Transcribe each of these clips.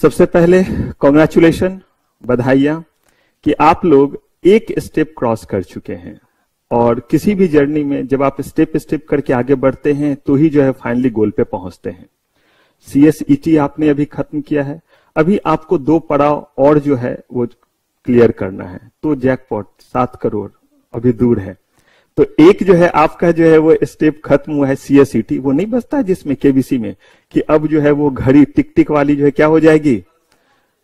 सबसे पहले कॉन्ग्रेचुलेशन, बधाइयां कि आप लोग एक स्टेप क्रॉस कर चुके हैं। और किसी भी जर्नी में जब आप स्टेप स्टेप करके आगे बढ़ते हैं तो ही जो है फाइनली गोल पे पहुंचते हैं। CSET आपने अभी खत्म किया है, अभी आपको 2 पड़ाव और जो है वो क्लियर करना है, तो जैकपॉट 7 करोड़ अभी दूर है। तो एक जो है आपका जो है वो स्टेप खत्म हुआ है CSET, वो नहीं बचता जिसमें KBC में कि अब जो है वो घड़ी टिक टिक वाली जो है क्या हो जाएगी,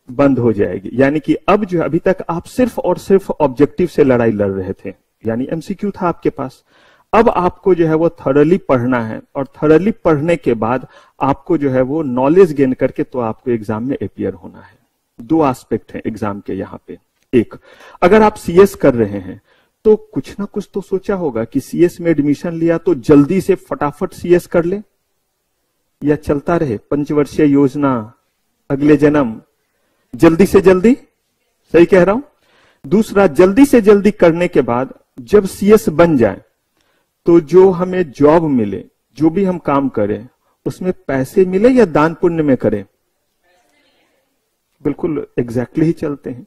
बंद हो जाएगी। यानी कि अब जो है अभी तक आप सिर्फ और सिर्फ ऑब्जेक्टिव से लड़ाई लड़ रहे थे, यानी MCQ था आपके पास। अब आपको जो है वो थॉरली पढ़ना है और थॉरली पढ़ने के बाद आपको जो है वो नॉलेज गेन करके तो आपको एग्जाम में अपीयर होना है। 2 एस्पेक्ट हैं एग्जाम के यहाँ पे। एक, अगर आप CS कर रहे हैं तो कुछ ना कुछ तो सोचा होगा कि CS में एडमिशन लिया तो जल्दी से फटाफट CS कर ले, या चलता रहे पंचवर्षीय योजना, अगले जन्म, जल्दी से जल्दी। सही कह रहा हूं? दूसरा, जल्दी से जल्दी करने के बाद जब CS बन जाए तो जो हमें जॉब मिले, जो भी हम काम करें उसमें पैसे मिले या दान पुण्य में करें? बिल्कुल एग्जैक्टली ही चलते हैं।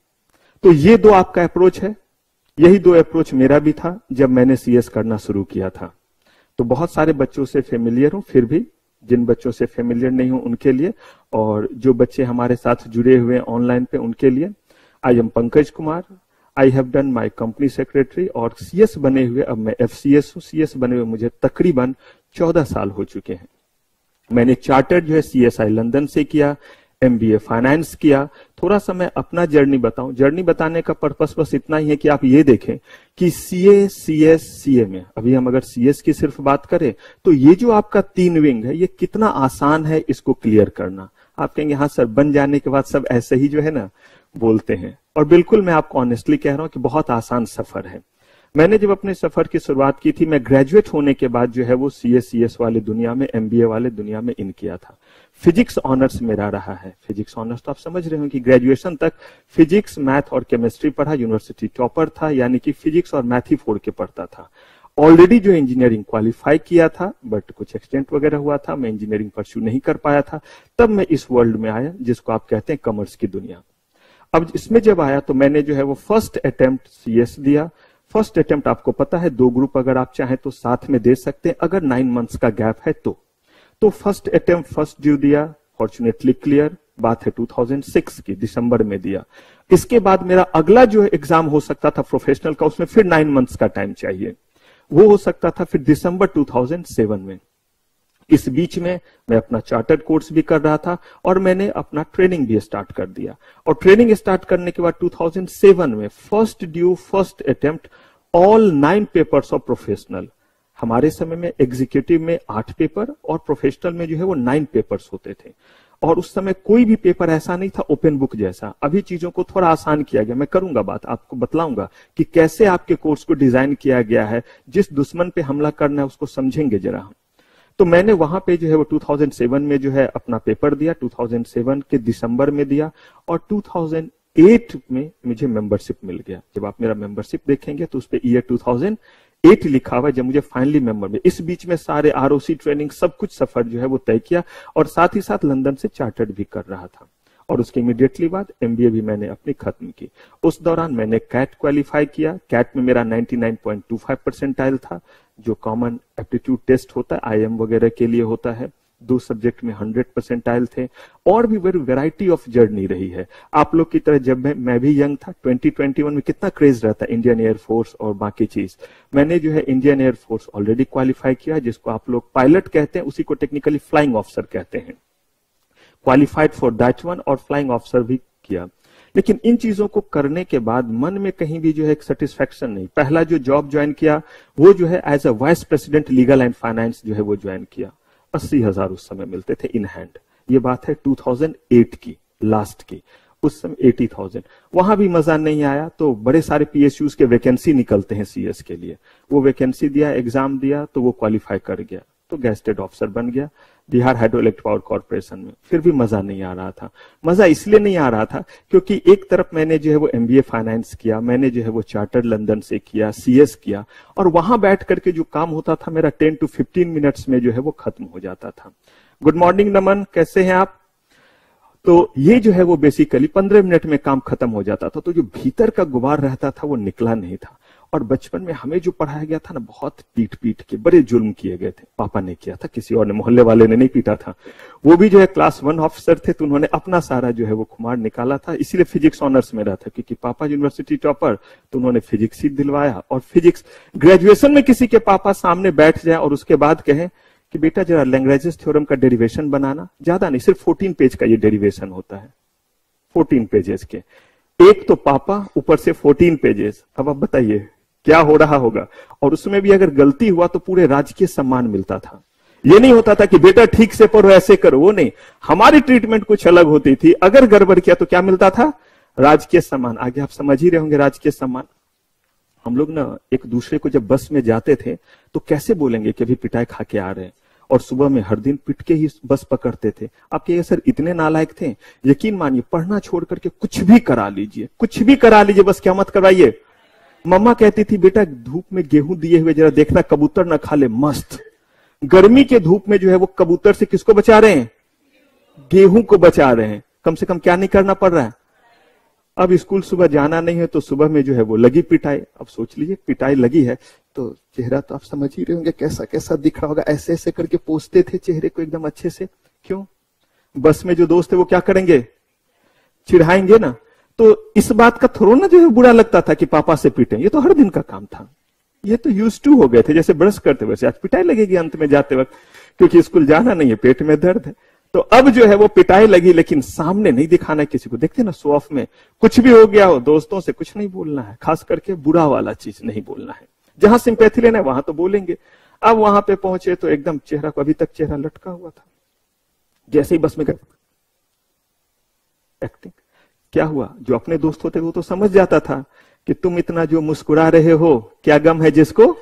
तो ये 2 आपका अप्रोच है, यही 2 अप्रोच मेरा भी था जब मैंने CS करना शुरू किया था। तो बहुत सारे बच्चों से फेमिलियर हूं, फिर भी जिन बच्चों से फेमिलियर नहीं हूं उनके लिए, और जो बच्चे हमारे साथ जुड़े हुए ऑनलाइन पे उनके लिए, I am Pankaj Kumar, I have done my company secretary, और CS बने हुए अब मैं FCS हूं। CS बने हुए मुझे तकरीबन 14 साल हो चुके हैं। मैंने चार्टर्ड जो है CSI लंदन से किया, MBA फाइनेंस किया। थोड़ा सा मैं अपना जर्नी बताऊं, जर्नी बताने का पर्पस बस इतना ही है कि आप ये देखें कि CA, CS, CA में अभी हम अगर CS की सिर्फ बात करें तो ये जो आपका 3 विंग है ये कितना आसान है इसको क्लियर करना। आप कहेंगे हाँ सर, बन जाने के बाद सब ऐसे ही जो है ना बोलते हैं, और बिल्कुल मैं आपको ऑनेस्टली कह रहा हूं कि बहुत आसान सफर है। मैंने जब अपने सफर की शुरुआत की थी, मैं ग्रेजुएट होने के बाद जो है वो CS वाले दुनिया में, MBA वाले दुनिया में इन किया था। फिजिक्स ऑनर्स मेरा रहा है। फिजिक्स ऑनर्स तो आप समझ रहे हो कि ग्रेजुएशन तक फिजिक्स, मैथ और केमिस्ट्री पढ़ा, यूनिवर्सिटी टॉपर था, यानी कि फिजिक्स और मैथ ही फोड़ के पढ़ता था। ऑलरेडी जो इंजीनियरिंग क्वालिफाई किया था, बट कुछ एक्सीडेंट वगैरह हुआ था, मैं इंजीनियरिंग परस्यू नहीं कर पाया था। तब मैं इस वर्ल्ड में आया जिसको आप कहते हैं कॉमर्स की दुनिया। अब इसमें जब आया तो मैंने जो है वो फर्स्ट अटेम्प्ट CS दिया। फर्स्ट अटेम्प्ट आपको पता है 2 ग्रुप अगर आप चाहें तो साथ में दे सकते हैं अगर 9 मंथ्स का गैप है तो फर्स्ट अटेम्प्ट फर्स्ट ड्यू दिया, फॉर्चुनेटली क्लियर। बात है 2006 की, दिसंबर में दिया। इसके बाद मेरा अगला जो एग्जाम हो सकता था प्रोफेशनल का, उसमें फिर 9 मंथ्स का टाइम चाहिए, वो हो सकता था फिर दिसंबर 2007 में। इस बीच में मैं अपना चार्टर्ड कोर्स भी कर रहा था और मैंने अपना ट्रेनिंग भी स्टार्ट कर दिया। और ट्रेनिंग स्टार्ट करने के बाद 2007 में first due first attempt all 9 papers of professional. हमारे समय में एग्जीक्यूटिव में 8 पेपर और प्रोफेशनल में जो है वो 9 पेपर्स होते थे। और उस समय कोई भी पेपर ऐसा नहीं था ओपन बुक जैसा। अभी चीजों को थोड़ा आसान किया गया, मैं करूंगा बात, आपको बतलाऊंगा कि कैसे आपके कोर्स को डिजाइन किया गया है। जिस दुश्मन पे हमला करना है उसको समझेंगे जरा हम। तो मैंने वहां पे जो है वो 2007 में जो है अपना पेपर दिया, 2007 के दिसंबर में दिया, और 2008 में मुझे मेंबरशिप मिल गया। जब आप मेरा मेंबरशिप देखेंगे तो उस पे ईयर 2008 लिखा हुआ है, जब मुझे फाइनली मेंबर में। इस बीच में सारे ROC ट्रेनिंग सब कुछ सफर जो है वो तय किया, और साथ ही साथ लंदन से चार्टर्ड भी कर रहा था। और उसके इमीडिएटली बाद MBA भी मैंने अपनी खत्म की। उस दौरान मैंने कैट क्वालिफाई किया। कैट में मेरा 99.25 परसेंटाइल था, जो कॉमन एप्टीट्यूड टेस्ट होता है IIM वगैरह के लिए होता है। 2 सब्जेक्ट में 100 परसेंटाइल थे। और भी वेरी वेराइटी ऑफ जर्नी रही है। आप लोग की तरह जब मैं भी यंग था, 2021 में कितना क्रेज रहता है इंडियन एयरफोर्स और बाकी चीज। मैंने जो है इंडियन एयरफोर्स ऑलरेडी क्वालिफाई किया, जिसको आप लोग पायलट कहते हैं, उसी को टेक्निकली फ्लाइंग ऑफिसर कहते हैं। क्वालिफाइड फॉर दैट वन, और फ्लाइंग ऑफिसर भी किया। लेकिन इन चीजों को करने के बाद मन में कहीं भी जो है एक सेटिस्फेक्शन नहीं। पहला जो जॉब ज्वाइन किया वो जो है as a vice president legal and finance जो है वो ज्वाइन किया। 80,000 उस समय मिलते थे इन हैंड। ये बात है 2008 की, लास्ट की। उस समय 80,000। वहां भी मजा नहीं आया, तो बड़े सारे PSUs के वैकेंसी निकलते हैं CS के लिए। वो वैकेंसी दिया, एग्जाम दिया, तो वो क्वालिफाई कर गया, तो गैजेटेड ऑफिसर बन गया Bihar hydro electric power corporation में। फिर भी मजा नहीं आ रहा था। मजा इसलिए नहीं आ रहा था क्योंकि एक तरफ मैंने जो है वो MBA फाइनेंस किया, मैंने जो है वो चार्टर्ड लंदन से किया, CS किया, और वहां बैठ करके जो काम होता था मेरा 10 to 15 मिनट्स में जो है वो खत्म हो जाता था। गुड मॉर्निंग नमन, कैसे हैं आप? तो ये जो है वो बेसिकली 15 मिनट में काम खत्म हो जाता था। तो जो भीतर का गुबार रहता था वो निकला नहीं था। और बचपन में हमें जो पढ़ाया गया था ना, बहुत पीट पीट के बड़े जुल्म किए गए थे। पापा ने किया था, किसी और ने, मोहल्ले वाले ने नहीं पीटा था। वो भी जो है क्लास 1 ऑफिसर थे, तो उन्होंने अपना सारा जो है वो खुमार निकाला था। इसीलिए फिजिक्स ऑनर्स में रहा था, क्योंकि पापा यूनिवर्सिटी टॉपर, तो उन्होंने फिजिक्स ही दिलवाया। और फिजिक्स ग्रेजुएशन में किसी के पापा सामने बैठ जाए और उसके बाद कहें कि बेटा जरा लैग्रेंज थ्योरम का डेरिवेशन बनाना, ज्यादा नहीं, सिर्फ 14 पेज का ये डेरिवेशन होता है, 14 पेजेस के। एक तो पापा, ऊपर से 14 पेजेस। अब आप बताइए क्या हो रहा होगा। और उसमें भी अगर गलती हुआ तो पूरे राजकीय सम्मान मिलता था। ये नहीं होता था कि बेटा ठीक से पढ़ो, ऐसे करो, वो नहीं। हमारी ट्रीटमेंट कुछ अलग होती थी। अगर गड़बड़ किया तो क्या मिलता था? राजकीय सम्मान। आगे आप समझ ही रहे होंगे राजकीय सम्मान। हम लोग ना एक दूसरे को जब बस में जाते थे तो कैसे बोलेंगे कि अभी पिटाई खा के आ रहे हैं, और सुबह में हर दिन पिट के ही बस पकड़ते थे। आपके सर इतने नालायक थे, यकीन मानिए पढ़ना छोड़ करके कुछ भी करा लीजिए, कुछ भी करा लीजिए, बस क्या मत करवाइए। मम्मा कहती थी बेटा धूप में गेहूं दिए हुए जरा देखना कबूतर ना खा ले, मस्त। गर्मी के धूप में जो है वो कबूतर से किसको बचा रहे हैं? गेहूं को बचा रहे हैं। कम से कम क्या नहीं करना पड़ रहा है? अब स्कूल सुबह जाना नहीं है तो सुबह में जो है वो लगी पिटाई। अब सोच लीजिए पिटाई लगी है तो चेहरा तो आप समझ ही रहे होंगे कैसा कैसा दिख रहा होगा। ऐसे ऐसे करके पोंछते थे चेहरे को एकदम अच्छे से। क्यों? बस में जो दोस्त है वो क्या करेंगे? चिढ़ाएंगे ना। तो इस बात का थोड़ा ना जो है बुरा लगता था कि पापा से पीटे, ये तो हर दिन का काम था। ये तो यूज टू हो गए थे, जैसे ब्रश करते वैसे आज पिटाई लगेगी अंत में जाते वक्त, क्योंकि स्कूल जाना नहीं है, पेट में दर्द है। तो अब जो है वो पिटाई लगी, लेकिन सामने नहीं दिखाना है किसी को। देखते ना शो ऑफ में, कुछ भी हो गया हो दोस्तों से कुछ नहीं बोलना है, खास करके बुरा वाला चीज नहीं बोलना है। जहां सिंपैथी लेना है वहां तो बोलेंगे। अब वहां पे पहुंचे तो एकदम चेहरा को, अभी तक चेहरा लटका हुआ था। जैसे ही बस में गए एक्टिंग, क्या हुआ? जो अपने दोस्त होते वो तो समझ जाता था कि तुम इतना जो मुस्कुरा रहे हो, क्या गम है जिसको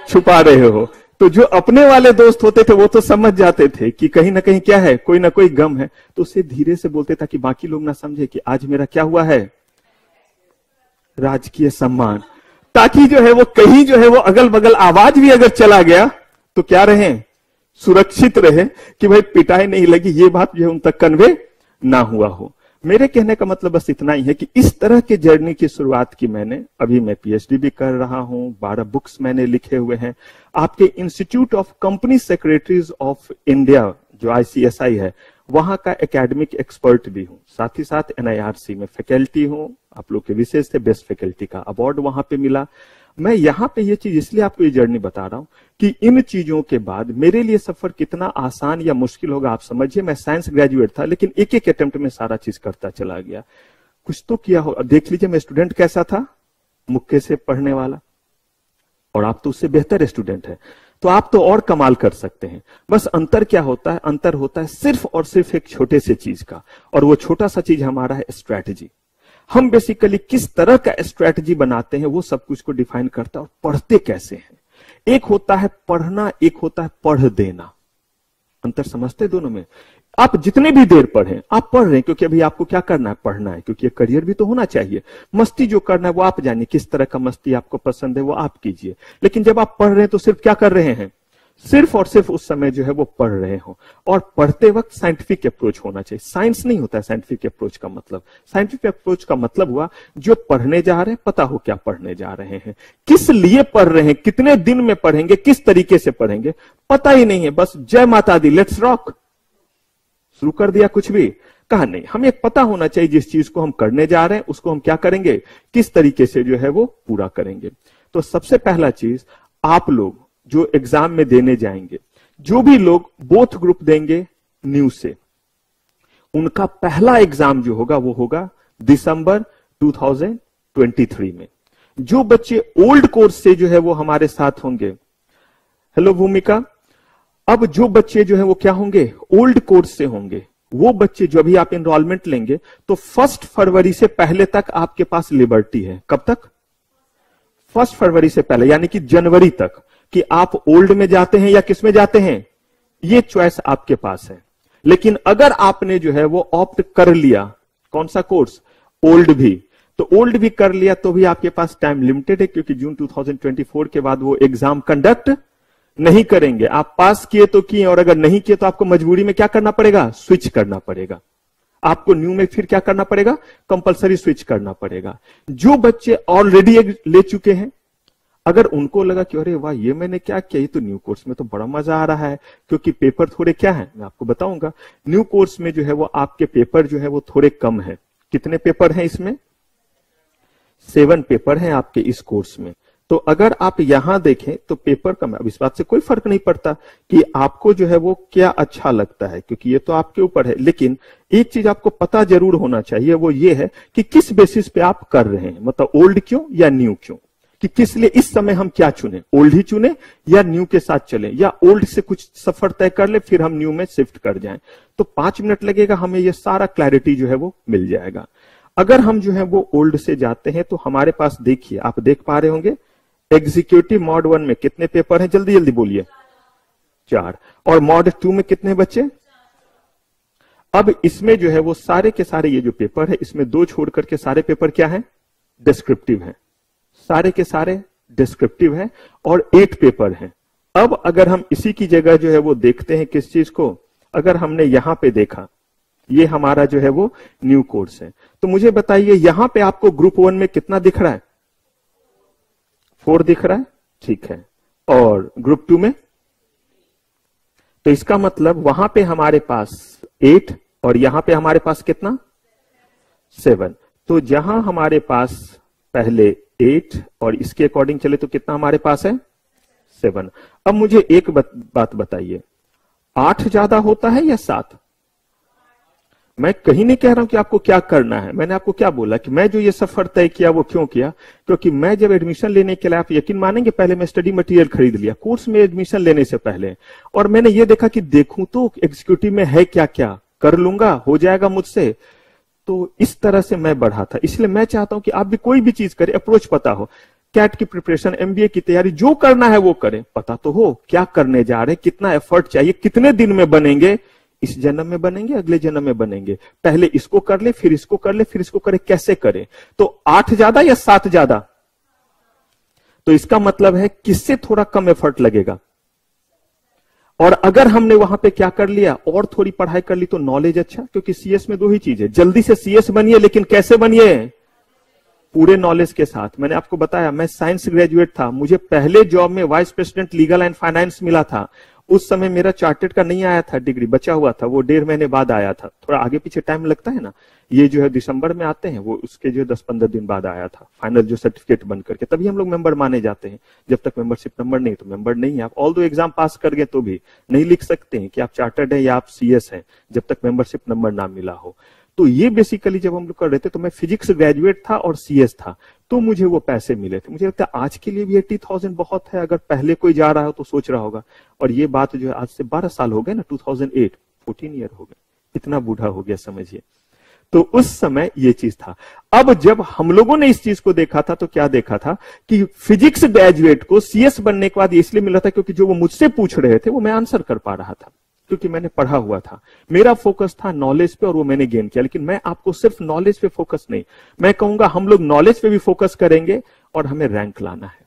छुपा रहे हो। तो जो अपने वाले दोस्त होते थे वो तो समझ जाते थे कि कहीं ना कहीं क्या है, कोई ना कोई गम है। तो उसे धीरे से बोलते था कि बाकी लोग ना समझे कि आज मेरा क्या हुआ है, राजकीय सम्मान। ताकि जो है वो कहीं जो है वो अगल बगल आवाज भी अगर चला गया तो क्या रहे, सुरक्षित रहे कि भाई पिटाई नहीं लगी, ये बात जो है उन तक कन्वे ना हुआ हो। मेरे कहने का मतलब बस इतना ही है कि इस तरह की जर्नी की शुरुआत की मैंने। अभी मैं पीएचडी भी कर रहा हूं, 12 बुक्स मैंने लिखे हुए हैं। आपके institute of company secretaries of India जो ICSI है, वहां का एकेडमिक एक्सपर्ट भी हूं। साथ ही साथ NIRC में फैकल्टी हूं। आप लोग के विशेष थे, बेस्ट फैकल्टी का अवार्ड वहां पे मिला। मैं यहां पे ये चीज इसलिए आपको ये जर्नी बता रहा हूं कि इन चीजों के बाद मेरे लिए सफर कितना आसान या मुश्किल होगा आप समझिए। मैं साइंस ग्रेजुएट था, लेकिन एक एक अटेम्प्ट में सारा चीज करता चला गया। कुछ तो किया हो। देख लीजिए मैं स्टूडेंट कैसा था, मुक्के से पढ़ने वाला, और आप तो उससे बेहतर स्टूडेंट है, तो आप तो और कमाल कर सकते हैं। बस अंतर क्या होता है? अंतर होता है सिर्फ और सिर्फ एक छोटे से चीज का, और वो छोटा सा चीज हमारा है स्ट्रैटेजी। हम बेसिकली किस तरह का स्ट्रैटेजी बनाते हैं वो सब कुछ को डिफाइन करता है। और पढ़ते कैसे हैं? एक होता है पढ़ना, एक होता है पढ़ देना। अंतर समझते दोनों में? आप जितने भी देर पढ़ें, आप पढ़ रहे हैं क्योंकि अभी आपको क्या करना है, पढ़ना है, क्योंकि करियर भी तो होना चाहिए। मस्ती जो करना है वो आप जानिए, किस तरह का मस्ती आपको पसंद है वो आप कीजिए। लेकिन जब आप पढ़ रहे हैं तो सिर्फ क्या कर रहे हैं? सिर्फ और सिर्फ उस समय जो है वो पढ़ रहे हो। और पढ़ते वक्त साइंटिफिक अप्रोच होना चाहिए। साइंस नहीं होता है साइंटिफिक अप्रोच का मतलब। साइंटिफिक अप्रोच का मतलब हुआ जो पढ़ने जा रहे हैं पता हो क्या पढ़ने जा रहे हैं, किस लिए पढ़ रहे हैं, कितने दिन में पढ़ेंगे, किस तरीके से पढ़ेंगे, पता ही नहीं है। बस जय माता दी, लेट्स रॉक, शुरू कर दिया, कुछ भी कहा नहीं। हमें पता होना चाहिए जिस चीज को हम करने जा रहे हैं उसको हम क्या करेंगे, किस तरीके से जो है वो पूरा करेंगे। तो सबसे पहला चीज, आप लोग जो एग्जाम में देने जाएंगे, जो भी लोग बोथ ग्रुप देंगे न्यू से, उनका पहला एग्जाम जो होगा वो होगा दिसंबर 2023 में। जो बच्चे ओल्ड कोर्स से जो है वो हमारे साथ होंगे, हेलो भूमिका, अब जो बच्चे जो है वो क्या होंगे, ओल्ड कोर्स से होंगे, वो बच्चे जो अभी आप एनरोलमेंट लेंगे तो 1 फरवरी से पहले तक आपके पास लिबर्टी है। कब तक? 1 फरवरी से पहले, यानी कि जनवरी तक, कि आप ओल्ड में जाते हैं या किस में जाते हैं, ये चॉइस आपके पास है। लेकिन अगर आपने जो है वो ऑप्ट कर लिया, कौन सा कोर्स, ओल्ड भी, तो ओल्ड भी कर लिया तो भी आपके पास टाइम लिमिटेड है, क्योंकि जून 2024 के बाद वो एग्जाम कंडक्ट नहीं करेंगे। आप पास किए तो किए, और अगर नहीं किए तो आपको मजबूरी में क्या करना पड़ेगा, स्विच करना पड़ेगा। आपको न्यू में फिर क्या करना पड़ेगा, कंपलसरी स्विच करना पड़ेगा। जो बच्चे ऑलरेडी ले चुके हैं, अगर उनको लगा कि अरे वाह ये मैंने क्या किया, ये तो न्यू कोर्स में तो बड़ा मजा आ रहा है, क्योंकि पेपर थोड़े क्या है मैं आपको बताऊंगा। न्यू कोर्स में जो है वो आपके पेपर जो है वो थोड़े कम है। कितने पेपर हैं इसमें? 7 पेपर हैं आपके इस कोर्स में। तो अगर आप यहां देखें तो पेपर कम है। अब इस बात से कोई फर्क नहीं पड़ता कि आपको जो है वो क्या अच्छा लगता है, क्योंकि ये तो आपके ऊपर है। लेकिन एक चीज आपको पता जरूर होना चाहिए, वो ये है कि किस बेसिस पे आप कर रहे हैं, मतलब ओल्ड क्यों या न्यू क्यों, कि किस लिए इस समय हम क्या चुने, ओल्ड ही चुने या न्यू के साथ चले, या ओल्ड से कुछ सफर तय कर ले फिर हम न्यू में शिफ्ट कर जाएं। तो 5 मिनट लगेगा, हमें ये सारा क्लैरिटी जो है वो मिल जाएगा। अगर हम जो है वो ओल्ड से जाते हैं तो हमारे पास देखिए, आप देख पा रहे होंगे एग्जीक्यूटिव मॉड 1 में कितने पेपर हैं, जल्दी जल्दी बोलिए। 4। और मॉड 2 में कितने बच्चे? अब इसमें जो है वो सारे के सारे ये जो पेपर है, इसमें 2 छोड़ करके सारे पेपर क्या है, डिस्क्रिप्टिव है। सारे के सारे डिस्क्रिप्टिव है और 8 पेपर हैं। अब अगर हम इसी की जगह जो है वो देखते हैं किस चीज को, अगर हमने यहां पे देखा, ये हमारा जो है वो न्यू कोर्स है, तो मुझे बताइए यहां पे आपको ग्रुप 1 में कितना दिख रहा है? 4 दिख रहा है, ठीक है। और ग्रुप 2 में? तो इसका मतलब वहां पे हमारे पास 8 और यहां पे हमारे पास कितना? 7। तो जहां हमारे पास पहले 8 और इसके अकॉर्डिंग चले तो कितना हमारे पास है? 7। अब मुझे एक बात बताइए, 8 ज्यादा होता है या 7? मैं कहीं नहीं कह रहा हूं कि आपको क्या करना है। मैंने आपको क्या बोला कि मैं जो ये सफर तय किया वो क्यों किया, क्योंकि मैं जब एडमिशन लेने के लिए, आप यकीन मानेंगे, पहले मैं स्टडी मटेरियल खरीद लिया कोर्स में एडमिशन लेने से पहले, और मैंने ये देखा कि देखूं तो एग्जीक्यूटिव में है क्या क्या, कर लूंगा, हो जाएगा मुझसे। तो इस तरह से मैं बढ़ा था। इसलिए मैं चाहता हूं कि आप भी कोई भी चीज करें, अप्रोच पता हो, कैट की प्रिपरेशन, एमबीए की तैयारी, जो करना है वो करें, पता तो हो क्या करने जा रहे हैं, कितना एफर्ट चाहिए, कितने दिन में बनेंगे, इस जन्म में बनेंगे, अगले जन्म में बनेंगे, पहले इसको कर ले, फिर इसको कर ले, फिर इसको करे, कैसे करे। तो 8 ज्यादा या 7 ज्यादा? तो इसका मतलब है किससे थोड़ा कम एफर्ट लगेगा। और अगर हमने वहां पे क्या कर लिया, और थोड़ी पढ़ाई कर ली, तो नॉलेज अच्छा, क्योंकि सीएस में 2 ही चीज है, जल्दी से सीएस बनिए, लेकिन कैसे बनिए, पूरे नॉलेज के साथ। मैंने आपको बताया मैं साइंस ग्रेजुएट था, मुझे पहले जॉब में vice president legal and finance मिला था। उस समय मेरा चार्टेड का नहीं आया था, डिग्री बचा हुआ था, वो 1.5 महीने बाद आया था। थोड़ा आगे पीछे टाइम लगता है ना, ये जो है दिसंबर में आते हैं, वो उसके जो 10-15 दिन बाद आया था फाइनल जो सर्टिफिकेट बन करके, तभी हम लोग मेंबर माने जाते हैं। जब तक मेंबरशिप नंबर नहीं तो मेंबर नहीं है आप। ऑल दो एग्जाम पास कर गए तो भी नहीं लिख सकते हैं कि आप चार्टर्ड है या आप सीएस हैं, जब तक मेंबरशिप नंबर ना मिला हो। तो ये बेसिकली जब हम लोग कर रहे थे, तो मैं फिजिक्स ग्रेजुएट था और सीएस था, तो मुझे वो पैसे मिले थे। मुझे लगता है आज के लिए भी 80,000 बहुत है। अगर पहले कोई जा रहा हो तो सोच रहा होगा। और ये बात जो है आज से 12 साल हो गए ना, 2008, 14 ईयर हो गए, इतना बूढ़ा हो गया समझिए। तो उस समय ये चीज था। अब जब हम लोगों ने इस चीज को देखा था तो क्या देखा था कि फिजिक्स ग्रेजुएट को सीएस बनने के बाद इसलिए मिला था क्योंकि जो वो मुझसे पूछ रहे थे वो मैं आंसर कर पा रहा था, क्योंकि मैंने पढ़ा हुआ था। मेरा फोकस था नॉलेज पे और वो मैंने गेन किया। लेकिन मैं आपको सिर्फ नॉलेज पे फोकस नहीं, मैं कहूंगा हम लोग नॉलेज पे भी फोकस करेंगे और हमें रैंक लाना है,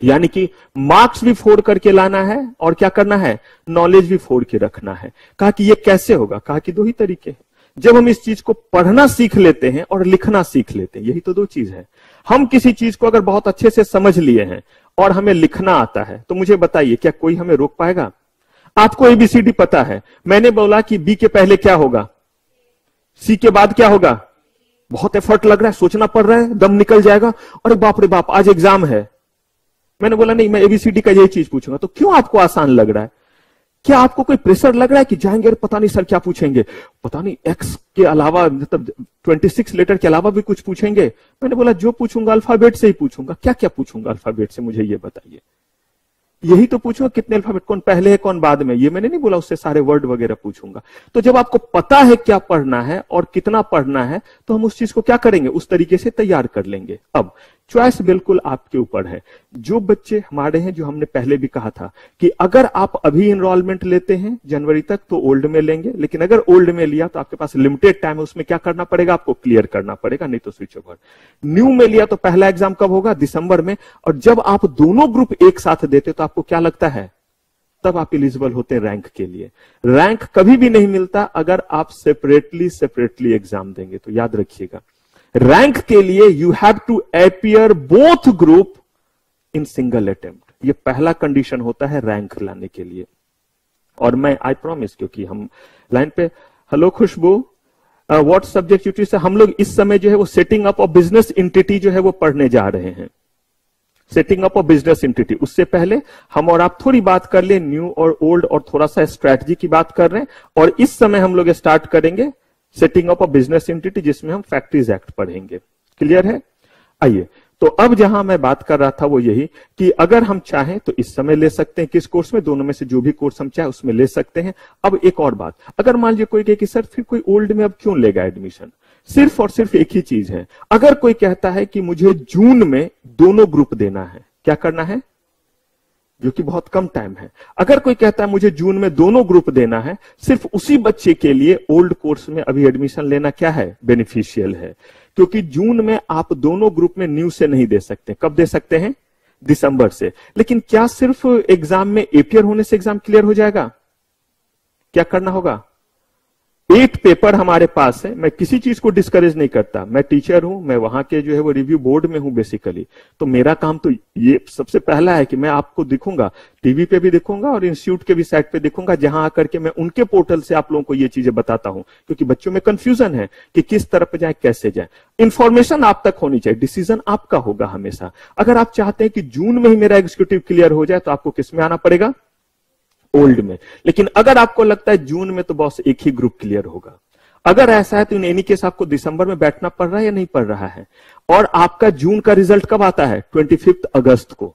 यानी कि मार्क्स भी फोड़ करके लाना है और क्या करना है, नॉलेज भी फोड़ के रखना है। कहा कि ये कैसे होगा, कहा कि 2 ही तरीके हैं। जब हम इस चीज को पढ़ना सीख लेते हैं और लिखना सीख लेते हैं, यही तो 2 चीज है। हम किसी चीज को अगर बहुत अच्छे से समझ लिए हैं और हमें लिखना आता है, तो मुझे बताइए क्या कोई हमें रोक पाएगा? आपको एबीसीडी पता है, मैंने बोला कि बी के पहले क्या होगा, सी के बाद क्या होगा। बहुत एफर्ट लग रहा है, सोचना पड़ रहा है, दम निकल जाएगा, अरे बाप रे बाप आज एग्जाम है। मैंने बोला नहीं, मैं एबीसीडी का यही चीज पूछूंगा। तो क्यों आपको आसान लग रहा है? क्या आपको कोई प्रेशर लग रहा है कि जाएंगे और पता नहीं सर क्या पूछेंगे, पता नहीं एक्स के अलावा, मतलब 26 लेटर के अलावा भी कुछ पूछेंगे। मैंने बोला जो पूछूंगा अल्फाबेट से ही पूछूंगा। क्या क्या पूछूंगा अल्फाबेट से, मुझे ये बताइए। यही तो पूछूंगा कितने अल्फाबेट, कौन पहले है कौन बाद में, ये मैंने नहीं बोला। उससे सारे वर्ड वगैरह पूछूंगा। तो जब आपको पता है क्या पढ़ना है और कितना पढ़ना है, तो हम उस चीज को क्या करेंगे, उस तरीके से तैयार कर लेंगे। अब चॉइस बिल्कुल आपके ऊपर है। जो बच्चे हमारे हैं, जो हमने पहले भी कहा था कि अगर आप अभी इनरोलमेंट लेते हैं जनवरी तक तो ओल्ड में लेंगे, लेकिन अगर ओल्ड में लिया तो आपके पास लिमिटेड टाइम है, उसमें क्या करना पड़ेगा, आपको क्लियर करना पड़ेगा, नहीं तो स्विच ओवर। न्यू में लिया तो पहला एग्जाम कब होगा, दिसंबर में। और जब आप दोनों ग्रुप एक साथ देते तो आपको क्या लगता है, तब आप एलिजिबल होते हैं रैंक के लिए। रैंक कभी भी नहीं मिलता अगर आप सेपरेटली एग्जाम देंगे। तो याद रखिएगा, रैंक के लिए you have to appear both group in single attempt. ये पहला कंडीशन होता है रैंक लाने के लिए। और मैं आई प्रॉमिस, क्योंकि हम लाइन पे, hello Khushboo, what subject UT से हम लोग इस समय जो है वो setting up of business entity जो है वो पढ़ने जा रहे हैं। Setting up of business entity. उससे पहले हम और आप थोड़ी बात कर ले न्यू और ओल्ड, और थोड़ा सा स्ट्रैटेजी की बात कर रहे हैं। और इस समय हम लोग स्टार्ट करेंगे setting up of business entity, जिसमें हम फैक्ट्रीज एक्ट पढ़ेंगे। क्लियर है? आइए, तो अब जहां मैं बात कर रहा था वो यही कि अगर हम चाहें तो इस समय ले सकते हैं किस कोर्स में, दोनों में से जो भी कोर्स हम चाहे उसमें ले सकते हैं। अब एक और बात, अगर मान लीजिए कोई कहे कि सर फिर कोई ओल्ड में अब क्यों लेगा एडमिशन, सिर्फ और सिर्फ एक ही चीज है। अगर कोई कहता है कि मुझे जून में दोनों ग्रुप देना है, क्या करना है, जो कि बहुत कम टाइम है। अगर कोई कहता है मुझे जून में दोनों ग्रुप देना है, सिर्फ उसी बच्चे के लिए ओल्ड कोर्स में अभी एडमिशन लेना क्या है, बेनिफिशियल है। क्योंकि जून में आप दोनों ग्रुप में न्यू से नहीं दे सकते। कब दे सकते हैं? दिसंबर से। लेकिन क्या सिर्फ एग्जाम में एपियर होने से एग्जाम क्लियर हो जाएगा? क्या करना होगा? 8 पेपर हमारे पास है। मैं किसी चीज को डिस्करेज नहीं करता, मैं टीचर हूं, मैं वहां के जो है वो रिव्यू बोर्ड में हूं बेसिकली। तो मेरा काम तो ये सबसे पहला है कि मैं आपको दिखूंगा, टीवी पे भी दिखूंगा और इंस्टीट्यूट के भी साइट पे दिखूंगा, जहां आकर के मैं उनके पोर्टल से आप लोगों को ये चीजें बताता हूं। क्योंकि बच्चों में कंफ्यूजन है कि किस तरफ जाए, कैसे जाए। इंफॉर्मेशन आप तक होनी चाहिए, डिसीजन आपका होगा हमेशा। अगर आप चाहते हैं कि जून में ही मेरा एग्जीक्यूटिव क्लियर हो जाए, तो आपको किस में आना पड़ेगा? ओल्ड में। लेकिन अगर आपको लगता है जून में तो बॉस एक ही ग्रुप क्लियर होगा, अगर ऐसा है तो इन एनी केस आपको दिसंबर में बैठना पड़ रहा है या नहीं पड़ रहा है। और आपका जून का रिजल्ट कब आता है? 25 अगस्त को।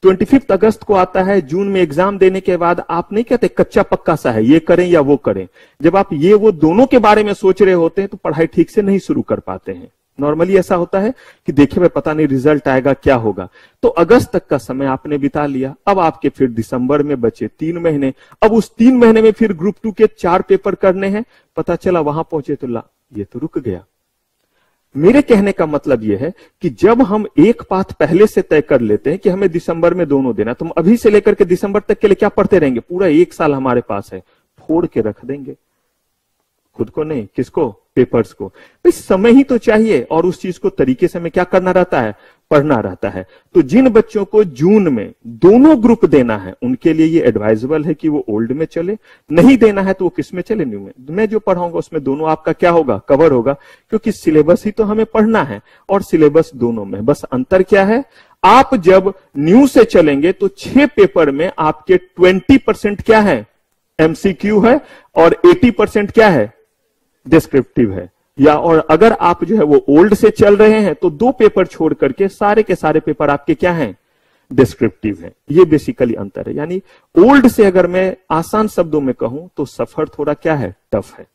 25 अगस्त को आता है। जून में एग्जाम देने के बाद आप नहीं कहते कच्चा पक्का सा है, ये करें या वो करें। जब आप ये वो दोनों के बारे में सोच रहे होते हैं तो पढ़ाई ठीक से नहीं शुरू कर पाते हैं। नॉर्मली ऐसा होता है कि देखे मैं पता नहीं रिजल्ट आएगा क्या होगा। तो अगस्त तक का समय आपने बिता लिया। अब आपके फिर दिसंबर में बचे 3 महीने। अब उस 3 महीने में फिर ग्रुप 2 के 4 पेपर करने हैं। पता चला वहां पहुंचे तो ला, ये तो रुक गया। मेरे कहने का मतलब यह है कि जब हम एक पाथ पहले से तय कर लेते हैं कि हमें दिसंबर में दोनों देना, तो हम अभी से लेकर के दिसंबर तक के लिए क्या पढ़ते रहेंगे? पूरा 1 साल हमारे पास है, फोड़ के रख देंगे। खुद को नहीं, किसको? पेपर्स को। भाई समय ही तो चाहिए, और उस चीज को तरीके से हमें क्या करना रहता है? पढ़ना रहता है। तो जिन बच्चों को जून में दोनों ग्रुप देना है, उनके लिए ये एडवाइजेबल है कि वो ओल्ड में चले। नहीं देना है तो वो किस में चले? न्यू में। मैं जो पढ़ाऊंगा उसमें दोनों आपका क्या होगा? कवर होगा। क्योंकि सिलेबस ही तो हमें पढ़ना है, और सिलेबस दोनों में। बस अंतर क्या है? आप जब न्यू से चलेंगे तो 6 पेपर में आपके 20% क्या है? एमसीक्यू है, और 80% क्या है? डिस्क्रिप्टिव है। या और अगर आप जो है वो ओल्ड से चल रहे हैं तो 2 पेपर छोड़ करके सारे के सारे पेपर आपके क्या हैं? डिस्क्रिप्टिव हैं। ये बेसिकली अंतर है। यानी ओल्ड से अगर मैं आसान शब्दों में कहूं तो सफर थोड़ा क्या है? टफ है।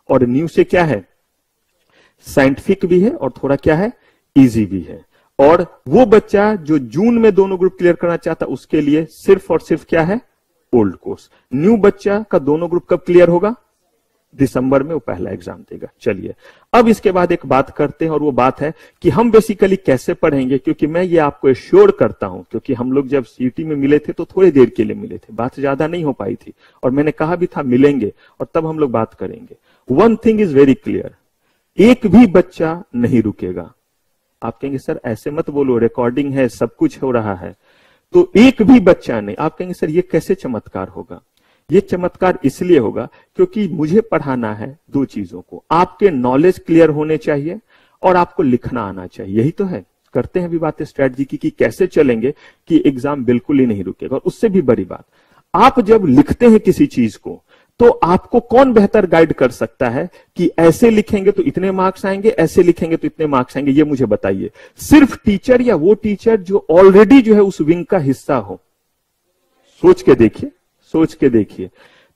और न्यू से क्या है? साइंटिफिक भी है और थोड़ा क्या है? इजी भी है। और वो बच्चा जो जून में दोनों ग्रुप क्लियर करना चाहता, उसके लिए सिर्फ और सिर्फ क्या है? Old course. न्यू बच्चा का दोनों ग्रुप कब क्लियर होगा? दिसंबर में वो पहला एग्जाम देगा। चलिए, अब इसके बाद एक बात करते हैं, और वो बात है कि हम बेसिकली कैसे पढ़ेंगे। क्योंकि मैं ये आपको एश्योर करता हूं, क्योंकि हम लोग जब सीटी में मिले थे तो थोड़ी देर के लिए मिले थे, बात ज्यादा नहीं हो पाई थी, और मैंने कहा भी था मिलेंगे और तब हम लोग बात करेंगे। One thing is very clear, एक भी बच्चा नहीं रुकेगा। आप कहेंगे सर ऐसे मत बोलो, रिकॉर्डिंग है, सब कुछ हो रहा है। तो एक भी बच्चा नहीं। आप कहेंगे सर ये कैसे चमत्कार होगा? ये चमत्कार इसलिए होगा क्योंकि मुझे पढ़ाना है 2 चीजों को। आपके नॉलेज क्लियर होने चाहिए और आपको लिखना आना चाहिए। यही तो है। करते हैं भी बातें स्ट्रेटजी की कि कैसे चलेंगे कि एग्जाम बिल्कुल ही नहीं रुकेगा। और उससे भी बड़ी बात, आप जब लिखते हैं किसी चीज को तो आपको कौन बेहतर गाइड कर सकता है कि ऐसे लिखेंगे तो इतने मार्क्स आएंगे, ऐसे लिखेंगे तो इतने मार्क्स आएंगे? ये मुझे बताइए। सिर्फ टीचर या वो टीचर जो ऑलरेडी जो है उस विंग का हिस्सा हो? सोच के देखिए, सोच के देखिए।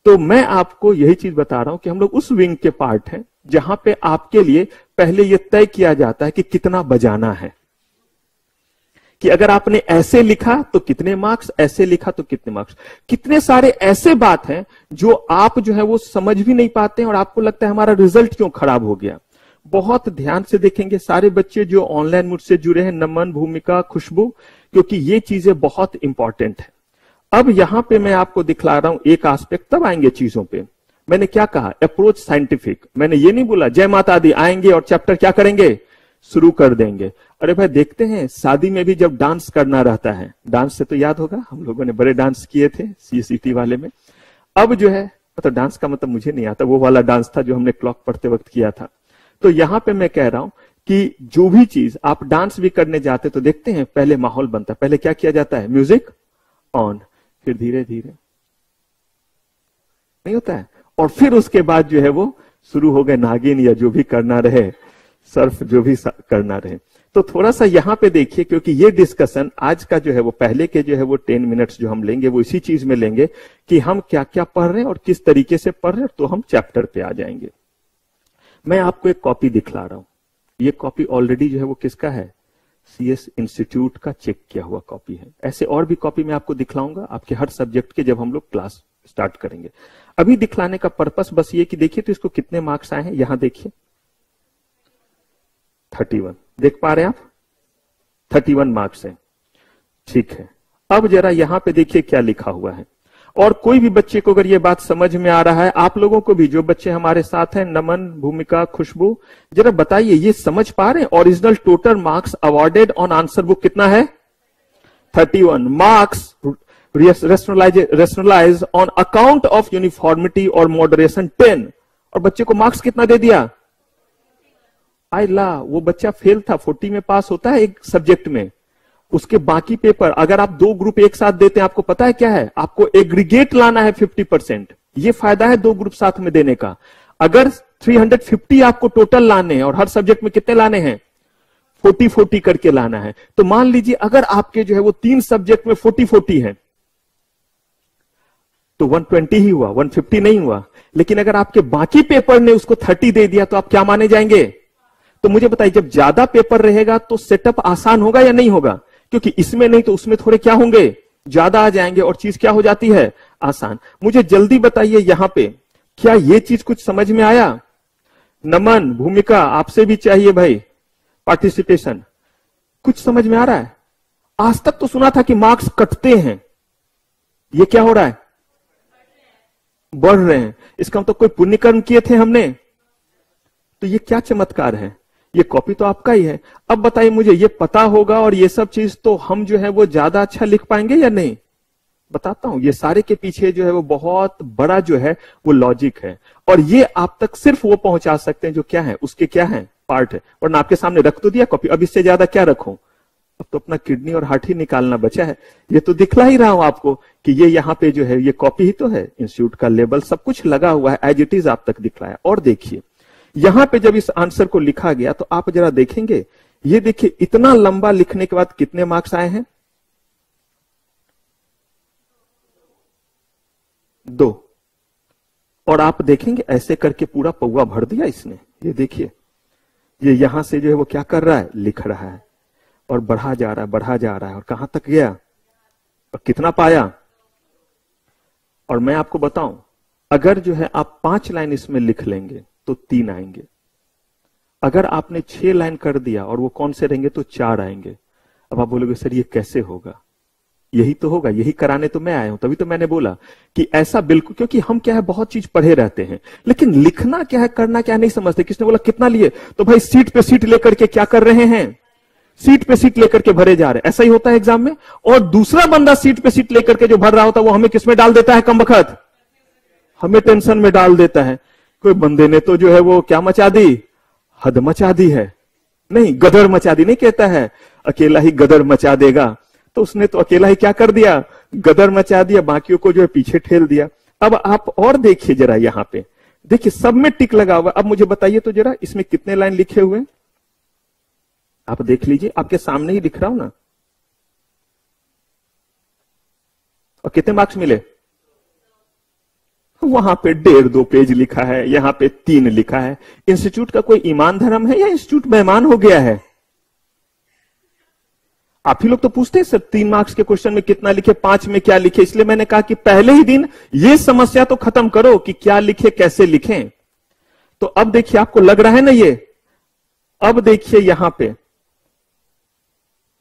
तो मैं आपको यही चीज बता रहा हूं कि हम लोग उस विंग के पार्ट हैं जहां पे आपके लिए पहले यह तय किया जाता है कि कितना बजाना है। कि अगर आपने ऐसे लिखा तो कितने मार्क्स, ऐसे लिखा तो कितने मार्क्स। कितने सारे ऐसे बात हैं जो आप जो है वो समझ भी नहीं पाते हैं और आपको लगता है हमारा रिजल्ट क्यों खराब हो गया। बहुत ध्यान से देखेंगे सारे बच्चे जो ऑनलाइन मुझसे जुड़े हैं, नमन, भूमिका, खुशबू, क्योंकि ये चीजें बहुत इंपॉर्टेंट है। अब यहां पे मैं आपको दिखला रहा हूं एक एस्पेक्ट, तब आएंगे चीजों पे। मैंने क्या कहा, अप्रोच साइंटिफिक। मैंने ये नहीं बोला जय माता दी आएंगे और चैप्टर क्या करेंगे, शुरू कर देंगे। अरे भाई देखते हैं शादी में भी जब डांस करना रहता है, डांस से तो याद होगा हम लोगों ने बड़े डांस किए थे सीसीटी वाले में। अब जो है मतलब डांस का मतलब मुझे नहीं आता, वो वाला डांस था जो हमने क्लॉक पढ़ते वक्त किया था। तो यहां पे मैं कह रहा हूं कि जो भी चीज आप डांस भी करने जाते तो देखते हैं पहले माहौल बनता है, पहले क्या किया जाता है, म्यूजिक ऑन, फिर धीरे धीरे नहीं होता है, और फिर उसके बाद जो है वो शुरू हो गए नागिन या जो भी करना रहे, सर्फ जो भी करना रहे। तो थोड़ा सा यहां पे देखिए, क्योंकि ये डिस्कशन आज का जो है वो पहले के जो है वो 10 मिनट्स जो हम लेंगे वो इसी चीज में लेंगे कि हम क्या क्या पढ़ रहे हैं और किस तरीके से पढ़ रहे हैं, तो हम चैप्टर पे आ जाएंगे। मैं आपको एक कॉपी दिखला रहा हूं। ये कॉपी ऑलरेडी जो है वो किसका है, सीएस इंस्टीट्यूट का चेक किया हुआ कॉपी है। ऐसे और भी कॉपी मैं आपको दिखलाऊंगा आपके हर सब्जेक्ट के, जब हम लोग क्लास स्टार्ट करेंगे। अभी दिखलाने का पर्पस बस ये कि देखिए तो इसको कितने मार्क्स आए हैं, यहां देखिए 31, देख पा रहे हैं आप, 31 मार्क्स है, ठीक है। अब जरा यहां पे देखिए क्या लिखा हुआ है, और कोई भी बच्चे को अगर ये बात समझ में आ रहा है, आप लोगों को भी, जो बच्चे हमारे साथ हैं, नमन, भूमिका, खुशबू, जरा बताइए ये समझ पा रहे हैं original total marks awarded on answer book कितना है, 31 marks rationalise on account of uniformity और मॉडरेशन 10, और बच्चे को मार्क्स कितना दे दिया, आई ला, वो बच्चा फेल था, 40 में पास होता है एक सब्जेक्ट में, उसके बाकी पेपर अगर आप 2 ग्रुप एक साथ देते हैं, आपको पता है क्या है, आपको एग्रीगेट लाना है 50%। ये फायदा है 2 ग्रुप साथ में देने का। अगर 350 आपको टोटल लाने हैं और हर सब्जेक्ट में कितने लाने हैं, 40-40 करके लाना है, तो मान लीजिए अगर आपके जो है वो 3 सब्जेक्ट में 40-40 है तो 120 ही हुआ, 150 नहीं हुआ। लेकिन अगर आपके बाकी पेपर ने उसको 30 दे दिया तो आप क्या माने जाएंगे। तो मुझे बताइए जब ज्यादा पेपर रहेगा तो सेटअप आसान होगा या नहीं होगा, क्योंकि इसमें नहीं तो उसमें थोड़े क्या होंगे, ज्यादा आ जाएंगे और चीज क्या हो जाती है, आसान। मुझे जल्दी बताइए यहां पे क्या ये चीज कुछ समझ में आया। नमन, भूमिका, आपसे भी चाहिए भाई पार्टिसिपेशन। कुछ समझ में आ रहा है। आज तक तो सुना था कि मार्क्स कटते हैं, ये क्या हो रहा है, बढ़ रहे हैं। इसका मतलब कोई पुण्य कर्म किए थे हमने, तो ये क्या चमत्कार है। ये कॉपी तो आपका ही है। अब बताइए मुझे, ये पता होगा और ये सब चीज तो हम जो है वो ज्यादा अच्छा लिख पाएंगे या नहीं। बताता हूं, ये सारे के पीछे जो है वो बहुत बड़ा जो है वो लॉजिक है, और ये आप तक सिर्फ वो पहुंचा सकते हैं जो क्या है, उसके क्या है, पार्ट है। वरना आपके सामने रख तो दिया कॉपी, अब इससे ज्यादा क्या रखूं, अब तो अपना किडनी और हार्ट ही निकालना बचा है। ये तो दिखला ही रहा हूं आपको कि ये यहाँ पे जो है ये कॉपी ही तो है, इंस्टीट्यूट का लेबल सब कुछ लगा हुआ है, एज इट इज आप तक दिखलाया। और देखिए यहां पे जब इस आंसर को लिखा गया तो आप जरा देखेंगे, ये देखिए इतना लंबा लिखने के बाद कितने मार्क्स आए हैं, 2। और आप देखेंगे ऐसे करके पूरा पौवा भर दिया इसने। ये देखिए ये यहां से जो है वो क्या कर रहा है, लिख रहा है, और बढ़ा जा रहा है, बढ़ा जा रहा है, और कहां तक गया और कितना पाया। और मैं आपको बताऊं, अगर जो है आप 5 लाइन इसमें लिख लेंगे तो 3 आएंगे। अगर आपने 6 लाइन कर दिया और वो कौन से रहेंगे तो 4 आएंगे। अब आप बोलोगे सर ये कैसे होगा, यही तो होगा, यही कराने तो मैं आया हूं। तभी तो मैंने बोला कि ऐसा बिल्कुल, क्योंकि हम क्या है बहुत चीज पढ़े रहते हैं, लेकिन लिखना क्या है, करना क्या है नहीं समझते। किसने बोला कितना लिए, तो भाई सीट पे सीट लेकर के क्या कर रहे हैं, सीट पे सीट लेकर के भरे जा रहे हैं। ऐसा ही होता है एग्जाम में। और दूसरा बंदा सीट पे सीट लेकर के जो भर रहा होता है वो हमें किसमें डाल देता है, कम वक्त हमें टेंशन में डाल देता है। कोई बंदे ने तो जो है वो क्या मचा दी, हद मचा दी है, नहीं गदर मचा दी, नहीं कहता है अकेला ही गदर मचा देगा, तो उसने तो अकेला ही क्या कर दिया, गदर मचा दिया, बाकियों को जो है पीछे ठेल दिया। अब आप और देखिए जरा, यहां पे देखिए सब में टिक लगा हुआ। अब मुझे बताइए तो जरा इसमें कितने लाइन लिखे हुए, आप देख लीजिए, आपके सामने ही दिख रहा हूं ना। और कितने मार्क्स मिले, वहां पे 1.5-2 पेज लिखा है, यहां पे 3 लिखा है। इंस्टीट्यूट का कोई ईमान धर्म है या इंस्टीट्यूट मेहमान हो गया है। आप ही लोग तो पूछते हैं सर 3 मार्क्स के क्वेश्चन में कितना लिखे, 5 में क्या लिखे। इसलिए मैंने कहा कि पहले ही दिन ये समस्या तो खत्म करो कि क्या लिखे कैसे लिखें। तो अब देखिए आपको लग रहा है ना ये, अब देखिए यहां पे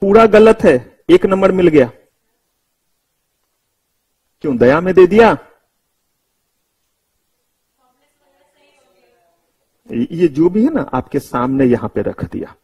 पूरा गलत है, 1 नंबर मिल गया। क्यों दया में दे दिया? ये जो भी है ना आपके सामने यहां पे रख दिया।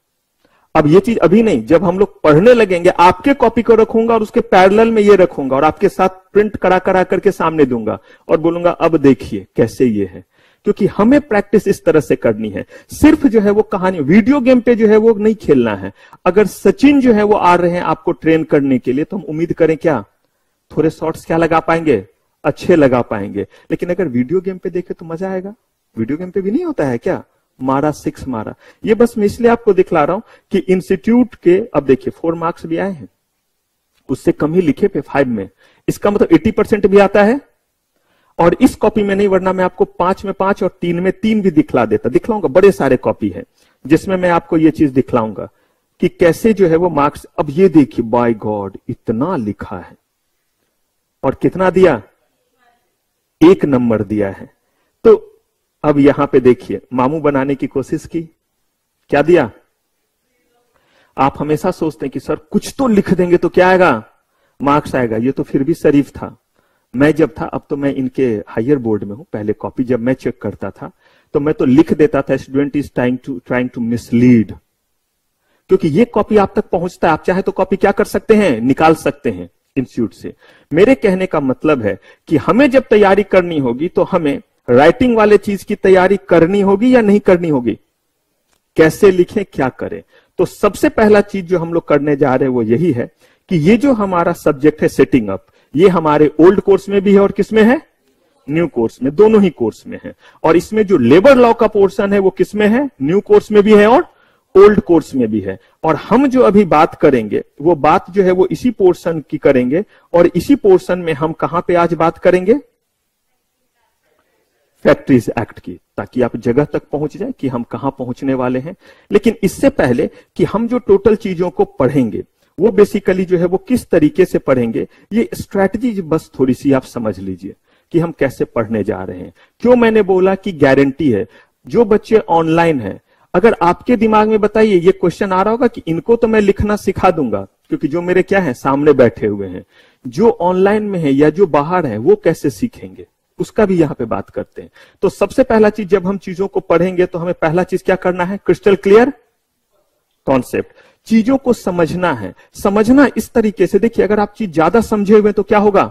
अब ये चीज अभी नहीं, जब हम लोग पढ़ने लगेंगे आपके कॉपी को रखूंगा और उसके पैरेलल में ये रखूंगा और आपके साथ प्रिंट करा करा करके सामने दूंगा और बोलूंगा अब देखिए कैसे ये है। क्योंकि हमें प्रैक्टिस इस तरह से करनी है। सिर्फ जो है वो कहानी वीडियो गेम पे जो है वो नहीं खेलना है। अगर सचिन जो है वो आ रहे हैं आपको ट्रेन करने के लिए तो हम उम्मीद करें क्या थोड़े शॉट्स क्या लगा पाएंगे, अच्छे लगा पाएंगे। लेकिन अगर वीडियो गेम पे देखे तो मजा आएगा। वीडियो गेम पे भी नहीं होता है क्या, मारा 6 मारा। ये बस मैं इसलिए आपको दिखला रहा हूं कि इंस्टीट्यूट के अब देखिए 4 मार्क्स भी आए हैं, उससे कम ही लिखे पे 5 में, इसका मतलब 80% भी आता है। और इस कॉपी में नहीं, वरना मैं आपको 5 में 5 और 3 में 3 भी दिखलाऊंगा। बड़े सारे कॉपी है जिसमें मैं आपको ये चीज दिखलाऊंगा कि कैसे जो है वो मार्क्स। अब ये देखिए बाय गॉड इतना लिखा है और कितना दिया, 1 नंबर दिया है। तो अब यहां पे देखिए मामू बनाने की कोशिश की, क्या दिया? आप हमेशा सोचते हैं कि सर कुछ तो लिख देंगे तो क्या आएगा, मार्क्स आएगा। ये तो फिर भी शरीफ था। मैं जब था, अब तो मैं इनके हायर बोर्ड में हूं, पहले कॉपी जब मैं चेक करता था तो मैं तो लिख देता था student is trying to mislead. क्योंकि ये कॉपी आप तक पहुंचता है, आप चाहे तो कॉपी क्या कर सकते हैं, निकाल सकते हैं इंस्टीट्यूट से। मेरे कहने का मतलब है कि हमें जब तैयारी करनी होगी तो हमें राइटिंग वाले चीज की तैयारी करनी होगी या नहीं करनी होगी, कैसे लिखें क्या करें। तो सबसे पहला चीज जो हम लोग करने जा रहे हैं वो यही है कि ये जो हमारा सब्जेक्ट है सेटिंग अप, ये हमारे ओल्ड कोर्स में भी है और किसमें है, न्यू कोर्स में, दोनों ही कोर्स में है। और इसमें जो लेबर लॉ का पोर्शन है वो किसमें है, न्यू कोर्स में भी है और ओल्ड कोर्स में भी है। और हम जो अभी बात करेंगे वो बात जो है वो इसी पोर्शन की करेंगे। और इसी पोर्शन में हम कहां पे आज बात करेंगे, फैक्ट्रीज एक्ट की, ताकि आप जगह तक पहुंच जाए कि हम कहां पहुंचने वाले हैं। लेकिन इससे पहले कि हम जो टोटल चीजों को पढ़ेंगे वो बेसिकली जो है वो किस तरीके से पढ़ेंगे, ये स्ट्रैटेजी बस थोड़ी सी आप समझ लीजिए कि हम कैसे पढ़ने जा रहे हैं। क्यों मैंने बोला कि गारंटी है, जो बच्चे ऑनलाइन है, अगर आपके दिमाग में बताइए ये क्वेश्चन आ रहा होगा कि इनको तो मैं लिखना सिखा दूंगा क्योंकि जो मेरे क्या है सामने बैठे हुए हैं, जो ऑनलाइन में है या जो बाहर है वो कैसे सीखेंगे, उसका भी यहां पे बात करते हैं। तो सबसे पहला चीज जब हम चीजों को पढ़ेंगे तो हमें पहला चीज क्या करना है, क्रिस्टल क्लियर कॉन्सेप्ट, चीजों को समझना है। समझना इस तरीके से, देखिए अगर आप चीज ज्यादा समझे हुए तो क्या होगा,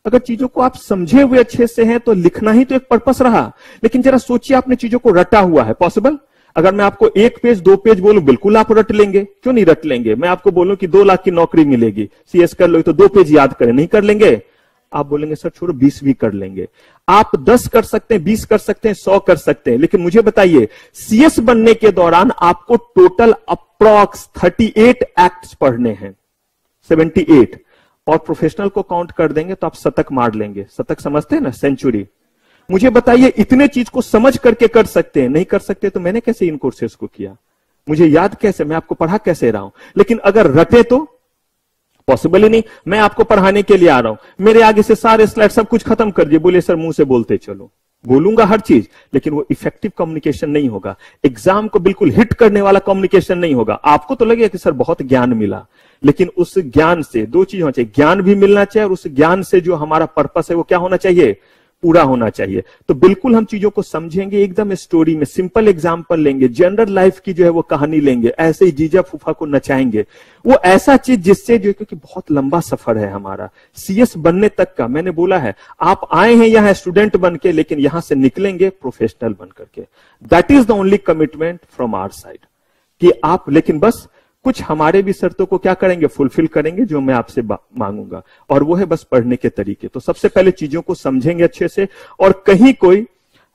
अगर चीजों को आप समझे हुए अच्छे से हैं तो लिखना ही तो एक पर्पस रहा। लेकिन जरा सोचिए आपने चीजों को रटा हुआ है, पॉसिबल? अगर मैं आपको 1 पेज 2 पेज बोलूं बिल्कुल आप रट लेंगे, क्यों नहीं रट लेंगे? मैं आपको बोलूं कि 2 लाख की नौकरी मिलेगी, सीएस कर लो, तो 2 पेज याद करें, नहीं कर लेंगे? आप बोलेंगे सर छोड़ो 20 भी कर लेंगे। आप 10 कर सकते हैं, 20 कर सकते हैं, 100 कर सकते हैं। लेकिन मुझे बताइए सीएस बनने के दौरान आपको टोटल अप्रॉक्स 38 एक्ट्स पढ़ने हैं, 78, और प्रोफेशनल को काउंट कर देंगे तो आप शतक मार लेंगे। शतक समझते हैं ना, सेंचुरी। मुझे बताइए इतने चीज को समझ करके कर सकते हैं, नहीं कर सकते तो मैंने कैसे इन कोर्सेस को किया, मुझे याद कैसे, मैं आपको पढ़ा कैसे रहा हूं। लेकिन अगर रटे तो पॉसिबल ही नहीं। मैं आपको पढ़ाने के लिए आ रहा हूं, मेरे आगे से सारे स्लाइड सब कुछ खत्म कर दिए, बोले सर मुंह से बोलते चलो, बोलूंगा हर चीज, लेकिन वो इफेक्टिव कम्युनिकेशन नहीं होगा, एग्जाम को बिल्कुल हिट करने वाला कम्युनिकेशन नहीं होगा। आपको तो लगेगा कि सर बहुत ज्ञान मिला, लेकिन उस ज्ञान से 2 चीज होना चाहिए, ज्ञान भी मिलना चाहिए और उस ज्ञान से जो हमारा पर्पस है वो क्या होना चाहिए, पूरा होना चाहिए। तो बिल्कुल हम चीजों को समझेंगे, एकदम स्टोरी में सिंपल एग्जांपल लेंगे, जनरल लाइफ की जो है वो कहानी लेंगे, ऐसे ही जीजा फूफा को नचाएंगे। वो ऐसा चीज जिससे जो, क्योंकि बहुत लंबा सफर है हमारा सीएस बनने तक का। मैंने बोला है आप आए हैं यहां स्टूडेंट बन के, लेकिन यहां से निकलेंगे प्रोफेशनल बन करके। That is the only commitment from our side कि आप, लेकिन बस कुछ हमारे भी शर्तों को क्या करेंगे, फुलफिल करेंगे जो मैं आपसे मांगूंगा, और वो है बस पढ़ने के तरीके। तो सबसे पहले चीजों को समझेंगे अच्छे से। और कहीं कोई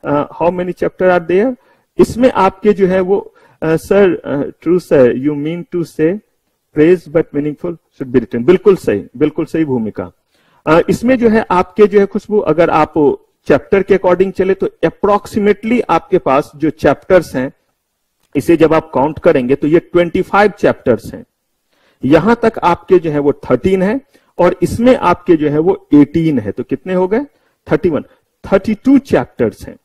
how many chapter are there, इसमें आपके जो है वो sir true sir you mean to say praise but meaningful should be written, बिल्कुल सही भूमिका। इसमें जो है आपके जो है खुशबू, अगर आप चैप्टर के अकॉर्डिंग चले तो अप्रोक्सीमेटली आपके पास जो चैप्टर्स हैं, इसे जब आप काउंट करेंगे तो ये 25 चैप्टर्स हैं। यहां तक आपके जो है वो 13 है और इसमें आपके जो है वो 18 है, तो कितने हो गए 31, 32 चैप्टर्स हैं।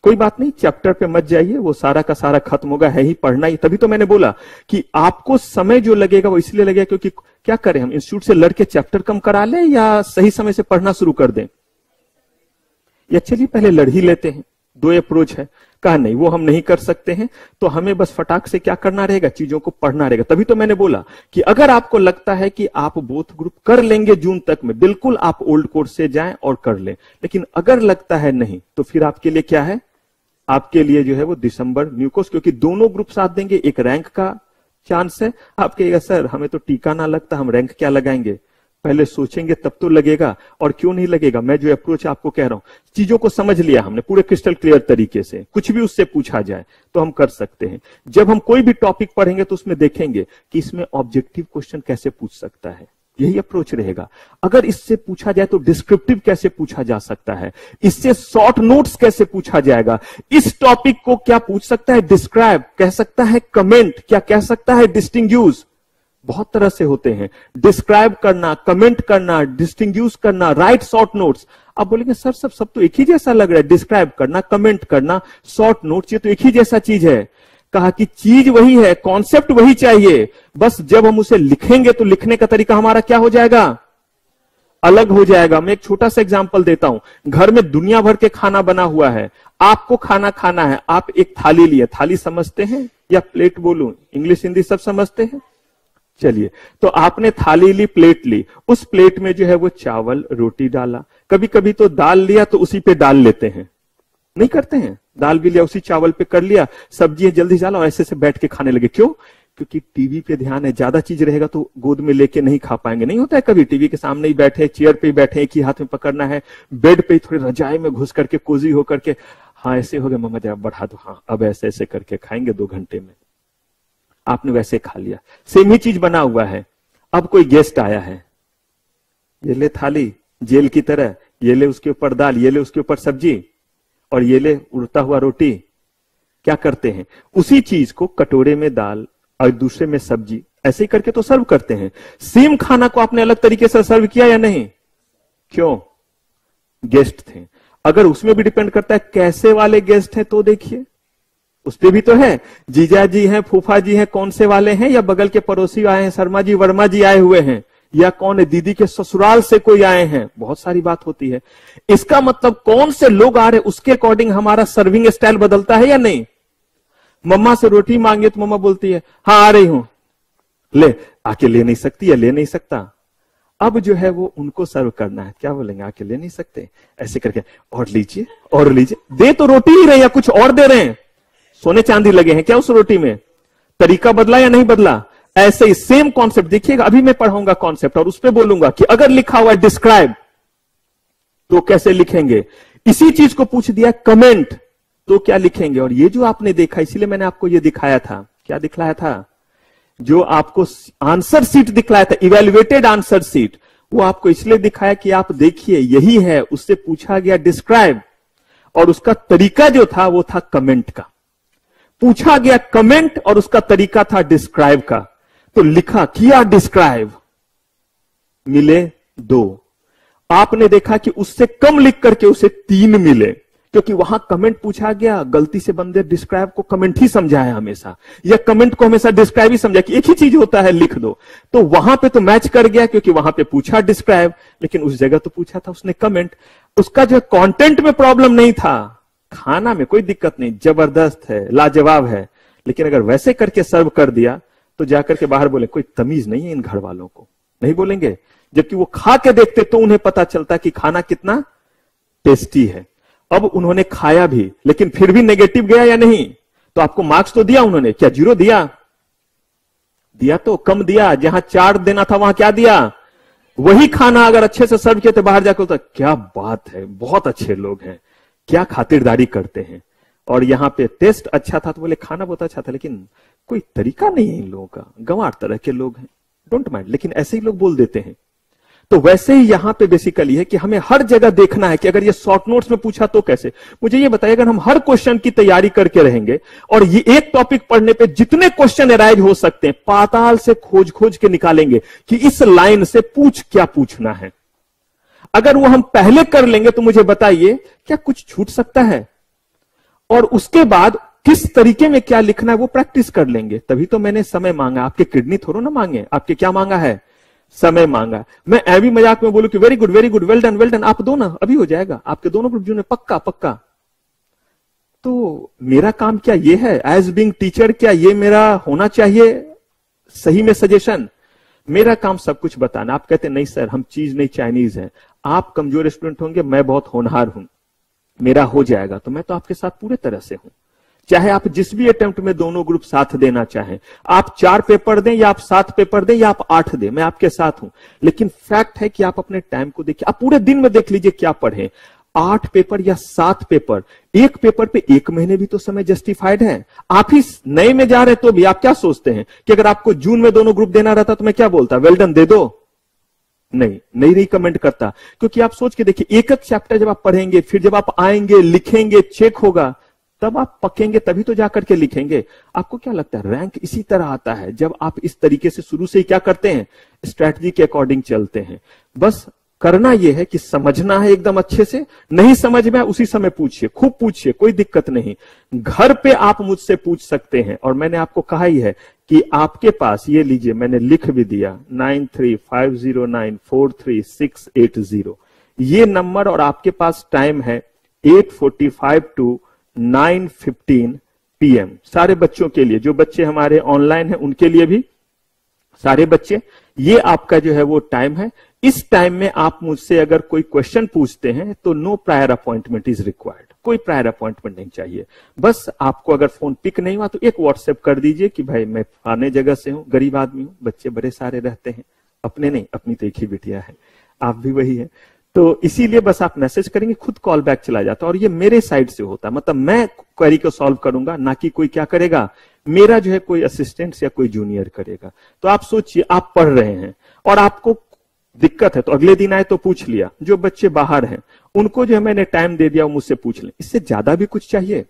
कोई बात नहीं, चैप्टर पे मत जाइए, वो सारा का सारा खत्म होगा, है ही पढ़ना ही। तभी तो मैंने बोला कि आपको समय जो लगेगा वो इसलिए लगेगा क्योंकि क्या करें हम, इंस्टीट्यूट से लड़के चैप्टर कम करा लें या सही समय से पढ़ना शुरू कर दें, या चलिए पहले लड़ ही लेते हैं। दो अप्रोच है। कहा नहीं, वो हम नहीं कर सकते हैं, तो हमें बस फटाक से क्या करना रहेगा, चीजों को पढ़ना रहेगा। तभी तो मैंने बोला कि अगर आपको लगता है कि आप बोथ ग्रुप कर लेंगे जून तक में, बिल्कुल आप ओल्ड कोर्स से जाएं और कर लें। लेकिन अगर लगता है नहीं, तो फिर आपके लिए क्या है, आपके लिए जो है वो दिसंबर न्यू कोर्स, क्योंकि दोनों ग्रुप साथ देंगे, एक रैंक का चांस है। आप कहिएगा सर हमें तो टीका ना लगता, हम रैंक क्या लगाएंगे, पहले सोचेंगे तब तो लगेगा। और क्यों नहीं लगेगा, मैं जो अप्रोच आपको कह रहा हूं, चीजों को समझ लिया हमने पूरे क्रिस्टल क्लियर तरीके से, कुछ भी उससे पूछा जाए तो हम कर सकते हैं। जब हम कोई भी टॉपिक पढ़ेंगे तो उसमें देखेंगे कि इसमें ऑब्जेक्टिव क्वेश्चन कैसे पूछ सकता है, यही अप्रोच रहेगा। अगर इससे पूछा जाए तो डिस्क्रिप्टिव कैसे पूछा जा सकता है, इससे शॉर्ट नोट्स कैसे पूछा जाएगा, इस टॉपिक को क्या पूछ सकता है, डिस्क्राइब कह सकता है, कमेंट क्या कह सकता है, डिस्टिंग्यूज, बहुत तरह से होते हैं। डिस्क्राइब करना, कमेंट करना, डिस्टिंग्यूज करना, राइट शॉर्ट नोट्स। आप बोलेंगे सर सब तो एक ही जैसा लग रहा है, डिस्क्राइब करना, कमेंट करना, शॉर्ट नोट्स, ये तो एक ही जैसा चीज है। कहा कि चीज वही है, कॉन्सेप्ट वही चाहिए, बस जब हम उसे लिखेंगे तो लिखने का तरीका हमारा क्या हो जाएगा, अलग हो जाएगा। मैं एक छोटा सा एग्जांपल देता हूं। घर में दुनिया भर के खाना बना हुआ है, आपको खाना खाना है, आप एक थाली लिए, थाली समझते हैं या प्लेट बोलूं, इंग्लिश हिंदी सब समझते हैं, चलिए। तो आपने थाली ली, प्लेट ली, उस प्लेट में जो है वो चावल रोटी डाला, कभी कभी तो दाल लिया तो उसी पे डाल लेते हैं, नहीं करते हैं, दाल भी लिया उसी चावल पे कर लिया, सब्जी जल्दी डाला और ऐसे से बैठ के खाने लगे। क्यों, क्योंकि टीवी पे ध्यान है, ज्यादा चीज रहेगा तो गोद में लेके नहीं खा पाएंगे। नहीं होता है कभी टीवी के सामने ही बैठे, चेयर पे ही बैठे, एक ही हाथ में पकड़ना है, बेड पे ही थोड़ी रजाई में घुस करके कोजी होकर के, हाँ ऐसे हो गया मम्मा जरा बढ़ा दो, हाँ अब ऐसे ऐसे करके खाएंगे 2 घंटे में, आपने वैसे खा लिया। सेम ही चीज बना हुआ है। अब कोई गेस्ट आया है, ये ले थाली जेल की तरह, ये ले उसके ऊपर दाल, ये ले उसके ऊपर सब्जी और ये ले उड़ता हुआ रोटी। क्या करते हैं, उसी चीज को कटोरे में दाल और दूसरे में सब्जी, ऐसे ही करके तो सर्व करते हैं। सेम खाना को आपने अलग तरीके से सर्व किया या नहीं, क्यों, गेस्ट थे। अगर उसमें भी डिपेंड करता है कैसे वाले गेस्ट हैं, तो देखिए उस पे भी तो है, जीजा जी हैं, फूफा जी हैं, कौन से वाले हैं, या बगल के पड़ोसी आए हैं, शर्मा जी वर्मा जी आए हुए हैं, या कौन है, दीदी के ससुराल से कोई आए हैं, बहुत सारी बात होती है। इसका मतलब कौन से लोग आ रहे उसके अकॉर्डिंग हमारा सर्विंग स्टाइल बदलता है या नहीं। मम्मा से रोटी मांगे तो मम्मा बोलती है हाँ आ रही हूं, ले आके ले नहीं सकती या ले नहीं सकता। अब जो है वो उनको सर्व करना है, क्या बोलेंगे, आके ले नहीं सकते, ऐसे करके और लीजिए और लीजिए, दे तो रोटी ही रहे या कुछ और दे रहे हैं, सोने चांदी लगे हैं क्या उस रोटी में, तरीका बदला या नहीं बदला। ऐसे ही सेम कॉन्सेप्ट देखिएगा, अभी मैं पढ़ाऊंगा कॉन्सेप्ट और उस पर बोलूंगा कि अगर लिखा हुआ है डिस्क्राइब तो कैसे लिखेंगे, इसी चीज को पूछ दिया कमेंट तो क्या लिखेंगे। और ये जो आपने देखा, इसीलिए मैंने आपको ये दिखाया था, क्या दिखलाया था, जो आपको आंसर सीट दिखलाया था, इवेल्युएटेड आंसर सीट, वो आपको इसलिए दिखाया कि आप देखिए यही है, उससे पूछा गया डिस्क्राइब और उसका तरीका जो था वो था कमेंट का, पूछा गया कमेंट और उसका तरीका था डिस्क्राइब का। तो लिखा किया डिस्क्राइब, मिले 2, आपने देखा कि उससे कम लिख करके उसे 3 मिले, क्योंकि वहां कमेंट पूछा गया, गलती से बंदे डिस्क्राइब को कमेंट ही समझाया हमेशा, या कमेंट को हमेशा डिस्क्राइब ही समझा कि एक ही चीज होता है लिख दो। तो वहां पे तो मैच कर गया, क्योंकि वहां पे पूछा डिस्क्राइब, लेकिन उस जगह तो पूछा था उसने कमेंट। उसका जो कंटेंट में प्रॉब्लम नहीं था, खाना में कोई दिक्कत नहीं, जबरदस्त है, लाजवाब है, लेकिन अगर वैसे करके सर्व कर दिया तो जाकर के बाहर बोले कोई तमीज नहीं है इन घर वालों को, नहीं बोलेंगे, जबकि वो खा के देखते तो उन्हें पता चलता कि खाना कितना टेस्टी है। अब उन्होंने खाया भी, लेकिन फिर भी नेगेटिव गया या नहीं, तो आपको मार्क्स तो दिया उन्होंने, क्या 0 दिया, दिया तो कम दिया, जहां 4 देना था वहां क्या दिया। वही खाना अगर अच्छे से सर्व किया तो बाहर जाकर होता क्या बात है, बहुत अच्छे लोग हैं, क्या खातिरदारी करते हैं। और यहां पे टेस्ट अच्छा था तो बोले खाना बहुत अच्छा था, लेकिन कोई तरीका नहीं है इन लोगों का, गंवार तरह के लोग हैं, डोंट माइंड, लेकिन ऐसे ही लोग बोल देते हैं। तो वैसे ही यहां पे बेसिकली है कि हमें हर जगह देखना है कि अगर ये शॉर्ट नोट्स में पूछा तो कैसे। मुझे ये बताइए, अगर हम हर क्वेश्चन की तैयारी करके रहेंगे और ये एक टॉपिक पढ़ने पे जितने क्वेश्चन अराइज हो सकते हैं, पाताल से खोज खोज के निकालेंगे कि इस लाइन से क्या पूछना है, अगर वो हम पहले कर लेंगे तो मुझे बताइए क्या कुछ छूट सकता है। और उसके बाद किस तरीके में क्या लिखना है वो प्रैक्टिस कर लेंगे। तभी तो मैंने समय मांगा, आपके किडनी थोड़ा ना मांगे, आपके क्या मांगा है, समय मांगा। मैं ऐवी मजाक में बोलूं कि वेरी गुड, वेल डन, आप दो ना, अभी हो जाएगा, आपके दोनों ग्रुप जो पक्का पक्का। तो मेरा काम क्या ये है एज बीइंग टीचर, क्या ये मेरा होना चाहिए सही में सजेशन? मेरा काम सब कुछ बताना। आप कहते नहीं सर हम चीज नहीं चाइनीज है, आप कमजोर स्टूडेंट होंगे, मैं बहुत होनहार हूं, मेरा हो जाएगा, तो मैं तो आपके साथ पूरे तरह से हूं। चाहे आप जिस भी अटेम्प्ट में दोनों ग्रुप साथ देना चाहें, आप 4 पेपर दें या आप 7 पेपर दें या आप 8 दें, मैं आपके साथ हूं। लेकिन फैक्ट है कि आप अपने टाइम को देखिए, आप पूरे दिन में देख लीजिए क्या पढ़ें। 8 पेपर या 7 पेपर, एक पेपर पे 1 महीने भी तो समय जस्टिफाइड है। आप ही नए में जा रहे तो भी आप क्या सोचते हैं कि अगर आपको जून में दोनों ग्रुप देना रहता तो मैं क्या बोलता, वेल डन दे दो? नहीं रिकमेंड करता। क्योंकि आप सोच के देखिए, एक एक चैप्टर जब आप पढ़ेंगे, फिर जब आप आएंगे, लिखेंगे, चेक होगा, तब आप पकेंगे, तभी तो जाकर के लिखेंगे। आपको क्या लगता है रैंक इसी तरह आता है जब आप इस तरीके से शुरू से ही क्या करते हैं, स्ट्रैटेजी के अकॉर्डिंग चलते हैं। बस करना यह है कि समझना है एकदम अच्छे से, नहीं समझ में उसी समय पूछिए, खूब पूछिए, कोई दिक्कत नहीं। घर पे आप मुझसे पूछ सकते हैं, और मैंने आपको कहा ही है कि आपके पास ये लीजिए, मैंने लिख भी दिया 9350943680 ये नंबर, और आपके पास टाइम है 8:45 to 9:15 PM। सारे बच्चों के लिए, जो बच्चे हमारे ऑनलाइन हैं उनके लिए भी, सारे बच्चे, ये आपका जो है वो टाइम है। इस टाइम में आप मुझसे अगर कोई क्वेश्चन पूछते हैं तो no prior appointment is required, कोई प्रायर अपॉइंटमेंट नहीं चाहिए। बस आपको अगर फोन पिक नहीं हुआ तो एक व्हाट्सएप कर दीजिए कि भाई मैं फलाने जगह से हूं, गरीब आदमी हूं, बच्चे बड़े सारे रहते हैं, अपने नहीं, अपनी तो एक ही बिटिया है, आप भी वही है, तो इसीलिए बस आप मैसेज करेंगे, खुद कॉल बैक चला जाता है। और ये मेरे साइड से होता है, मतलब मैं क्वेरी को सॉल्व करूंगा, ना कि कोई क्या करेगा, मेरा जो है कोई असिस्टेंट या कोई जूनियर करेगा। तो आप सोचिए, आप पढ़ रहे हैं और आपको दिक्कत है तो अगले दिन आए तो पूछ लिया, जो बच्चे बाहर हैं उनको जो है मैंने टाइम दे दिया, वो मुझसे पूछ लें, इससे ज्यादा भी कुछ चाहिए?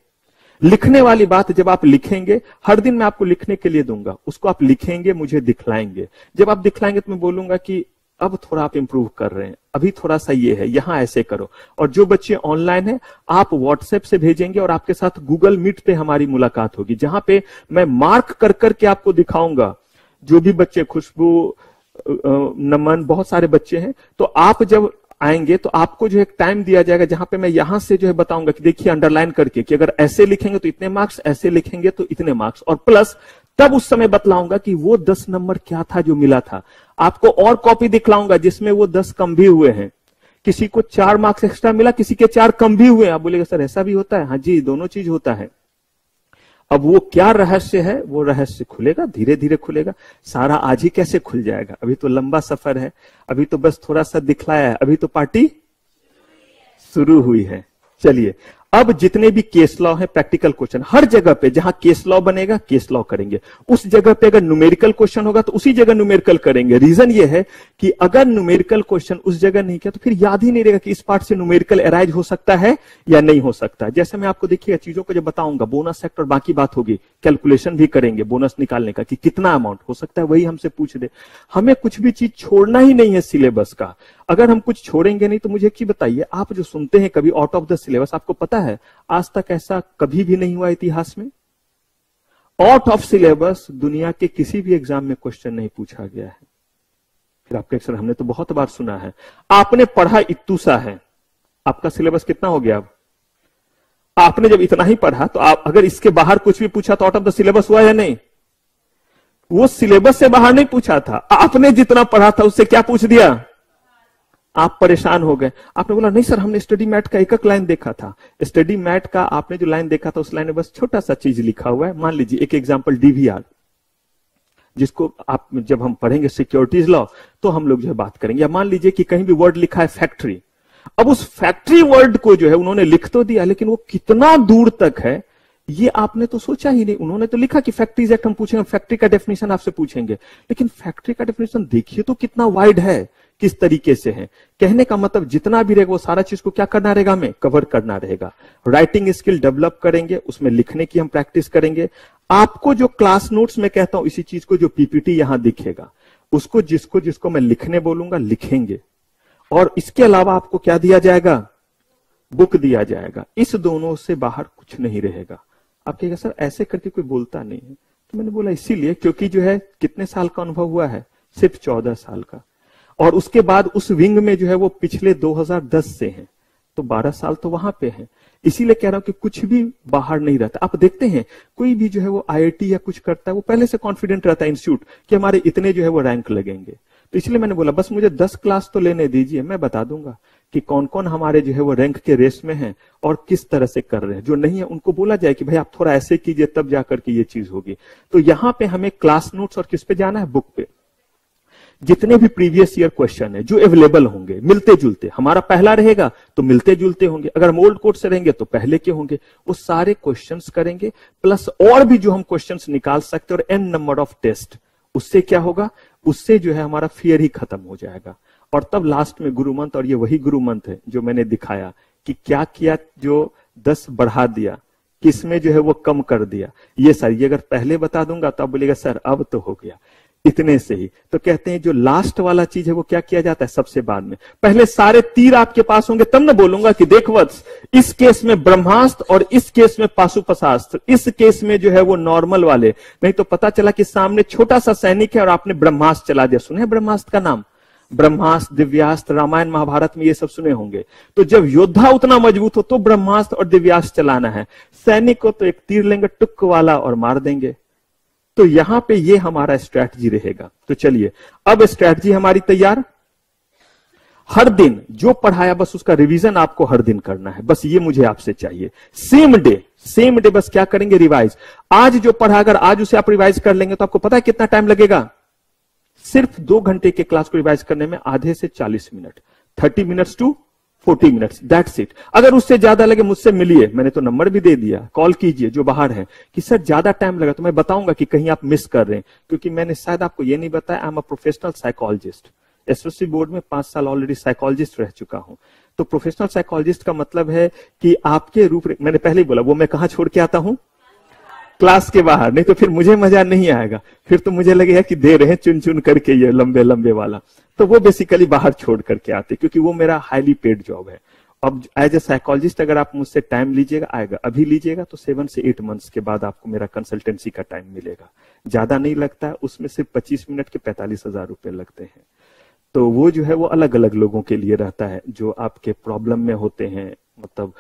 लिखने वाली बात, जब आप लिखेंगे, हर दिन मैं आपको लिखने के लिए दूंगा, उसको आप लिखेंगे, मुझे दिखलाएंगे। जब आप दिखलाएंगे तो मैं बोलूंगा कि अब थोड़ा आप इंप्रूव कर रहे हैं, अभी थोड़ा सा ये है, यहां ऐसे करो। और जो बच्चे ऑनलाइन हैं, आप व्हाट्सएप से भेजेंगे और आपके साथ गूगल मीट पे हमारी मुलाकात होगी, जहां पे मैं मार्क कर करके आपको दिखाऊंगा। जो भी बच्चे, खुशबू, नमन, बहुत सारे बच्चे हैं, तो आप जब आएंगे तो आपको जो एक टाइम दिया जाएगा जहां पे मैं यहां से जो है बताऊंगा कि देखिए अंडरलाइन करके कि अगर ऐसे लिखेंगे तो इतने मार्क्स, ऐसे लिखेंगे तो इतने मार्क्स, और प्लस तब उस समय बतलाऊंगा कि वो 10 नंबर क्या था जो मिला था। आपको और कॉपी दिखलाऊंगा जिसमें वो 10 कम भी हुए हैं, किसी को 4 मार्क्स एक्स्ट्रा मिला, किसी के 4 कम भी हुए। आप बोलेगा सर ऐसा भी होता है? हाँ जी, दोनों चीज होता है। अब वो क्या रहस्य है, वो रहस्य खुलेगा, धीरे धीरे खुलेगा। सारा आज ही कैसे खुल जाएगा, अभी तो लंबा सफर है, अभी तो बस थोड़ा सा दिखलाया है, अभी तो पार्टी शुरू हुई है। चलिए, अब जितने भी केस लॉ है, प्रैक्टिकल क्वेश्चन, हर जगह पे जहां केस लॉ बनेगा केस लॉ करेंगे, उस जगह पे अगर न्यूमेरिकल क्वेश्चन होगा तो उसी जगह न्यूमेरिकल करेंगे। रीजन ये है कि अगर न्यूमेरिकल क्वेश्चन उस जगह नहीं किया तो फिर याद ही नहीं रहेगा कि इस पार्ट से न्यूमेरिकल अराइज हो सकता है या नहीं हो सकता। जैसे मैं आपको देखिएगा चीजों को जब बताऊंगा, बोनस सेक्टर बाकी बात होगी, कैलकुलेशन भी करेंगे बोनस निकालने का कि कितना अमाउंट हो सकता है, वही हमसे पूछ दे। हमें कुछ भी चीज छोड़ना ही नहीं है सिलेबस का। अगर हम कुछ छोड़ेंगे नहीं तो मुझे एक चीज बताइए, आप जो सुनते हैं कभी आउट ऑफ द सिलेबस, आपको पता है आज तक ऐसा कभी भी नहीं हुआ इतिहास में? आउट ऑफ सिलेबस दुनिया के किसी भी एग्जाम में क्वेश्चन नहीं पूछा गया है। फिर आपके सर हमने तो बहुत बार सुना है, आपने पढ़ा इत्तू सा है, आपका सिलेबस कितना हो गया? अब आपने जब इतना ही पढ़ा तो आप अगर इसके बाहर कुछ भी पूछा तो आउट ऑफ द सिलेबस हुआ या नहीं? वो सिलेबस से बाहर नहीं पूछा था, आपने जितना पढ़ा था उससे क्या पूछ दिया, आप परेशान हो गए। आपने बोला नहीं सर हमने स्टडी मैट का एक लाइन देखा था। स्टडी मैट का आपने जो लाइन देखा था उस लाइन में बस छोटा सा चीज लिखा हुआ है। मान लीजिए एक एग्जांपल डीवीआर, जिसको आप जब हम पढ़ेंगे सिक्योरिटीज लॉ तो हम लोग जो है बात करेंगे। या मान लीजिए कि कहीं भी वर्ड लिखा है फैक्ट्री, अब उस फैक्ट्री वर्ड को जो है उन्होंने लिख तो दिया, लेकिन वो कितना दूर तक है ये आपने तो सोचा ही नहीं। उन्होंने तो लिखा कि फैक्ट्रीज एक्ट हम पूछेंगे, फैक्ट्री का डेफिनेशन आपसे पूछेंगे, लेकिन फैक्ट्री का डेफिनेशन देखिए तो कितना वाइड है, किस तरीके से है। कहने का मतलब जितना भी रहेगा वो सारा चीज को क्या करना रहेगा, हमें कवर करना रहेगा। राइटिंग स्किल डेवलप करेंगे, उसमें लिखने की हम प्रैक्टिस करेंगे। आपको जो क्लास नोट्स में कहता हूं इसी चीज को, जो पीपीटी यहां दिखेगा उसको जिसको जिसको मैं लिखने बोलूंगा लिखेंगे। और इसके अलावा आपको क्या दिया जाएगा, बुक दिया जाएगा, इस दोनों से बाहर कुछ नहीं रहेगा। आप कहेगा सर ऐसे करके कोई बोलता नहीं है, तो मैंने बोला इसीलिए क्योंकि जो है कितने साल का अनुभव हुआ है, सिर्फ 14 साल का, और उसके बाद उस विंग में जो है वो पिछले 2010 से हैं, तो 12 साल तो वहां पे हैं। इसीलिए कह रहा हूं कि कुछ भी बाहर नहीं रहता। आप देखते हैं कोई भी जो है वो आईआईटी या कुछ करता है, वो पहले से कॉन्फिडेंट रहता है इंस्टीट्यूट कि हमारे इतने जो है वो रैंक लगेंगे। तो इसलिए मैंने बोला बस मुझे 10 क्लास तो लेने दीजिए, मैं बता दूंगा कि कौन कौन हमारे जो है वो रैंक के रेस में हैं और किस तरह से कर रहे हैं। जो नहीं है उनको बोला जाए कि भाई आप थोड़ा ऐसे कीजिए तब जाकर के ये चीज होगी। तो यहां पे हमें क्लास नोट्स और किस पे जाना है, बुक पे। जितने भी प्रीवियस ईयर क्वेश्चन है जो अवेलेबल होंगे मिलते जुलते, हमारा पहला रहेगा तो मिलते जुलते होंगे, अगर हम ओल्ड कोड से रहेंगे तो पहले के होंगे, वो सारे क्वेश्चंस करेंगे, प्लस और भी जो हम क्वेश्चंस निकाल सकते हैं और एन नंबर ऑफ टेस्ट। उससे क्या होगा, उससे जो है हमारा फियर ही खत्म हो जाएगा। और तब लास्ट में गुरु मंत्र, और ये वही गुरु मंत्र है जो मैंने दिखाया कि क्या किया, जो 10 बढ़ा दिया, किसमें जो है वो कम कर दिया। ये सर ये अगर पहले बता दूंगा तो आप बोलेगा सर अब तो हो गया इतने से ही। तो कहते हैं जो लास्ट वाला चीज है वो क्या किया जाता है, सबसे बाद में। पहले सारे तीर आपके पास होंगे तब ना बोलूंगा कि देख वत्स, इस केस में ब्रह्मास्त्र और इस केस में पाशुपतास्त्र, इस केस में जो है वो नॉर्मल वाले। नहीं तो पता चला कि सामने छोटा सा सैनिक है और आपने ब्रह्मास्त्र चला दिया। सुने ब्रह्मास्त्र का नाम, ब्रह्मास्त्र, दिव्यास्त्र, रामायण महाभारत में ये सब सुने होंगे। तो जब योद्धा उतना मजबूत हो तो ब्रह्मास्त्र और दिव्यास्त्र चलाना है, सैनिक को तो एक तीर लेंगे टुक वाला और मार देंगे। तो यहां पे ये हमारा स्ट्रैटेजी रहेगा। तो चलिए अब स्ट्रैटेजी हमारी तैयार। हर दिन जो पढ़ाया बस उसका रिवीजन आपको हर दिन करना है, बस ये मुझे आपसे चाहिए। सेम डे बस क्या करेंगे, रिवाइज। आज जो पढ़ा अगर आज उसे आप रिवाइज कर लेंगे तो आपको पता है कितना टाइम लगेगा, सिर्फ 2 घंटे के क्लास को रिवाइज करने में आधे से 40 minute, 30 minutes to 40 minutes, that's it. अगर उससे ज्यादा लगे मुझसे मिलिए, मैंने तो नंबर भी दे दिया, कॉल कीजिए जो बाहर है कि सर ज्यादा टाइम लगा तो मैं बताऊंगा कि कहीं आप मिस कर रहे हैं। क्योंकि मैंने शायद आपको ये नहीं बताया, I am a professional psychologist, SSC board में 5 साल ऑलरेडी साइकोलॉजिस्ट रह चुका हूं। तो प्रोफेशनल साइकोलॉजिस्ट का मतलब है कि आपके मैंने पहले ही बोला वो मैं कहां छोड़ के आता हूं, क्लास के बाहर। नहीं तो फिर मुझे मजा नहीं आएगा, फिर तो मुझे लगेगा कि दे रहे हैं चुन चुन करके ये लंबे लंबे वाला। तो वो बेसिकली बाहर छोड़ करके आते, क्योंकि वो मेरा हाईली पेड जॉब है। अब एज ए साइकोलॉजिस्ट अगर आप मुझसे टाइम लीजिएगा, आएगा अभी लीजिएगा तो 7 से 8 मंथ्स के बाद आपको मेरा कंसल्टेंसी का टाइम मिलेगा। ज्यादा नहीं लगता है, उसमें सिर्फ 25 मिनट के 45,000 रुपए लगते हैं। तो वो जो है वो अलग अलग लोगों के लिए रहता है, जो आपके प्रॉब्लम में होते हैं, मतलब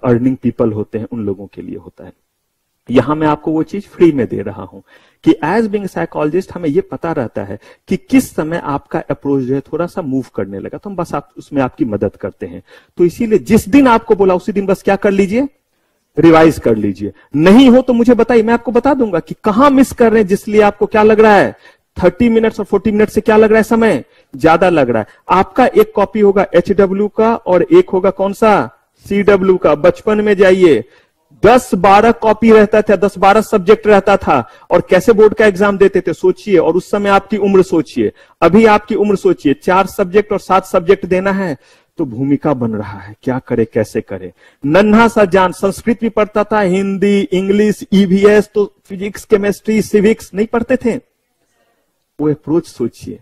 अर्निंग पीपल होते हैं, उन लोगों के लिए होता है। यहां मैं आपको वो चीज फ्री में दे रहा हूं कि एज बीइंग साइकोलॉजिस्ट हमें ये पता रहता है कि किस समय आपका अप्रोच जो है थोड़ा सा मूव करने लगा, तो हम बस उसमें आपकी मदद करते हैं। तो इसीलिए जिस दिन आपको बोला उसी दिन बस क्या कर लीजिए, रिवाइज कर लीजिए। नहीं हो तो मुझे बताइए, मैं आपको बता दूंगा कि कहां मिस कर रहे हैं, जिसलिए आपको क्या लग रहा है 30 मिनट्स और 40 मिनट से क्या लग रहा है, समय ज्यादा लग रहा है। आपका एक कॉपी होगा HW का और एक होगा कौन सा, CW का। बचपन में जाइए 10-12 कॉपी रहता था, 10-12 सब्जेक्ट रहता था, और कैसे बोर्ड का एग्जाम देते थे सोचिए। और उस समय आपकी उम्र सोचिए, अभी आपकी उम्र सोचिए, 4 सब्जेक्ट और 7 सब्जेक्ट देना है तो भूमिका बन रहा है, क्या करे कैसे करे। नन्हा सा जान, संस्कृत भी पढ़ता था, हिंदी, इंग्लिश, EVS, तो फिजिक्स, केमिस्ट्री, सिविक्स नहीं पढ़ते थे। वो अप्रोच सोचिए,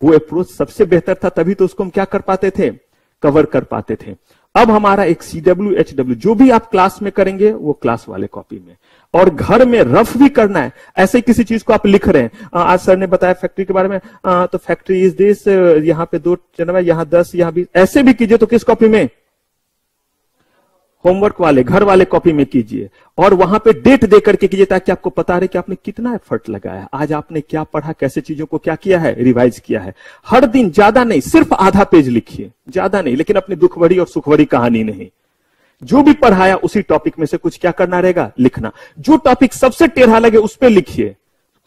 वो अप्रोच सबसे बेहतर था, तभी तो उसको हम क्या कर पाते थे, कवर कर पाते थे। अब हमारा एक CW, HW जो भी आप क्लास में करेंगे वो क्लास वाले कॉपी में, और घर में रफ भी करना है। ऐसे किसी चीज को आप लिख रहे हैं, आज सर ने बताया फैक्ट्री के बारे में, तो फैक्ट्री इज दिस, यहाँ पे 2 जन्म है, यहाँ 10, यहाँ 20, ऐसे भी कीजिए। तो किस कॉपी में, होमवर्क वाले घर वाले कॉपी में कीजिए, और वहां पे डेट दे करके कीजिए, ताकि आपको पता रहे कि आपने कितना एफर्ट लगाया, आज आपने क्या पढ़ा, कैसे चीजों को क्या किया है, रिवाइज किया है। हर दिन ज्यादा नहीं, सिर्फ आधा पेज लिखिए, ज्यादा नहीं, लेकिन अपनी दुख भरी और सुख भरी कहानी नहीं। जो भी पढ़ाया उसी टॉपिक में से कुछ क्या करना रहेगा, लिखना। जो टॉपिक सबसे टेढ़ा लगे उस पर लिखिए,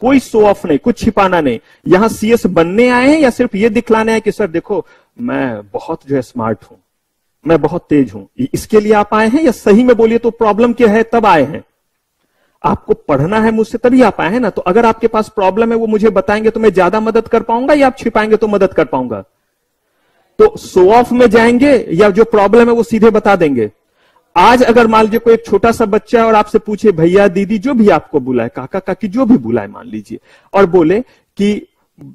कोई शो ऑफ नहीं, कुछ छिपाना नहीं। यहां CS बनने आए हैं या सिर्फ ये दिखलाने हैं कि सर देखो मैं बहुत जो है स्मार्ट हूं, मैं बहुत तेज हूं, इसके लिए आप आए हैं, या सही में बोलिए तो प्रॉब्लम क्या है तब आए हैं? आपको पढ़ना है मुझसे तभी आप आए हैं ना। तो अगर आपके पास प्रॉब्लम है वो मुझे बताएंगे तो मैं ज्यादा मदद कर पाऊंगा, या आप छिपाएंगे तो मदद कर पाऊंगा? तो शो ऑफ में जाएंगे या जो प्रॉब्लम है वो सीधे बता देंगे? आज अगर मान लीजिए कोई एक छोटा सा बच्चा है और आपसे पूछे भैया दीदी जो भी आपको बुलाए, काका काकी जो भी बुलाए मान लीजिए, और बोले कि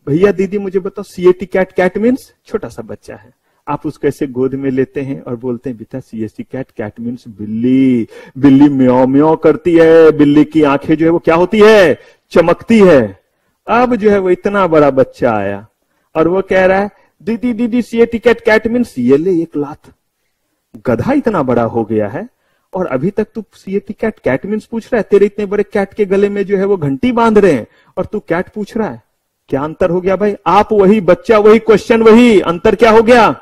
भैया दीदी मुझे बताओ CAT कैट, कैट मीन्स छोटा सा बच्चा है, आप उसको ऐसे गोद में लेते हैं और बोलते हैं बेटा CST कैट, कैट मीन्स बिल्ली, बिल्ली म्याऊ म्याऊ करती है, बिल्ली की आंखें जो है वो क्या होती है, चमकती है। अब जो है वो इतना बड़ा बच्चा आया और वो कह रहा है दीदी दीदी CST कैट, कैट मीन्स ये ले 1 लात। गधा इतना बड़ा हो गया है और अभी तक तू CST कैट, कैट मीन्स पूछ रहा है। तेरे इतने बड़े कैट के गले में जो है वो घंटी बांध रहे हैं और तू कैट पूछ रहा है। क्या अंतर हो गया भाई? आप वही, बच्चा वही, क्वेश्चन वही, अंतर क्या हो गया?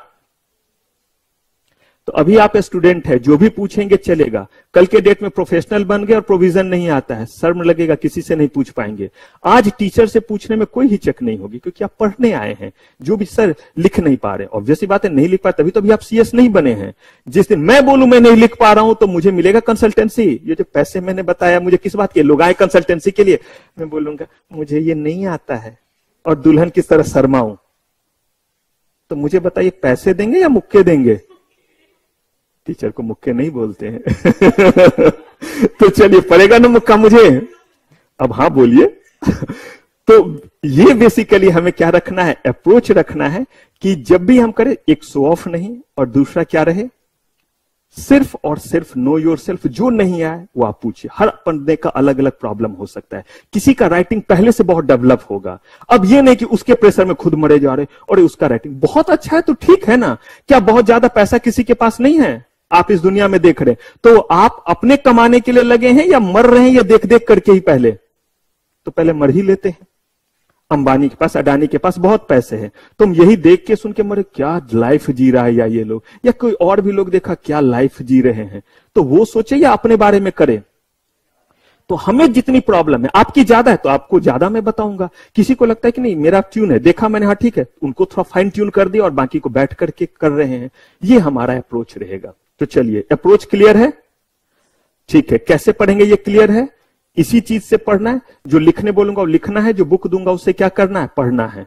तो अभी आप स्टूडेंट है, जो भी पूछेंगे चलेगा। कल के डेट में प्रोफेशनल बन गए और प्रोविजन नहीं आता है, शर्म लगेगा, किसी से नहीं पूछ पाएंगे। आज टीचर से पूछने में कोई हिचक नहीं होगी क्योंकि आप पढ़ने आए हैं। जो भी सर लिख नहीं पा रहे, ऑब्वियसली बात है, नहीं लिख पा, तभी तो अभी आप CS नहीं बने हैं। जिस दिन मैं बोलूं मैं नहीं लिख पा रहा हूं तो मुझे मिलेगा कंसल्टेंसी। ये जो पैसे मैंने बताया मुझे किस बात के, लोग आए कंसल्टेंसी के लिए, मैं बोलूंगा मुझे ये नहीं आता है और दुल्हन किस तरह शर्माऊं, तो मुझे बताइए पैसे देंगे या मुक्के देंगे? टीचर को मुक्के नहीं बोलते हैं तो चलिए पड़ेगा ना मुक्का मुझे। अब हाँ बोलिए तो ये बेसिकली हमें क्या रखना है, अप्रोच रखना है कि जब भी हम करें, एक शो ऑफ नहीं और दूसरा क्या रहे, सिर्फ और सिर्फ नो योर सेल्फ। जो नहीं आए वो आप पूछिए। हर बंदे का अलग अलग प्रॉब्लम हो सकता है। किसी का राइटिंग पहले से बहुत डेवलप होगा। अब ये नहीं कि उसके प्रेशर में खुद मरे जा रहे और उसका राइटिंग बहुत अच्छा है तो ठीक है ना। क्या बहुत ज्यादा पैसा किसी के पास नहीं है? आप इस दुनिया में देख रहे हैं तो आप अपने कमाने के लिए लगे हैं या मर रहे हैं, या देख देख करके ही पहले? तो पहले मर ही लेते हैं। अंबानी के पास, अडानी के पास बहुत पैसे हैं, तुम यही देख के सुन के मरे क्या लाइफ जी रहा है या ये लोग, या कोई और भी लोग देखा क्या लाइफ जी रहे हैं, तो वो सोचे या अपने बारे में करे। तो हमें जितनी प्रॉब्लम है, आपकी ज्यादा है तो आपको ज्यादा मैं बताऊंगा। किसी को लगता है कि नहीं मेरा ट्यून है, देखा मैंने, हाँ ठीक है, उनको थोड़ा फाइन ट्यून कर दिया और बाकी को बैठ करके कर रहे हैं। ये हमारा अप्रोच रहेगा। तो चलिए, अप्रोच क्लियर है? ठीक है, कैसे पढ़ेंगे ये क्लियर है? इसी चीज से पढ़ना है। जो लिखने बोलूंगा वो लिखना है, जो बुक दूंगा उससे क्या करना है, पढ़ना है।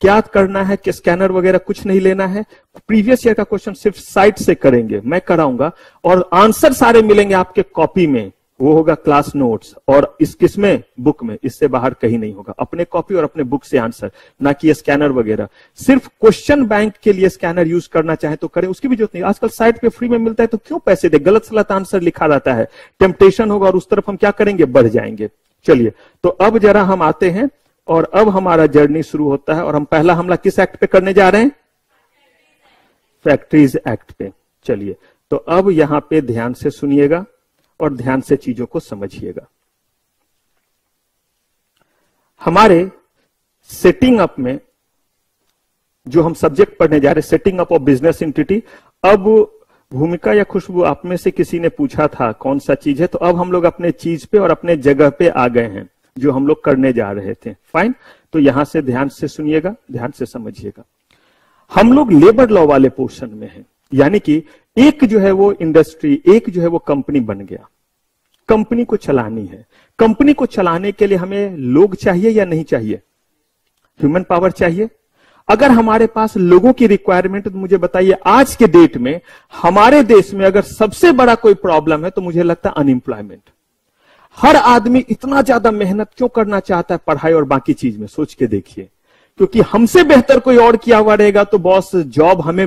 क्या करना है कि स्कैनर वगैरह कुछ नहीं लेना है। प्रीवियस ईयर का क्वेश्चन सिर्फ साइट से करेंगे, मैं कराऊंगा, और आंसर सारे मिलेंगे आपके कॉपी में, वो होगा क्लास नोट्स, और इस किसमें, बुक में, इससे बाहर कहीं नहीं होगा। अपने कॉपी और अपने बुक से आंसर, ना कि स्कैनर वगैरह। सिर्फ क्वेश्चन बैंक के लिए स्कैनर यूज करना चाहे तो करें, उसकी भी जरूरत नहीं। आजकल साइट पे फ्री में मिलता है तो क्यों पैसे दे, गलत सलत आंसर लिखा रहता है, टेम्पटेशन होगा और उस तरफ हम क्या करेंगे, बढ़ जाएंगे। चलिए, तो अब जरा हम आते हैं और अब हमारा जर्नी शुरू होता है, और हम पहला हमला किस एक्ट पे करने जा रहे हैं, फैक्ट्रीज एक्ट पे। चलिए, तो अब यहां पे ध्यान से सुनिएगा और ध्यान से चीजों को समझिएगा। हमारे सेटिंग अप में जो हम सब्जेक्ट पढ़ने जा रहे हैं, setting up of business entity. अब भूमिका या खुशबू, आप में से किसी ने पूछा था कौन सा चीज है, तो अब हम लोग अपने चीज पे और अपने जगह पे आ गए हैं जो हम लोग करने जा रहे थे। फाइन, तो यहां से ध्यान से सुनिएगा, ध्यान से समझिएगा। हम लोग लेबर लॉ वाले पोर्शन में हैं, यानी कि एक जो है वो इंडस्ट्री, एक जो है वो कंपनी बन गया, कंपनी को चलानी है। कंपनी को चलाने के लिए हमें लोग चाहिए या नहीं चाहिए, ह्यूमन पावर चाहिए। अगर हमारे पास लोगों की रिक्वायरमेंट, तो मुझे बताइए आज के डेट में हमारे देश में अगर सबसे बड़ा कोई प्रॉब्लम है तो मुझे लगता है अनएम्प्लॉयमेंट। हर आदमी इतना ज्यादा मेहनत क्यों करना चाहता है पढ़ाई और बाकी चीज में, सोच के देखिए। क्योंकि हमसे बेहतर कोई और किया हुआ रहेगा तो बॉस जॉब हमें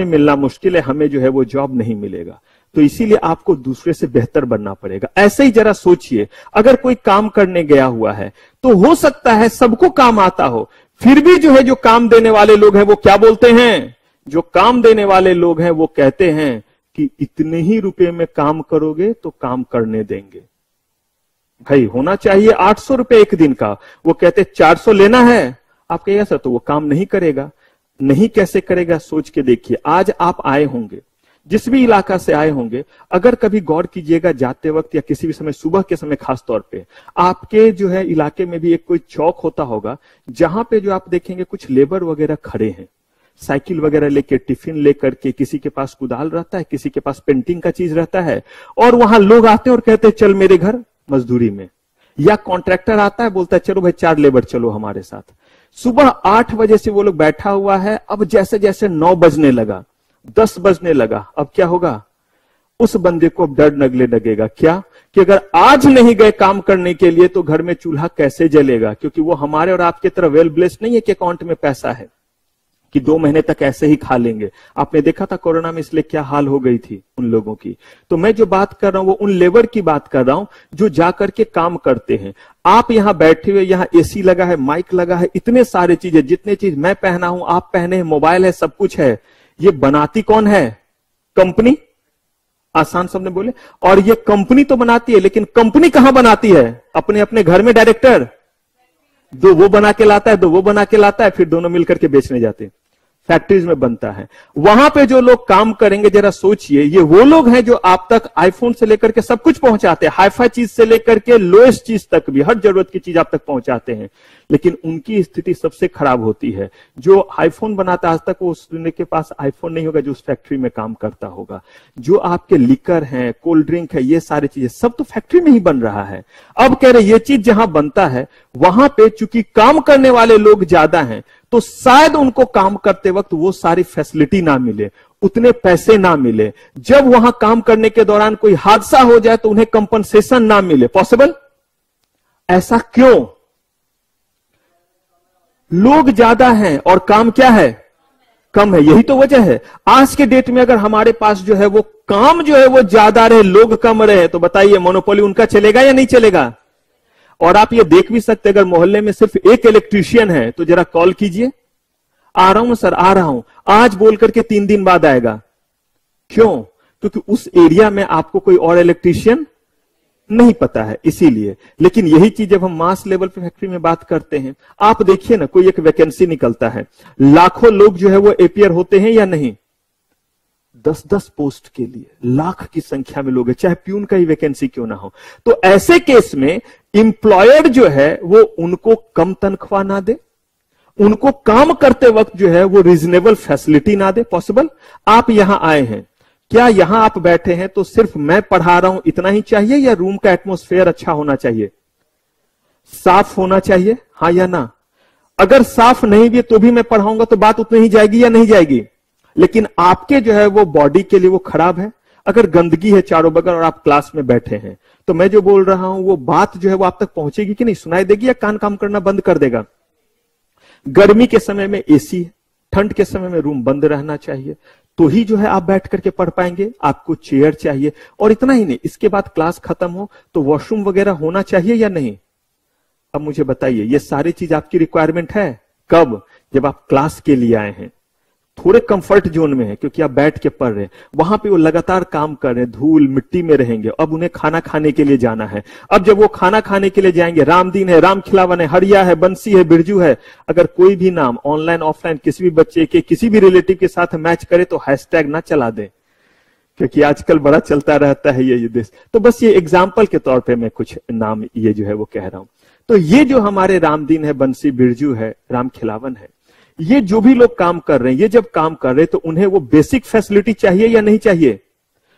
मिलना मुश्किल है, हमें जो है वो जॉब नहीं मिलेगा। तो इसीलिए आपको दूसरे से बेहतर बनना पड़ेगा। ऐसे ही जरा सोचिए, अगर कोई काम करने गया हुआ है तो हो सकता है सबको काम आता हो, फिर भी जो है जो काम देने वाले लोग हैं वो क्या बोलते हैं, जो काम देने वाले लोग हैं वो कहते हैं कि इतने ही रुपए में काम करोगे तो काम करने देंगे। भाई होना चाहिए 800 रुपए एक दिन का, वो कहते 400 लेना है, आप कहिए सर तो वो काम नहीं करेगा। नहीं कैसे करेगा, सोच के देखिए। आज आप आए होंगे, जिस भी इलाका से आए होंगे, अगर कभी गौर कीजिएगा जाते वक्त या किसी भी समय, सुबह के समय खास तौर पे, आपके जो है इलाके में भी एक कोई चौक होता होगा जहां पे जो आप देखेंगे कुछ लेबर वगैरह खड़े हैं, साइकिल वगैरह लेके, टिफिन लेकर के, किसी के पास कुदाल रहता है, किसी के पास पेंटिंग का चीज रहता है, और वहां लोग आते हैं और कहते हैं चल मेरे घर मजदूरी में। या कॉन्ट्रैक्टर आता है, बोलता है चलो भाई 4 लेबर चलो हमारे साथ। सुबह 8 बजे से वो लोग बैठा हुआ है, अब जैसे जैसे 9 बजने लगा, 10 बजने लगा, अब क्या होगा, उस बंदे को डर नगले लगेगा। क्या कि अगर आज नहीं गए काम करने के लिए तो घर में चूल्हा कैसे जलेगा, क्योंकि वो हमारे और आपके तरह वेल ब्लेस्ड नहीं है कि अकाउंट में पैसा है। कि 2 महीने तक ऐसे ही खा लेंगे। आपने देखा था कोरोना में इसलिए क्या हाल हो गई थी उन लोगों की। तो मैं जो बात कर रहा हूं वो उन लेबर की बात कर रहा हूं जो जाकर के काम करते हैं। आप यहां बैठे हुए, यहां एसी लगा है, माइक लगा है, इतने सारे चीजें, जितने चीज मैं पहना हूं, आप पहने हैं, मोबाइल है, सब कुछ है, ये बनाती कौन है? कंपनी। आसान शब्द में बोले, और ये कंपनी तो बनाती है, लेकिन कंपनी कहां बनाती है? अपने अपने घर में डायरेक्टर, दो वो बना के लाता है, दो वो बना के लाता है, फिर दोनों मिलकर के बेचने जाते हैं। फैक्ट्रीज में बनता है। वहां पे जो लोग काम करेंगे, जरा सोचिए, ये वो लोग हैं जो आप तक आईफोन से लेकर के सब कुछ पहुंचाते हैं, हाईफाई चीज से लेकर के लोएस्ट चीज तक भी, हर जरूरत की चीज आप तक पहुंचाते हैं। लेकिन उनकी स्थिति सबसे खराब होती है। जो आईफोन बनाता है, आज तक वो उसके के पास आईफोन नहीं होगा जो उस फैक्ट्री में काम करता होगा। जो आपके लिकर है, कोल्ड ड्रिंक है, ये सारी चीजें सब तो फैक्ट्री में ही बन रहा है। अब कह रहे ये चीज जहां बनता है, वहां पे चूंकि काम करने वाले लोग ज्यादा हैं, तो शायद उनको काम करते वक्त वो सारी फैसिलिटी ना मिले, उतने पैसे ना मिले। जब वहां काम करने के दौरान कोई हादसा हो जाए तो उन्हें कंपनसेशन ना मिले। पॉसिबल? ऐसा क्यों? लोग ज्यादा हैं और काम क्या है? कम है। यही तो वजह है। आज के डेट में अगर हमारे पास जो है वो काम जो है वो ज्यादा रहे, लोग कम रहे, तो बताइए मोनोपोली उनका चलेगा या नहीं चलेगा? और आप ये देख भी सकते, अगर मोहल्ले में सिर्फ एक इलेक्ट्रीशियन है तो जरा कॉल कीजिए, आ रहा हूं सर, आ रहा हूं, आज बोल करके 3 दिन बाद आएगा। क्यों? क्योंकि उस एरिया में आपको कोई और इलेक्ट्रीशियन नहीं पता है, इसीलिए। लेकिन यही चीज जब हम मास लेवल पे फैक्ट्री में बात करते हैं, आप देखिए ना, कोई एक वैकेंसी निकलता है, लाखों लोग जो है वो एपियर होते हैं या नहीं? 10-10 पोस्ट के लिए लाख की संख्या में लोग हैं, चाहे प्यून का ही वैकेंसी क्यों ना हो। तो ऐसे केस में एम्प्लॉयर जो है वो उनको कम तनख्वाह ना दे, उनको काम करते वक्त जो है वो रीजनेबल फैसिलिटी ना दे। पॉसिबल? आप यहां आए हैं, क्या यहां आप बैठे हैं तो सिर्फ मैं पढ़ा रहा हूं इतना ही चाहिए, या रूम का एटमॉस्फेयर अच्छा होना चाहिए, साफ होना चाहिए? हां या ना? अगर साफ नहीं भी तो भी मैं पढ़ाऊंगा तो बात उतनी ही जाएगी या नहीं जाएगी? लेकिन आपके जो है वो बॉडी के लिए वो खराब है। अगर गंदगी है चारों बगल और आप क्लास में बैठे हैं, तो मैं जो बोल रहा हूं वो बात जो है वो आप तक पहुंचेगी कि नहीं? सुनाई देगी या कान काम करना बंद कर देगा? गर्मी के समय में एसी, ठंड के समय में रूम बंद रहना चाहिए, तो ही जो है आप बैठ करके पढ़ पाएंगे। आपको चेयर चाहिए, और इतना ही नहीं, इसके बाद क्लास खत्म हो तो वॉशरूम वगैरह होना चाहिए या नहीं? अब मुझे बताइए, ये सारी चीज आपकी रिक्वायरमेंट है कब? जब आप क्लास के लिए आए हैं, थोड़े कंफर्ट जोन में है क्योंकि आप बैठ के पढ़ रहे हैं, वहां पे वो लगातार काम कर रहे हैं, धूल मिट्टी में रहेंगे। अब उन्हें खाना खाने के लिए जाना है। अब जब वो खाना खाने के लिए जाएंगे, रामदीन है, राम खिलावन है, हरिया है, बंसी है, बिरजू है, अगर कोई भी नाम ऑनलाइन ऑफलाइन किसी भी बच्चे के किसी भी रिलेटिव के साथ मैच करे तो हैशटैग ना चला दें, क्योंकि आजकल बड़ा चलता रहता है ये देश। तो बस ये एग्जाम्पल के तौर पर मैं कुछ नाम ये जो है वो कह रहा हूं। तो ये जो हमारे रामदीन है, बंसी, बिरजू है, राम खिलावन है, ये जो भी लोग काम कर रहे हैं, ये जब काम कर रहे हैं तो उन्हें वो बेसिक फैसिलिटी चाहिए या नहीं चाहिए?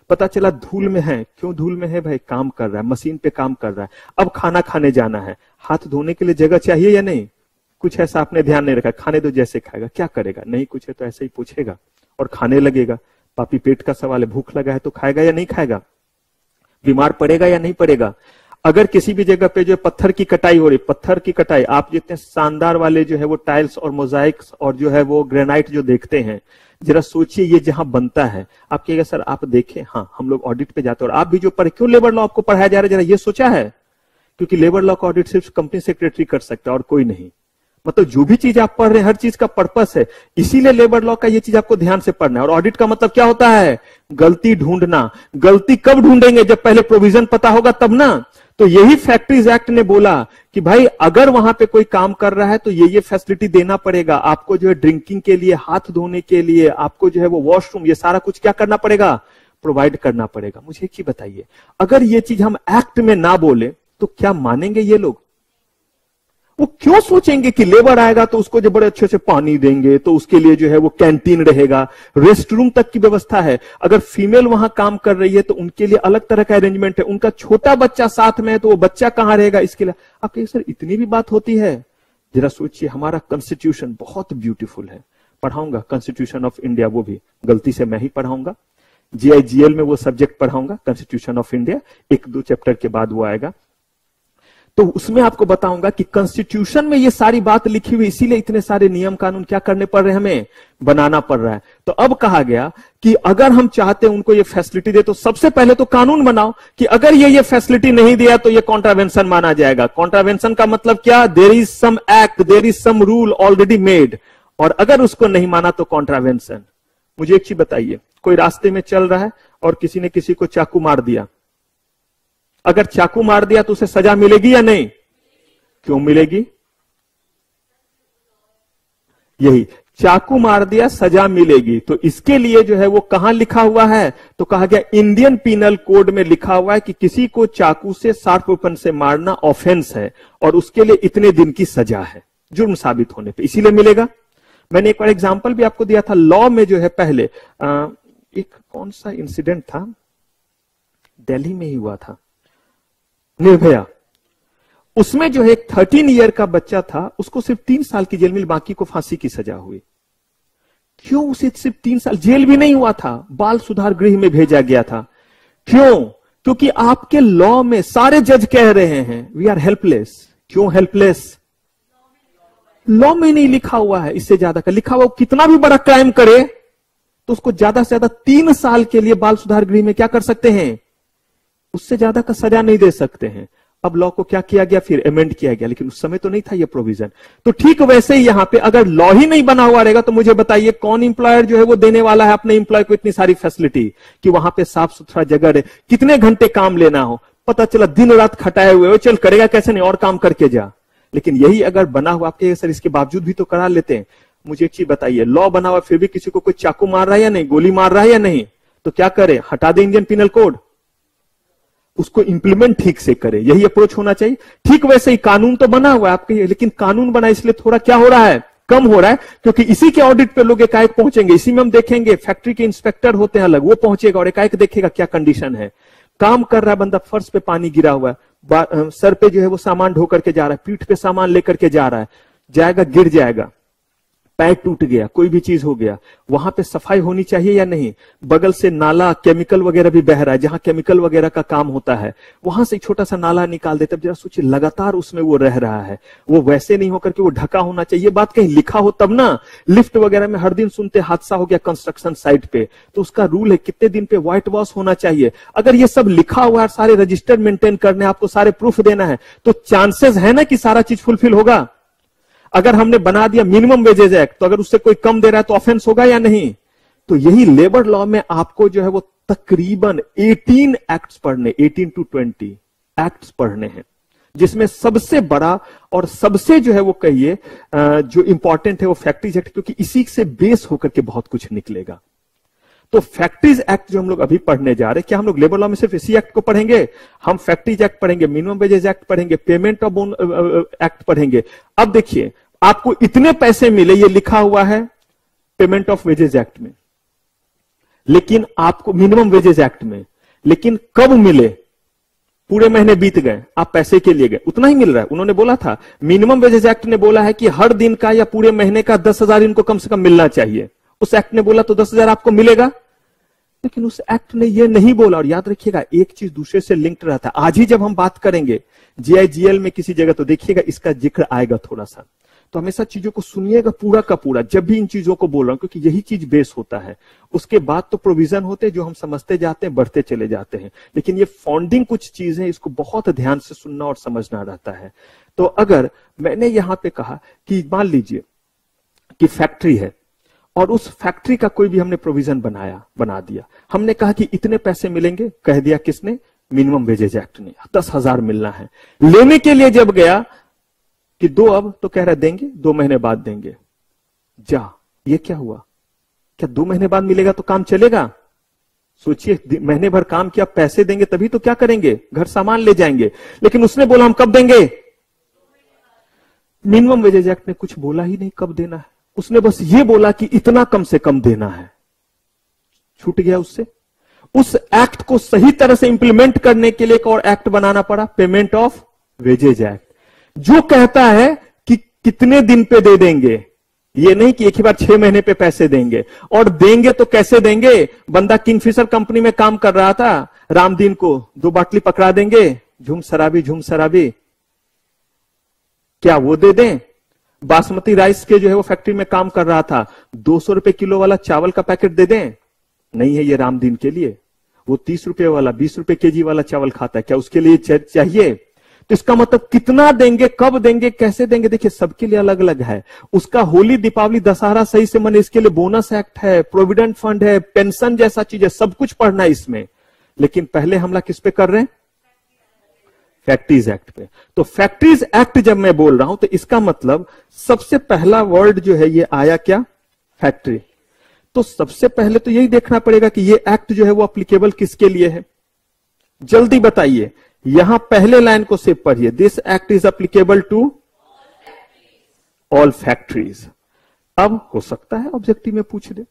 पता चला धूल में है। क्यों धूल में है भाई? काम कर रहा है, मशीन पे काम कर रहा है। अब खाना खाने जाना है, हाथ धोने के लिए जगह चाहिए या नहीं? कुछ ऐसा आपने ध्यान नहीं रखा, खाने दो जैसे खाएगा, क्या करेगा? नहीं कुछ है तो ऐसे ही पूछेगा और खाने लगेगा। पापी पेट का सवाल है, भूख लगा है तो खाएगा या नहीं खाएगा? बीमार पड़ेगा या नहीं पड़ेगा? अगर किसी भी जगह पे जो पत्थर की कटाई हो रही, पत्थर की कटाई, आप जितने शानदार वाले जो है वो टाइल्स और मोजाइक्स और जो है वो ग्रेनाइट जो देखते हैं, जरा सोचिए ये जहां बनता है, आप कहिएगा सर आप देखें, हाँ हम लोग ऑडिट पे जाते हैं। और आप भी जो पढ़े, क्यों लेबर लॉ आपको पढ़ाया जा रहा है, जरा ये सोचा है? क्योंकि लेबर लॉ का ऑडिट सिर्फ कंपनी सेक्रेटरी कर सकता है और कोई नहीं। मतलब जो भी चीज आप पढ़ रहे हैं, हर चीज का पर्पस है, इसीलिए लेबर लॉ का ये चीज आपको ध्यान से पढ़ना है। और ऑडिट का मतलब क्या होता है? गलती ढूंढना। गलती कब ढूंढेंगे? जब पहले प्रोविजन पता होगा तब ना। तो यही फैक्ट्रीज एक्ट ने बोला कि भाई अगर वहां पे कोई काम कर रहा है तो ये फैसिलिटी देना पड़ेगा आपको, जो है ड्रिंकिंग के लिए, हाथ धोने के लिए, आपको जो है वो वॉशरूम, ये सारा कुछ क्या करना पड़ेगा? प्रोवाइड करना पड़ेगा। मुझे एक चीज बताइए, अगर ये चीज हम एक्ट में ना बोले तो क्या मानेंगे ये लोग? वो क्यों सोचेंगे कि लेबर आएगा तो उसको जो बड़े अच्छे से पानी देंगे, तो उसके लिए जो है वो कैंटीन रहेगा, रेस्ट रूम तक की व्यवस्था है। अगर फीमेल वहां काम कर रही है तो उनके लिए अलग तरह का अरेंजमेंट है। उनका छोटा बच्चा साथ में है तो वो बच्चा कहां रहेगा, इसके लिए आप कहिए सर इतनी भी बात होती है? जरा सोचिए, हमारा कॉन्स्टिट्यूशन बहुत ब्यूटीफुल है। पढ़ाऊंगा कॉन्स्टिट्यूशन ऑफ इंडिया, वो भी गलती से मैं ही पढ़ाऊंगा। GIGL में वो सब्जेक्ट पढ़ाऊंगा, कॉन्स्टिट्यूशन ऑफ इंडिया, 1-2 चैप्टर के बाद वो आएगा। तो उसमें आपको बताऊंगा कि कॉन्स्टिट्यूशन में ये सारी बात लिखी हुई, इसीलिए इतने सारे नियम कानून क्या करने पड़ रहे हैं, हमें बनाना पड़ रहा है। तो अब कहा गया कि अगर हम चाहते हैं उनको ये फैसिलिटी दे, तो सबसे पहले तो कानून बनाओ कि अगर ये फैसिलिटी नहीं दिया तो ये कॉन्ट्रावेंशन माना जाएगा। कॉन्ट्रावेंशन का मतलब क्या, there is some act, there is some rule already made, और अगर उसको नहीं माना तो कॉन्ट्रावेंशन। मुझे एक चीज बताइए, कोई रास्ते में चल रहा है और किसी ने किसी को चाकू मार दिया, अगर चाकू मार दिया तो उसे सजा मिलेगी या नहीं? क्यों मिलेगी? यही, चाकू मार दिया सजा मिलेगी। तो इसके लिए जो है वो कहां लिखा हुआ है, तो कहा गया इंडियन पीनल कोड में लिखा हुआ है कि किसी को चाकू से शार्प वेपन से मारना ऑफेंस है और उसके लिए इतने दिन की सजा है जुर्म साबित होने पे, इसीलिए मिलेगा। मैंने एक बार एग्जांपल भी आपको दिया था, लॉ में जो है पहले एक कौन सा इंसिडेंट था, दिल्ली में ही हुआ था, निर्भया, उसमें जो है एक 13 ईयर का बच्चा था, उसको सिर्फ 3 साल की जेल मिली, बाकी को फांसी की सजा हुई। क्यों? उसे सिर्फ 3 साल, जेल भी नहीं हुआ था, बाल सुधार गृह में भेजा गया था। क्यों? क्योंकि आपके लॉ में सारे जज कह रहे हैं वी आर हेल्पलेस। क्यों हेल्पलेस? लॉ में नहीं लिखा हुआ है इससे ज्यादा का, लिखा हुआ कितना भी बड़ा क्राइम करे तो उसको ज्यादा से ज्यादा 3 साल के लिए बाल सुधार गृह में क्या कर सकते हैं, उससे ज्यादा का सजा नहीं दे सकते हैं। अब लॉ को क्या किया गया, फिर अमेंड किया गया, लेकिन उस समय तो नहीं था ये प्रोविजन। तो ठीक वैसे ही यहां पे अगर लॉ ही नहीं बना हुआ रहेगा तो मुझे बताइए कौन इंप्लॉयर जो है वो देने वाला है अपने इंप्लॉय को इतनी सारी फैसिलिटी कि वहां पे साफ सुथरा जगह रहे, कितने घंटे काम लेना हो, पता चला दिन रात खटाए हुए हो, चल करेगा कैसे नहीं और काम करके जा। लेकिन यही अगर बना हुआ, आपके सर इसके बावजूद भी तो करा लेते हैं। मुझे एक चीज बताइए, लॉ बना हुआ फिर भी किसी को कोई चाकू मार रहा है या नहीं, गोली मार रहा है या नहीं, तो क्या करे, हटा दे इंडियन पिनल कोड, उसको इंप्लीमेंट ठीक से करे, यही अप्रोच होना चाहिए। ठीक वैसे ही कानून तो बना हुआ है आपके, लेकिन कानून बना इसलिए थोड़ा क्या हो रहा है, कम हो रहा है, क्योंकि इसी के ऑडिट पे लोग एकाएक पहुंचेंगे। इसी में हम देखेंगे फैक्ट्री के इंस्पेक्टर होते हैं अलग, वो पहुंचेगा और एकाएक देखेगा क्या कंडीशन है। काम कर रहा है बंदा, फर्श पे पानी गिरा हुआ है, सर पे जो है वो सामान ढो करके जा रहा है, पीठ पे सामान लेकर के जा रहा है, जाएगा गिर जाएगा, पैर टूट गया, कोई भी चीज हो गया, वहां पे सफाई होनी चाहिए या नहीं। बगल से नाला केमिकल वगैरह भी बह रहा है, जहां केमिकल वगैरह का काम होता है वहां से छोटा सा नाला निकाल देते, जरा सोचिए लगातार उसमें वो रह रहा है, वो वैसे नहीं होकर के वो ढका होना चाहिए। ये बात कहीं लिखा हो तब ना। लिफ्ट वगैरह में हर दिन सुनते हादसा हो गया कंस्ट्रक्शन साइट पे, तो उसका रूल है कितने दिन पे व्हाइट वॉश होना चाहिए। अगर ये सब लिखा हुआ है, सारे रजिस्टर मेंटेन करने, आपको सारे प्रूफ देना है, तो चांसेस है ना कि सारा चीज फुलफिल होगा। अगर हमने बना दिया मिनिमम वेजेज एक्ट, तो अगर उससे कोई कम दे रहा है तो ऑफेंस होगा या नहीं। तो यही लेबर लॉ में आपको जो है वो तकरीबन 18 एक्ट्स पढ़ने, 18 to 20 एक्ट्स पढ़ने हैं, जिसमें सबसे बड़ा और सबसे जो है वो कहिए जो इंपॉर्टेंट है वो फैक्ट्रीज एक्ट, क्योंकि इसी से बेस होकर के बहुत कुछ निकलेगा। तो फैक्ट्रीज एक्ट जो हम लोग अभी पढ़ने जा रहे हैं, क्या हम लोग लेबर लॉ में सिर्फ इसी एक्ट को पढ़ेंगे? हम फैक्ट्रीज एक्ट पढ़ेंगे, मिनिमम वेजेज एक्ट पढ़ेंगे, पेमेंट ऑफ एक्ट पढ़ेंगे। अब देखिए, आपको इतने पैसे मिले, ये लिखा हुआ है पेमेंट ऑफ वेजेज एक्ट में, लेकिन आपको मिनिमम वेजेज एक्ट में, लेकिन कब मिले? पूरे महीने बीत गए, आप पैसे के लिए गए, उतना ही मिल रहा है। उन्होंने बोला था, मिनिमम वेजेज एक्ट ने बोला है कि हर दिन का या पूरे महीने का 10,000 इनको कम से कम मिलना चाहिए। उस एक्ट ने बोला तो 10,000 आपको मिलेगा, लेकिन उस एक्ट ने ये नहीं बोला। और याद रखिएगा, एक चीज दूसरे से लिंक्ड रहता है। आज ही जब हम बात करेंगे जीआईजीएल में किसी जगह, तो देखिएगा इसका जिक्र आएगा थोड़ा सा। तो हमेशा चीजों को सुनिएगा पूरा का पूरा, जब भी इन चीजों को बोल रहा हूं, क्योंकि यही चीज बेस होता है। उसके बाद तो प्रोविजन होते हैं जो हम समझते जाते हैं, बढ़ते चले जाते हैं, लेकिन ये फाउंडिंग कुछ चीज है, इसको बहुत ध्यान से सुनना और समझना रहता है। तो अगर मैंने यहां पे कहा कि मान लीजिए कि फैक्ट्री है और उस फैक्ट्री का कोई भी हमने प्रोविजन बना दिया, हमने कहा कि इतने पैसे मिलेंगे, कह दिया किसने? मिनिमम वेजेज एक्ट ने, 10,000 मिलना है। लेने के लिए जब गया कि 2, अब तो कह रहे देंगे 2 महीने बाद देंगे। जा, ये क्या हुआ? क्या 2 महीने बाद मिलेगा तो काम चलेगा? सोचिए, महीने भर काम किया, पैसे देंगे तभी तो क्या करेंगे, घर सामान ले जाएंगे। लेकिन उसने बोला हम कब देंगे? मिनिमम वेजेज एक्ट ने कुछ बोला ही नहीं कब देना है, उसने बस ये बोला कि इतना कम से कम देना है। छूट गया उससे। उस एक्ट को सही तरह से इंप्लीमेंट करने के लिए एक और एक्ट बनाना पड़ा, पेमेंट ऑफ वेजेज एक्ट, जो कहता है कि कितने दिन पे दे देंगे। ये नहीं कि एक ही बार 6 महीने पे पैसे देंगे, और देंगे तो कैसे देंगे। बंदा किंगफिशर कंपनी में काम कर रहा था, रामदीन को 2 बाटली पकड़ा देंगे, झूम शराबी क्या वो दे दें? बासमती राइस के जो है वो फैक्ट्री में काम कर रहा था, 200 रुपए किलो वाला चावल का पैकेट दे दें? नहीं है ये रामदीन के लिए। वो 30 रुपए वाला, 20 रुपए केजी वाला चावल खाता है, क्या उसके लिए चाहिए? तो इसका मतलब कितना देंगे, कब देंगे, कैसे देंगे, देखिए सबके लिए अलग अलग है। उसका होली, दीपावली, दशहरा सही से मने, इसके लिए बोनस एक्ट है, प्रोविडेंट फंड है, पेंशन जैसा चीज है, सब कुछ पढ़ना है इसमें। लेकिन पहले हमला किस पे कर रहे हैं? फैक्ट्रीज एक्ट पे। तो फैक्ट्रीज एक्ट जब मैं बोल रहा हूं तो इसका मतलब सबसे पहला वर्ड जो है ये आया क्या? फैक्ट्री। तो सबसे पहले तो यही देखना पड़ेगा कि ये एक्ट जो है वो अप्लीकेबल किसके लिए है। जल्दी बताइए, यहां पहले लाइन को सिर्फ पढ़िए, this act is applicable to all factories. अब हो सकता है ऑब्जेक्टिव में पूछ दे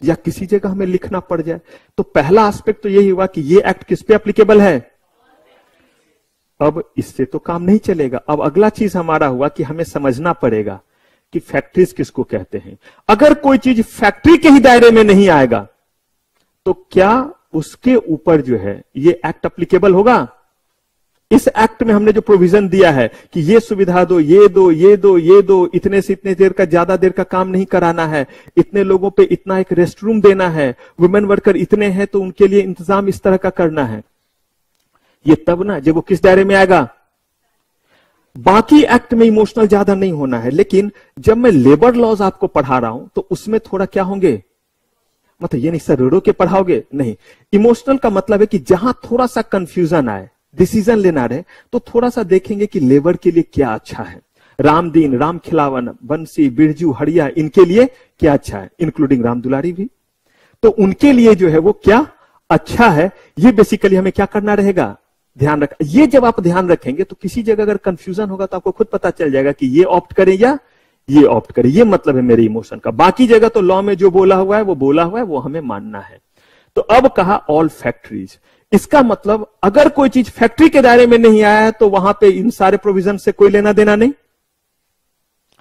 या किसी जगह हमें लिखना पड़ जाए, तो पहला एस्पेक्ट तो यही हुआ कि ये एक्ट किस पे अप्लीकेबल है। अब इससे तो काम नहीं चलेगा। अब अगला चीज हमारा हुआ कि हमें समझना पड़ेगा कि फैक्ट्रीज किसको कहते हैं। अगर कोई चीज फैक्ट्री के ही दायरे में नहीं आएगा तो क्या उसके ऊपर जो है ये एक्ट अप्लीकेबल होगा? इस एक्ट में हमने जो प्रोविजन दिया है कि ये सुविधा दो, ये दो, ये दो, ये दो, इतने से इतने देर का, ज्यादा देर का काम नहीं कराना है, इतने लोगों पे इतना एक रेस्ट रूम देना है, वुमेन वर्कर इतने हैं तो उनके लिए इंतजाम इस तरह का करना है, ये तब ना जब वो किस दायरे में आएगा। बाकी एक्ट में इमोशनल ज्यादा नहीं होना है, लेकिन जब मैं लेबर लॉज आपको पढ़ा रहा हूं तो उसमें थोड़ा क्या होंगे, मतलब ये नहीं सर रोडो के पढ़ाओगे, नहीं। इमोशनल का मतलब है कि जहां थोड़ा सा कंफ्यूजन आए, डिसीजन लेना रहे, तो थोड़ा सा देखेंगे कि लेबर के लिए क्या अच्छा है। रामदीन, राम खिलावन, बंसी, बिरजू, हड़िया, इनके लिए क्या अच्छा है, इंक्लूडिंग राम दुलारी भी। तो उनके लिए जो है वो क्या अच्छा है, ये बेसिकली हमें क्या करना रहेगा, ध्यान रख। ये जब आप ध्यान रखेंगे तो किसी जगह अगर कंफ्यूजन होगा तो आपको खुद पता चल जाएगा कि ये ऑप्ट करें या ये ऑप्ट करें। ये मतलब है मेरे इमोशन का। बाकी जगह तो लॉ में जो बोला हुआ है वो बोला हुआ है, वो हमें मानना है। तो अब कहा ऑल फैक्ट्रीज, इसका मतलब अगर कोई चीज फैक्ट्री के दायरे में नहीं आया है तो वहां पे इन सारे प्रोविजन से कोई लेना देना नहीं,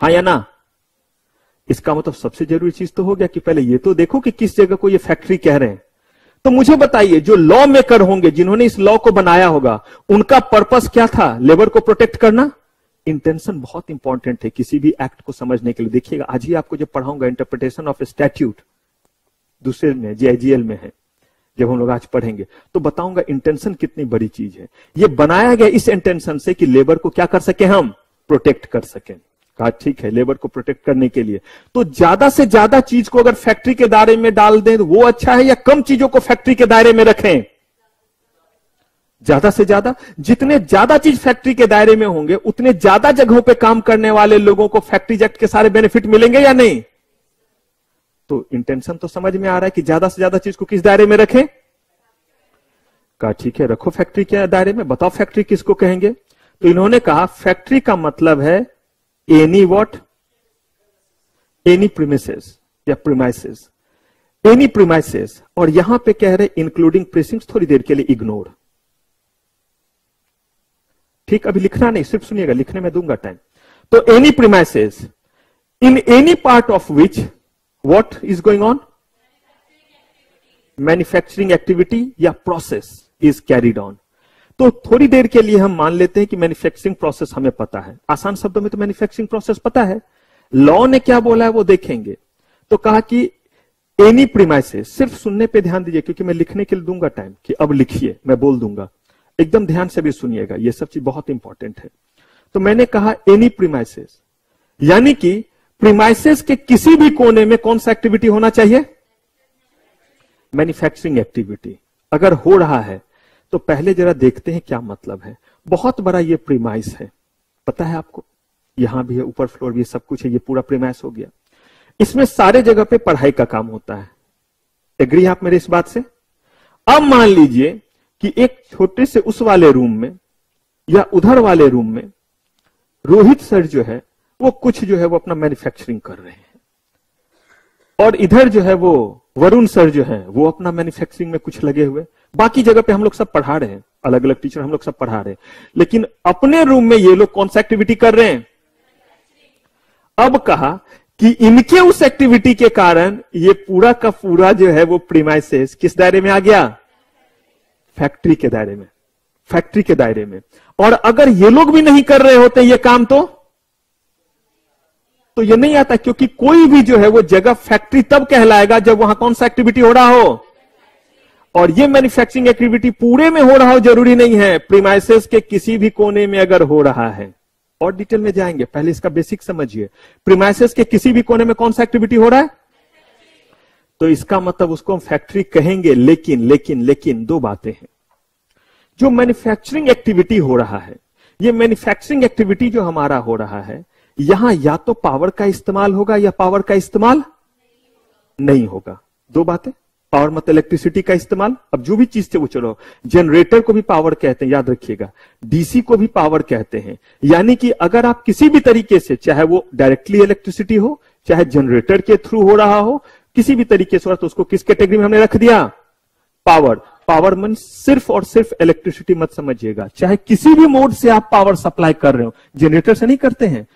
हाँ या ना। इसका मतलब सबसे जरूरी चीज तो हो गया कि पहले ये तो देखो कि किस जगह को ये फैक्ट्री कह रहे हैं। तो मुझे बताइए, जो लॉ मेकर होंगे, जिन्होंने इस लॉ को बनाया होगा, उनका पर्पस क्या था, लेबर को प्रोटेक्ट करना। इंटेंशन बहुत इंपॉर्टेंट है किसी भी एक्ट को समझने के लिए। देखिएगा आज ही आपको जब पढ़ाऊंगा इंटरप्रिटेशन ऑफ स्टैट्यूट, दूसरे में जीआईजीएल में है, जब हम लोग आज पढ़ेंगे तो बताऊंगा इंटेंशन कितनी बड़ी चीज है। ये बनाया गया इस इंटेंशन से कि लेबर को क्या कर सके, हम प्रोटेक्ट कर सकें। कहा ठीक है, लेबर को प्रोटेक्ट करने के लिए तो ज्यादा से ज्यादा चीज को अगर फैक्ट्री के दायरे में डाल दें तो वो अच्छा है, या कम चीजों को फैक्ट्री के दायरे में रखें। ज्यादा से ज्यादा, जितने ज्यादा चीज फैक्ट्री के दायरे में होंगे उतने ज्यादा जगहों पे काम करने वाले लोगों को फैक्ट्री एक्ट के सारे बेनिफिट मिलेंगे या नहीं। तो इंटेंशन तो समझ में आ रहा है कि ज्यादा से ज्यादा चीज को किस दायरे में रखें। कहा ठीक है, रखो फैक्ट्री के दायरे में। बताओ फैक्ट्री किसको कहेंगे। तो इन्होंने कहा फैक्ट्री का मतलब है एनी व्हाट, एनी प्रीमिसेस या प्रीमाइसेस, एनी प्रीमाइसेस। और यहां पे कह रहे इंक्लूडिंग प्रीसिंक्ट्स, थोड़ी देर के लिए इग्नोर। ठीक, अभी लिखना नहीं, सिर्फ सुनिएगा, लिखने में दूंगा टाइम। तो any premises in any part of which what is going on, manufacturing activity या प्रोसेस इज कैरिड ऑन। तो थोड़ी देर के लिए हम मान लेते हैं कि मैन्युफैक्चरिंग प्रोसेस हमें पता है, आसान शब्दों में तो मैन्युफैक्चरिंग प्रोसेस पता है। लॉ ने क्या बोला है वो देखेंगे। तो कहा कि एनी प्रीमाइसेस, सिर्फ सुनने पे ध्यान दीजिए क्योंकि मैं लिखने के लिए दूंगा टाइम कि अब लिखिए, मैं बोल दूंगा, एकदम ध्यान से भी सुनिएगा, ये सब चीज बहुत इंपॉर्टेंट है। तो मैंने कहा एनी प्रीमाइसेस, यानी कि प्रीमाइसेस के किसी भी कोने में कौन सा एक्टिविटी होना चाहिए, मैन्युफैक्चरिंग एक्टिविटी। अगर हो रहा है तो पहले जरा देखते हैं क्या मतलब है। बहुत बड़ा ये प्रीमाइस है, पता है आपको, यहां भी है, ऊपर फ्लोर भी, सब कुछ है, ये पूरा प्रीमाइस हो गया। इसमें सारे जगह पे पढ़ाई का काम होता है। एग्री आप मेरे इस बात से। अब मान लीजिए कि एक छोटे से उस वाले रूम में या उधर वाले रूम में रोहित सर जो है वो कुछ जो है वो अपना मैन्युफैक्चरिंग कर रहे हैं, और इधर जो है वो वरुण सर जो है वो अपना मैन्युफैक्चरिंग में कुछ लगे हुए। बाकी जगह पे हम लोग सब पढ़ा रहे हैं, अलग अलग टीचर हम लोग सब पढ़ा रहे हैं, लेकिन अपने रूम में ये लोग कौन सा एक्टिविटी कर रहे हैं। अब कहा कि इनके उस एक्टिविटी के कारण ये पूरा का पूरा जो है वो प्रीमाइसेस किस दायरे में आ गया, फैक्ट्री के दायरे में, फैक्ट्री के दायरे में। और अगर ये लोग भी नहीं कर रहे होते ये काम तो तो ये नहीं आता, क्योंकि कोई भी जो है वो जगह फैक्ट्री तब कहलाएगा जब वहां कौन सा एक्टिविटी हो रहा हो। और ये मैन्युफैक्चरिंग एक्टिविटी पूरे में हो रहा हो जरूरी नहीं है, प्रीमाइसेस के किसी भी कोने में अगर हो रहा है। और डिटेल में जाएंगे, पहले इसका बेसिक समझिए। प्रीमाइसेस के किसी भी कोने में कौन सा एक्टिविटी हो रहा है, तो इसका मतलब उसको हम फैक्ट्री कहेंगे। लेकिन दो बातें हैं। जो मैन्युफैक्चरिंग एक्टिविटी हो रहा है, ये मैन्युफैक्चरिंग एक्टिविटी जो हमारा हो रहा है, यहां या तो पावर का इस्तेमाल होगा या पावर का इस्तेमाल नहीं होगा। दो बातें, पावर मतलब इलेक्ट्रिसिटी का इस्तेमाल। अब जो भी चीज से वो चलो, जनरेटर को भी पावर कहते हैं, याद रखिएगा, डीसी को भी पावर कहते हैं। यानी कि अगर आप किसी भी तरीके से, चाहे वो डायरेक्टली इलेक्ट्रिसिटी हो, चाहे जनरेटर के थ्रू हो रहा हो, किसी भी तरीके से हो रहा, तो उसको किस कैटेगरी में हमने रख दिया, पावर। पावर मीन सिर्फ और सिर्फ इलेक्ट्रिसिटी मत समझिएगा, चाहे किसी भी मोड से आप पावर सप्लाई कर रहे हो। जनरेटर से नहीं करते हैं,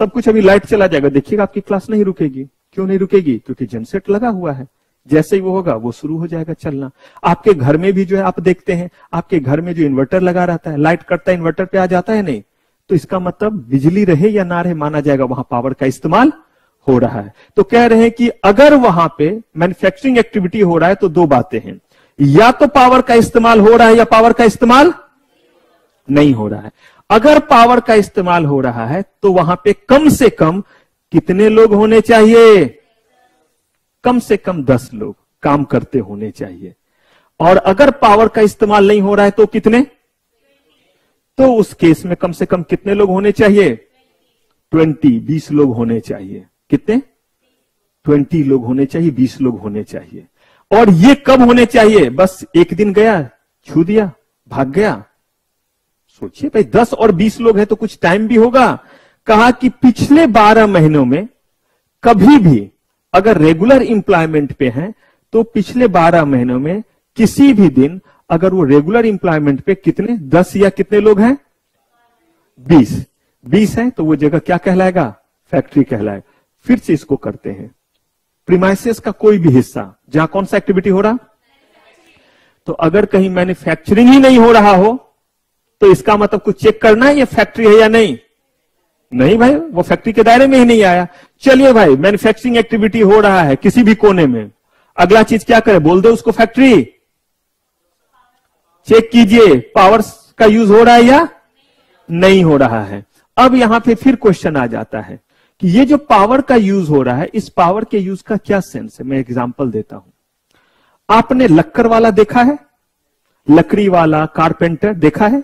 सब कुछ अभी लाइट चला जाएगा, देखिएगा आपकी क्लास नहीं रुकेगी। क्यों नहीं रुकेगी, क्योंकि जनसेट लगा हुआ है, जैसे ही वो होगा वो शुरू हो जाएगा चलना। आपके घर में भी जो है आप देखते हैं, आपके घर में जो इन्वर्टर लगा रहता है, लाइट कटता है इन्वर्टर पे आ जाता है नहीं, तो इसका मतलब बिजली रहे या ना रहे माना जाएगा वहां पावर का इस्तेमाल हो रहा है। तो कह रहे हैं कि अगर वहां पे मैन्युफैक्चरिंग एक्टिविटी हो रहा है तो दो बातें हैं, या तो पावर का इस्तेमाल हो रहा है या पावर का इस्तेमाल नहीं हो रहा है। अगर पावर का इस्तेमाल हो रहा है तो वहां पे कम से कम कितने लोग होने चाहिए, कम से कम 10 लोग काम करते होने चाहिए। और अगर पावर का इस्तेमाल नहीं हो रहा है तो कितने, तो उस केस में कम से कम कितने लोग होने चाहिए, 20 लोग होने चाहिए। कितने, 20 लोग होने चाहिए, 20 लोग होने चाहिए। और ये कब होने चाहिए, बस एक दिन गया, छू दिया, भाग गया। सोचिए भाई 10 और 20 लोग हैं तो कुछ टाइम भी होगा। कहा कि पिछले 12 महीनों में कभी भी अगर रेगुलर एम्प्लॉयमेंट पे हैं तो पिछले 12 महीनों में किसी भी दिन अगर वो रेगुलर एम्प्लॉयमेंट पे कितने, 10 या कितने लोग हैं, 20 है, तो वो जगह क्या कहलाएगा, फैक्ट्री कहलाएगा। फिर से इसको करते हैं, प्रीमाइसेस का कोई भी हिस्सा जहां कौन सा एक्टिविटी हो रहा, तो अगर कहीं मैन्युफैक्चरिंग ही नहीं हो रहा हो तो इसका मतलब कुछ चेक करना है ये फैक्ट्री है या नहीं। नहीं भाई, वो फैक्ट्री के दायरे में ही नहीं आया। चलिए भाई, मैन्युफैक्चरिंग एक्टिविटी हो रहा है किसी भी कोने में, अगला चीज क्या करे, बोल दो उसको फैक्ट्री। चेक कीजिए पावर का यूज हो रहा है या नहीं हो रहा है। अब यहां पे फिर क्वेश्चन आ जाता है कि ये जो पावर का यूज हो रहा है, इस पावर के यूज का क्या सेंस है। मैं एग्जांपल देता हूं। आपने लक्कर वाला देखा है, लकड़ी वाला कारपेंटर देखा है।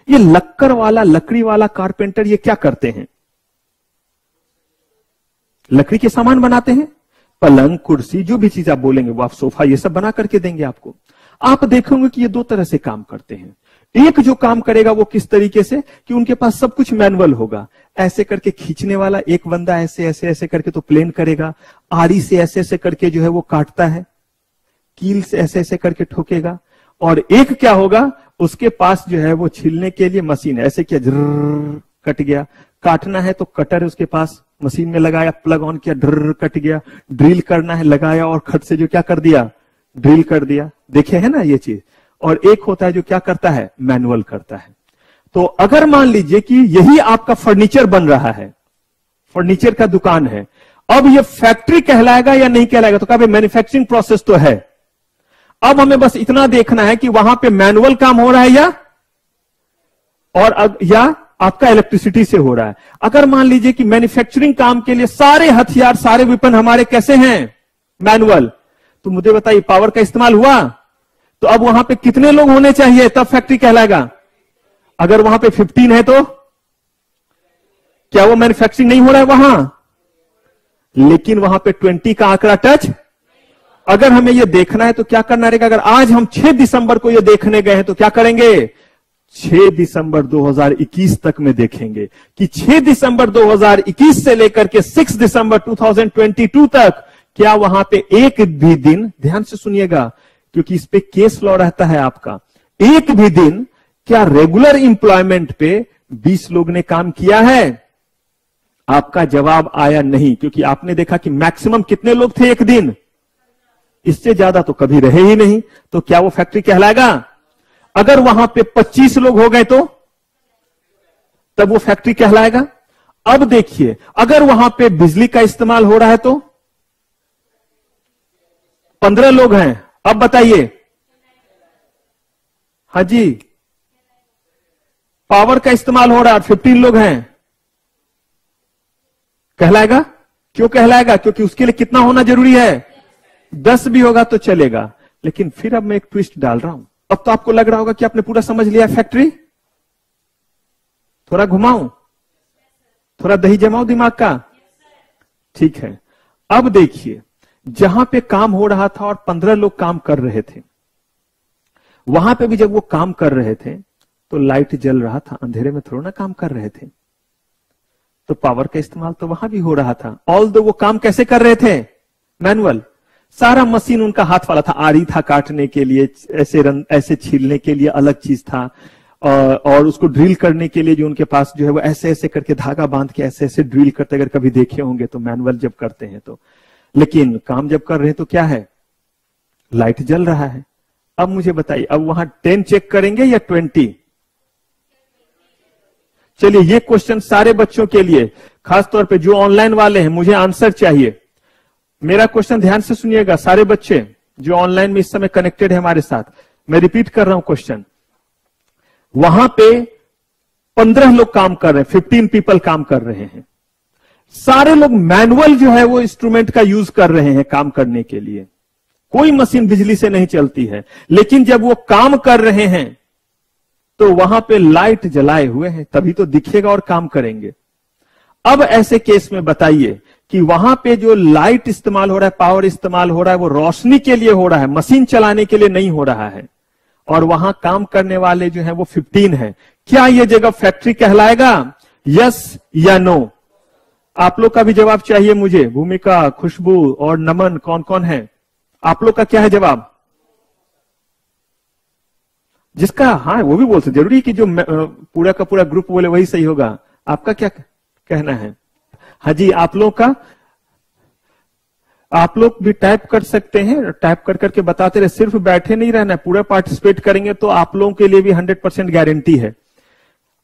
ये लक्कर वाला, लकड़ी वाला कारपेंटर ये क्या करते हैं, लकड़ी के सामान बनाते हैं, पलंग कुर्सी जो भी चीज आप बोलेंगे वो, आप सोफा ये सब बना करके देंगे आपको। आप देखेंगे कि ये दो तरह से काम करते हैं। एक जो काम करेगा वो किस तरीके से कि उनके पास सब कुछ मैनुअल होगा, ऐसे करके खींचने वाला एक बंदा ऐसे ऐसे ऐसे करके तो प्लेन करेगा, आरी से ऐसे ऐसे करके जो है वो काटता है, कील से ऐसे ऐसे करके ठोकेगा। और एक क्या होगा, उसके पास जो है वो छीलने के लिए मशीन है, ऐसे किया जर्र कट गया, काटना है तो कटर उसके पास मशीन में लगाया, प्लग ऑन किया, ड्र कट गया, ड्रिल करना है लगाया और खट से जो क्या कर दिया, ड्रिल कर दिया। देखे है ना ये चीज। और एक होता है जो क्या करता है, मैनुअल करता है। तो अगर मान लीजिए कि यही आपका फर्नीचर बन रहा है, फर्नीचर का दुकान है, अब ये फैक्ट्री कहलाएगा या नहीं कहलाएगा, तो कहा मैन्युफैक्चरिंग प्रोसेस तो है। अब हमें बस इतना देखना है कि वहां पे मैनुअल काम हो रहा है या आपका इलेक्ट्रिसिटी से हो रहा है। अगर मान लीजिए कि मैन्युफैक्चरिंग काम के लिए सारे हथियार, सारे वेपन हमारे कैसे हैं, मैनुअल, तो मुझे बताइए पावर का इस्तेमाल हुआ, तो अब वहां पे कितने लोग होने चाहिए तब फैक्ट्री कहलाएगा। अगर वहां पे 15 है तो क्या वो मैन्युफैक्चरिंग नहीं हो रहा है वहां, लेकिन वहां पे 20 का आंकड़ा टच। अगर हमें यह देखना है तो क्या करना रहेगा, अगर आज हम 6 दिसंबर को यह देखने गए हैं तो क्या करेंगे, 6 दिसंबर 2021 तक में देखेंगे कि 6 दिसंबर 2021 से लेकर के 6 दिसंबर 2022 तक क्या वहां पे एक भी दिन, ध्यान से सुनिएगा क्योंकि इस पे केस लॉ रहता है आपका, एक भी दिन क्या रेगुलर एम्प्लॉयमेंट पे 20 लोग ने काम किया है। आपका जवाब आया नहीं, क्योंकि आपने देखा कि मैक्सिमम कितने लोग थे एक दिन, इससे ज्यादा तो कभी रहे ही नहीं। तो क्या वो फैक्ट्री कहलाएगा। अगर वहां पे 25 लोग हो गए तो तब वो फैक्ट्री कहलाएगा। अब देखिए, अगर वहां पे बिजली का इस्तेमाल हो रहा है तो 15 लोग हैं। अब बताइए, हाँ जी, पावर का इस्तेमाल हो रहा है, 15 लोग हैं, कहलाएगा? क्यों कहलाएगा? क्योंकि उसके लिए कितना होना जरूरी है? 10 भी होगा तो चलेगा। लेकिन फिर अब मैं एक ट्विस्ट डाल रहा हूं। अब तो आपको लग रहा होगा कि आपने पूरा समझ लिया फैक्ट्री। थोड़ा घुमाऊं, थोड़ा दही जमाऊं दिमाग का? ठीक है। अब देखिए, जहां पे काम हो रहा था और 15 लोग काम कर रहे थे, वहां पे भी जब वो काम कर रहे थे तो लाइट जल रहा था, अंधेरे में थोड़ा ना काम कर रहे थे, तो पावर का इस्तेमाल तो वहां भी हो रहा था। ऑल दो वो काम कैसे कर रहे थे? मैनुअल। सारा मशीन उनका हाथ वाला था, आरी था काटने के लिए, ऐसे छीलने के लिए अलग चीज था, और उसको ड्रिल करने के लिए जो उनके पास जो है वो ऐसे ऐसे करके धागा बांध के ऐसे ऐसे ड्रिल करते, अगर कभी देखे होंगे तो मैनुअल जब करते हैं तो। लेकिन काम जब कर रहे हैं तो क्या है? लाइट जल रहा है। अब मुझे बताइए, अब वहां 10 चेक करेंगे या 20? चलिए, ये क्वेश्चन सारे बच्चों के लिए, खासतौर पे जो ऑनलाइन वाले हैं, मुझे आंसर चाहिए। मेरा क्वेश्चन ध्यान से सुनिएगा सारे बच्चे जो ऑनलाइन में इस समय कनेक्टेड है हमारे साथ। मैं रिपीट कर रहा हूं क्वेश्चन। वहां पे 15 लोग काम कर रहे हैं, 15 पीपल काम कर रहे हैं। सारे लोग मैनुअल जो है वो इंस्ट्रूमेंट का यूज कर रहे हैं काम करने के लिए। कोई मशीन बिजली से नहीं चलती है। लेकिन जब वो काम कर रहे हैं तो वहां पे लाइट जलाए हुए हैं, तभी तो दिखेगा और काम करेंगे। अब ऐसे केस में बताइए कि वहां पे जो लाइट इस्तेमाल हो रहा है, पावर इस्तेमाल हो रहा है, वो रोशनी के लिए हो रहा है, मशीन चलाने के लिए नहीं हो रहा है, और वहां काम करने वाले जो है वो 15 है। क्या ये जगह फैक्ट्री कहलाएगा? यस या नो? आप लोग का भी जवाब चाहिए मुझे। भूमिका, खुशबू और नमन कौन कौन है? आप लोग का क्या है जवाब? जिसका हाँ वो भी बोल सकते, जरूरी कि जो पूरा का पूरा ग्रुप बोले वही सही होगा। आपका क्या कहना है? हाँ जी, आप लोग का, आप लोग भी टाइप कर सकते हैं, टाइप कर करके बताते रहे, सिर्फ बैठे नहीं रहना है, पूरा पार्टिसिपेट करेंगे तो आप लोगों के लिए भी 100% गारंटी है।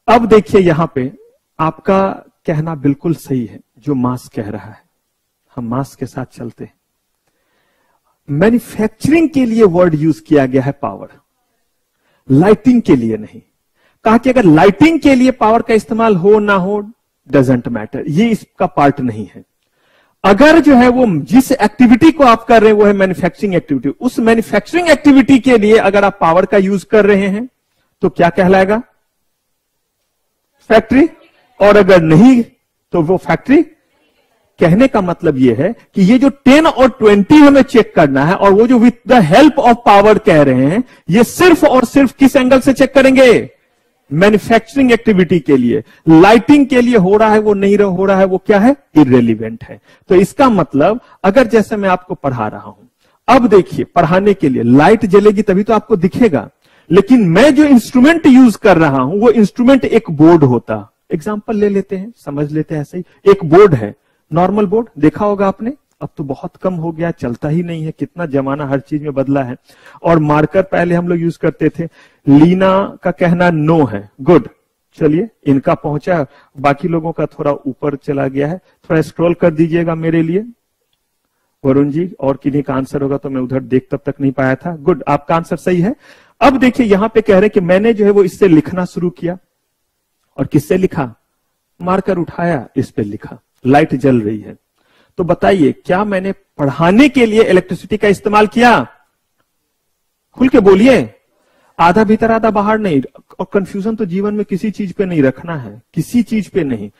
अब देखिए, यहां पे आपका कहना बिल्कुल सही है, जो मास कह रहा है, हम मास के साथ चलते हैं। मैन्युफैक्चरिंग के लिए वर्ड यूज किया गया है पावर, लाइटिंग के लिए नहीं। कहा कि अगर लाइटिंग के लिए पावर का इस्तेमाल हो ना हो डजेंट मैटर, ये इसका पार्ट नहीं है। अगर जो है वो जिस एक्टिविटी को आप कर रहे हैं वो है मैन्युफैक्चरिंग एक्टिविटी, उस मैन्युफैक्चरिंग एक्टिविटी के लिए अगर आप पावर का यूज कर रहे हैं तो क्या कहलाएगा? फैक्ट्री। और अगर नहीं तो वो फैक्ट्री। कहने का मतलब यह है कि ये जो 10 और 20 हमें चेक करना है, और वो जो with the help of power कह रहे हैं, ये सिर्फ और सिर्फ किस एंगल से चेक करेंगे? मैन्युफैक्चरिंग एक्टिविटी के लिए। लाइटिंग के लिए हो रहा है वो नहीं हो रहा है, वो क्या है? इररेलीवेंट है। तो इसका मतलब, अगर जैसे मैं आपको पढ़ा रहा हूं, अब देखिए, पढ़ाने के लिए लाइट जलेगी तभी तो आपको दिखेगा, लेकिन मैं जो इंस्ट्रूमेंट यूज कर रहा हूं वो इंस्ट्रूमेंट एक बोर्ड होता। एग्जाम्पल ले लेते हैं, समझ लेते हैं। ऐसे ही एक बोर्ड है, नॉर्मल बोर्ड देखा होगा आपने, अब तो बहुत कम हो गया, चलता ही नहीं है, कितना जमाना हर चीज में बदला है। और मार्कर पहले हम लोग यूज करते थे। लीना का कहना नो है, गुड। चलिए, इनका पहुंचा, बाकी लोगों का थोड़ा ऊपर चला गया है, थोड़ा स्क्रॉल कर दीजिएगा मेरे लिए वरुण जी। और किन्हीं का आंसर होगा तो मैं उधर देख तब तक नहीं पाया था। गुड, आपका आंसर सही है। अब देखिए, यहां पे कह रहे कि मैंने जो है वो इससे लिखना शुरू किया। और किससे लिखा? मार्कर उठाया, इस पे लिखा, लाइट जल रही है। तो बताइए, क्या मैंने पढ़ाने के लिए इलेक्ट्रिसिटी का इस्तेमाल किया? खुल के बोलिए। आधा भीतर आधा बाहर नहीं। और कंफ्यूजन तो जीवन में किसी चीज पे नहीं रखना है, किसी चीज पे नहीं।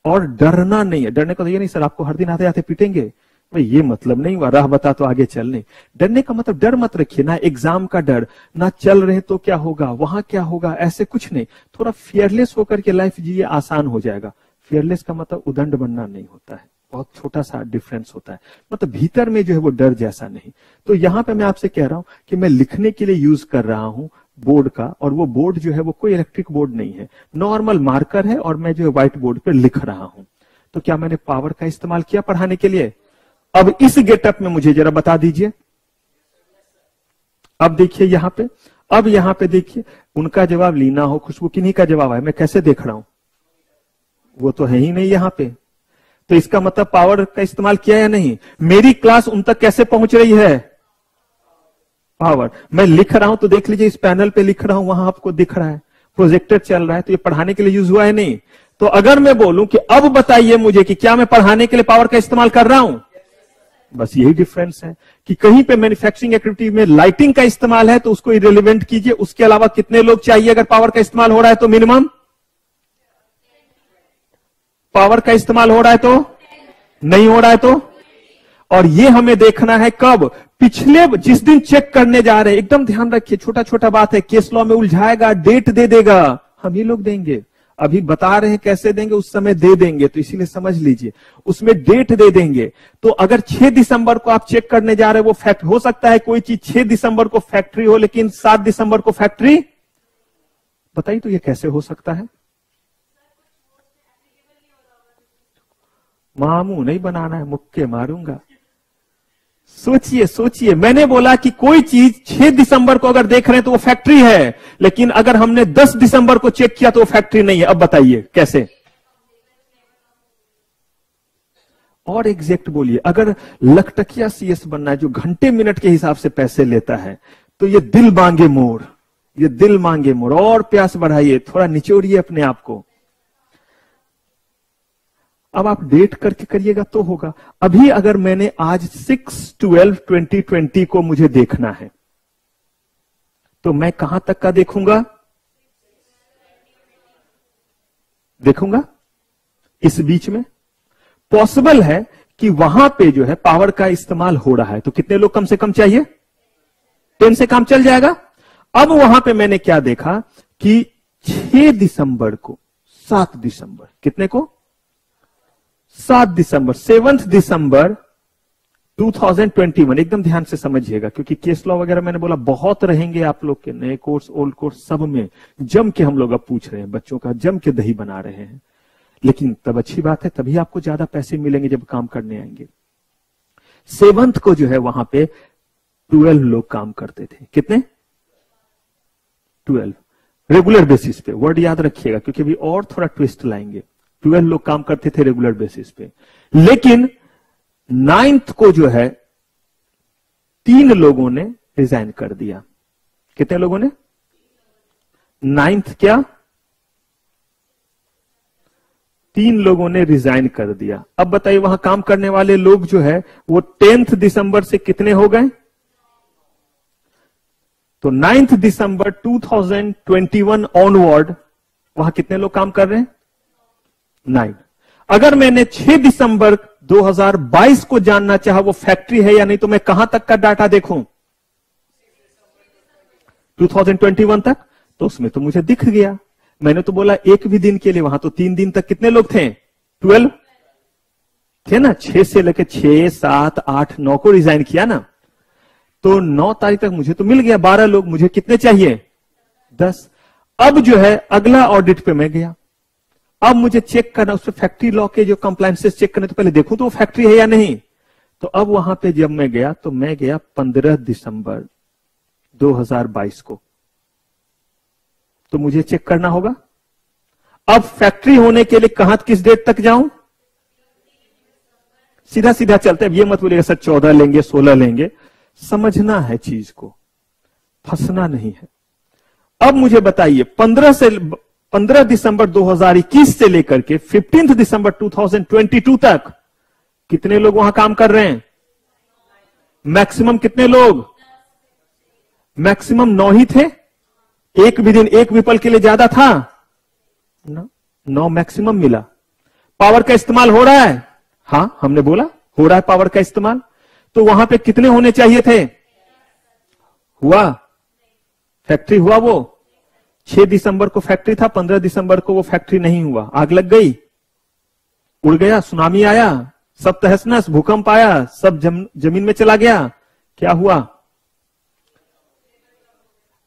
और डरना नहीं है। डरने का तो ये नहीं सर आपको हर दिन आते आते पीटेंगे, भाई ये मतलब नहीं हुआ, राह बता तो आगे चलने। डरने का मतलब डर मत रखिए, ना एग्जाम का डर, ना चल रहे तो क्या होगा, वहां क्या होगा, ऐसे कुछ नहीं। थोड़ा फियरलेस होकर के लाइफ जिए, आसान हो जाएगा। फियरलेस का मतलब उदंड बनना नहीं होता है, बहुत छोटा सा डिफरेंस होता है। मतलब भीतर में जो है वो डर जैसा नहीं। तो यहां पे मैं आपसे कह रहा हूं कि मैं लिखने के लिए यूज कर रहा हूं बोर्ड का, और वो बोर्ड जो है वो कोई इलेक्ट्रिक बोर्ड नहीं है, नॉर्मल मार्कर है, और मैं जो है व्हाइट बोर्ड पे लिख रहा हूं। तो क्या मैंने पावर का इस्तेमाल किया पढ़ाने के लिए? अब इस गेटअप में मुझे जरा बता दीजिए। अब देखिए यहां पे, अब यहां पे देखिए, उनका जवाब लीना हो, खुशबू, किन्हीं का जवाब है, मैं कैसे देख रहा हूं? वो तो है ही नहीं यहां पे। तो इसका मतलब पावर का इस्तेमाल किया या नहीं? मेरी क्लास उन तक कैसे पहुंच रही है? पावर। मैं लिख रहा हूं तो देख लीजिए, इस पैनल पे लिख रहा हूं, वहां आपको दिख रहा है, प्रोजेक्टर चल रहा है, तो ये पढ़ाने के लिए यूज हुआ है नहीं? तो अगर मैं बोलूं कि अब बताइए मुझे कि क्या मैं पढ़ाने के लिए पावर का इस्तेमाल कर रहा हूं, बस यही डिफरेंस है कि कहीं पे मैन्युफैक्चरिंग एक्टिविटी में लाइटिंग का इस्तेमाल है तो उसको इरेलीवेंट कीजिए, उसके अलावा कितने लोग चाहिए अगर पावर का इस्तेमाल हो रहा है तो? मिनिमम। पावर का इस्तेमाल हो रहा है तो? नहीं हो रहा है तो? और ये हमें देखना है कब? पिछले जिस दिन चेक करने जा रहे हैं, एकदम ध्यान रखिए, छोटा छोटा बात है, केस लॉ में उलझाएगा, डेट दे देगा, हम ही लोग देंगे, अभी बता रहे हैं कैसे देंगे, उस समय दे देंगे, तो इसीलिए समझ लीजिए, उसमें डेट दे देंगे। तो अगर 6 दिसंबर को आप चेक करने जा रहे हैं, वो फैक्ट हो सकता है कोई चीज 6 दिसंबर को फैक्ट्री हो लेकिन 7 दिसंबर को फैक्ट्री, बताइए तो ये कैसे हो सकता है? मामू नहीं बनाना है, मुक्के मारूंगा। सोचिए सोचिए, मैंने बोला कि कोई चीज 6 दिसंबर को अगर देख रहे हैं तो वो फैक्ट्री है, लेकिन अगर हमने 10 दिसंबर को चेक किया तो वो फैक्ट्री नहीं है। अब बताइए कैसे? और एग्जैक्ट बोलिए, अगर लखटकिया सीएस बनना है जो घंटे मिनट के हिसाब से पैसे लेता है, तो ये दिल मांगे मोर, ये दिल मांगे मोर, और प्यास बढ़ाइए, थोड़ा निचोड़िए अपने आप को। अब आप डेट करके करिएगा तो होगा। अभी अगर मैंने आज 6/12/2020 को मुझे देखना है, तो मैं कहां तक का देखूंगा? इस बीच में। पॉसिबल है कि वहां पे जो है पावर का इस्तेमाल हो रहा है, तो कितने लोग कम से कम चाहिए? 10 से काम चल जाएगा। अब वहां पे मैंने क्या देखा कि 6 दिसंबर को, 7 दिसंबर, कितने को? 7 दिसंबर, 7 दिसंबर 2021, एकदम ध्यान से समझिएगा, क्योंकि केस लॉ वगैरह मैंने बोला बहुत रहेंगे आप लोग के, नए कोर्स ओल्ड कोर्स सब में जम के हम लोग अब पूछ रहे हैं, बच्चों का जम के दही बना रहे हैं। लेकिन तब अच्छी बात है, तभी आपको ज्यादा पैसे मिलेंगे जब काम करने आएंगे। 7 को जो है वहां पे 12 लोग काम करते थे। कितने? 12 रेगुलर बेसिस पे, वर्ड याद रखिएगा क्योंकि अभी और थोड़ा ट्विस्ट लाएंगे। 12 लोग काम करते थे रेगुलर बेसिस पे, लेकिन 9th को जो है 3 लोगों ने रिजाइन कर दिया। कितने लोगों ने? 9th क्या? 3 लोगों ने रिजाइन कर दिया। अब बताइए वहां काम करने वाले लोग जो है वो 10th दिसंबर से कितने हो गए? तो 9th दिसंबर 2021 ऑनवर्ड वहां कितने लोग काम कर रहे हैं? 9। अगर मैंने 6 दिसंबर 2022 को जानना चाहा वो फैक्ट्री है या नहीं, तो मैं कहां तक का डाटा देखूं? 2021 तक। तो उसमें तो मुझे दिख गया, मैंने तो बोला एक भी दिन के लिए, वहां तो 3 दिन तक कितने लोग थे? 12 थे ना। 6 से लेकर 6, 7, 8, 9 को रिजाइन किया ना, तो 9 तारीख तक मुझे तो मिल गया 12 लोग। मुझे कितने चाहिए? 10। अब जो है अगला ऑडिट पे मैं गया, अब मुझे चेक करना, उसमें फैक्ट्री लॉ के जो कंप्लायंसेस चेक करने, तो पहले देखूं तो वो फैक्ट्री है या नहीं। तो अब वहां पे जब मैं गया तो मैं गया 15 दिसंबर 2022 को, तो मुझे चेक करना होगा। अब फैक्ट्री होने के लिए कहां, किस डेट तक जाऊं? सीधा सीधा चलते, अब ये मत बोलिएगा सर 14 लेंगे 16 लेंगे, समझना है चीज को, फंसना नहीं है। अब मुझे बताइए 15 दिसंबर 2021 से लेकर के 15 दिसंबर 2022 तक कितने लोग वहां काम कर रहे हैं? मैक्सिमम कितने लोग? मैक्सिमम 9 ही थे। एक भी दिन, एक भी पल के लिए ज्यादा था? 9 मैक्सिमम मिला। पावर का इस्तेमाल हो रहा है? हां, हमने बोला हो रहा है पावर का इस्तेमाल। तो वहां पे कितने होने चाहिए थे? हुआ? फैक्ट्री हुआ? वो 6 दिसंबर को फैक्ट्री था, 15 दिसंबर को वो फैक्ट्री नहीं हुआ। आग लग गई, उड़ गया, सुनामी आया, सब तहस नहस, भूकंप आया, सब जमीन में चला गया। क्या हुआ?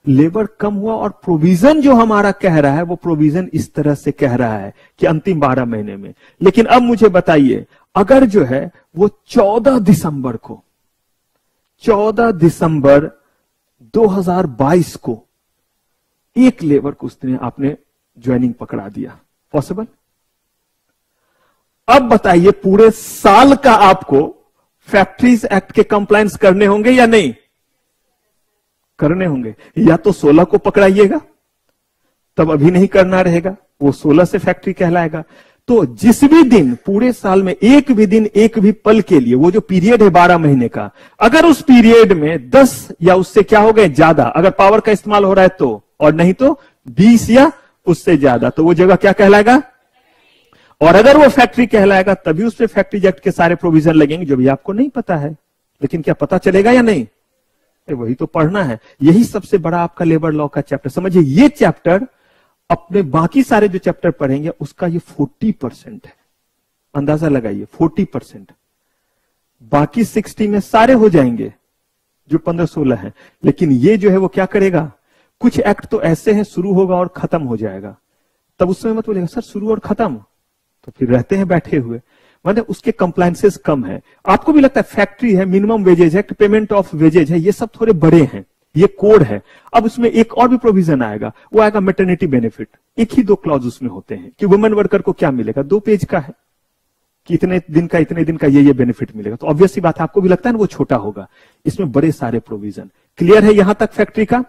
लेबर कम हुआ। और प्रोविजन जो हमारा कह रहा है वो प्रोविजन इस तरह से कह रहा है कि अंतिम 12 महीने में। लेकिन अब मुझे बताइए, अगर जो है वो 14 दिसंबर को, 14 दिसंबर 2022 को एक लेबर को उसने आपने ज्वाइनिंग पकड़ा दिया, पॉसिबल? अब बताइए पूरे साल का आपको फैक्ट्रीज एक्ट के कंप्लायंस करने होंगे या नहीं करने होंगे? या तो 16 को पकड़ाइएगा, तब अभी नहीं करना रहेगा, वो 16 से फैक्ट्री कहलाएगा। तो जिस भी दिन पूरे साल में एक भी दिन एक भी पल के लिए, वो जो पीरियड है 12 महीने का, अगर उस पीरियड में 10 या उससे क्या हो गए ज्यादा, अगर पावर का इस्तेमाल हो रहा है तो, और नहीं तो 20 या उससे ज्यादा, तो वो जगह क्या कहलाएगा? और अगर वो फैक्ट्री कहलाएगा तभी उस पर फैक्ट्री एक्ट के सारे प्रोविजन लगेंगे, जो भी आपको नहीं पता है। लेकिन क्या पता चलेगा या नहीं? वही तो पढ़ना है। यही सबसे बड़ा आपका लेबर लॉ का चैप्टर। समझिए ये चैप्टर अपने बाकी सारे जो चैप्टर पढ़ेंगे उसका ये 40% है। अंदाजा लगाइए 40%। बाकी 60 में सारे हो जाएंगे जो 15-16 है। लेकिन ये जो है वो क्या करेगा? कुछ एक्ट तो ऐसे हैं शुरू होगा और खत्म हो जाएगा, तब उस समय मत बोलेगा सर शुरू और खत्म, तो फिर रहते हैं बैठे हुए, मतलब उसके कंप्लायंसेस कम है। आपको भी लगता है फैक्ट्री है, minimum wages act, payment of wages है, ये सब थोड़े बड़े हैं, ये कोड है। अब उसमें एक और भी प्रोविजन आएगा, वो आएगा मैटरनिटी बेनिफिट। एक ही 2 क्लॉज उसमें होते हैं कि वुमेन वर्कर को क्या मिलेगा, 2 पेज का है कि इतने दिन का ये बेनिफिट मिलेगा। तो ऑब्वियस सी बात है, आपको भी लगता है ना वो छोटा होगा, इसमें बड़े सारे प्रोविजन। क्लियर है यहां तक फैक्ट्री का?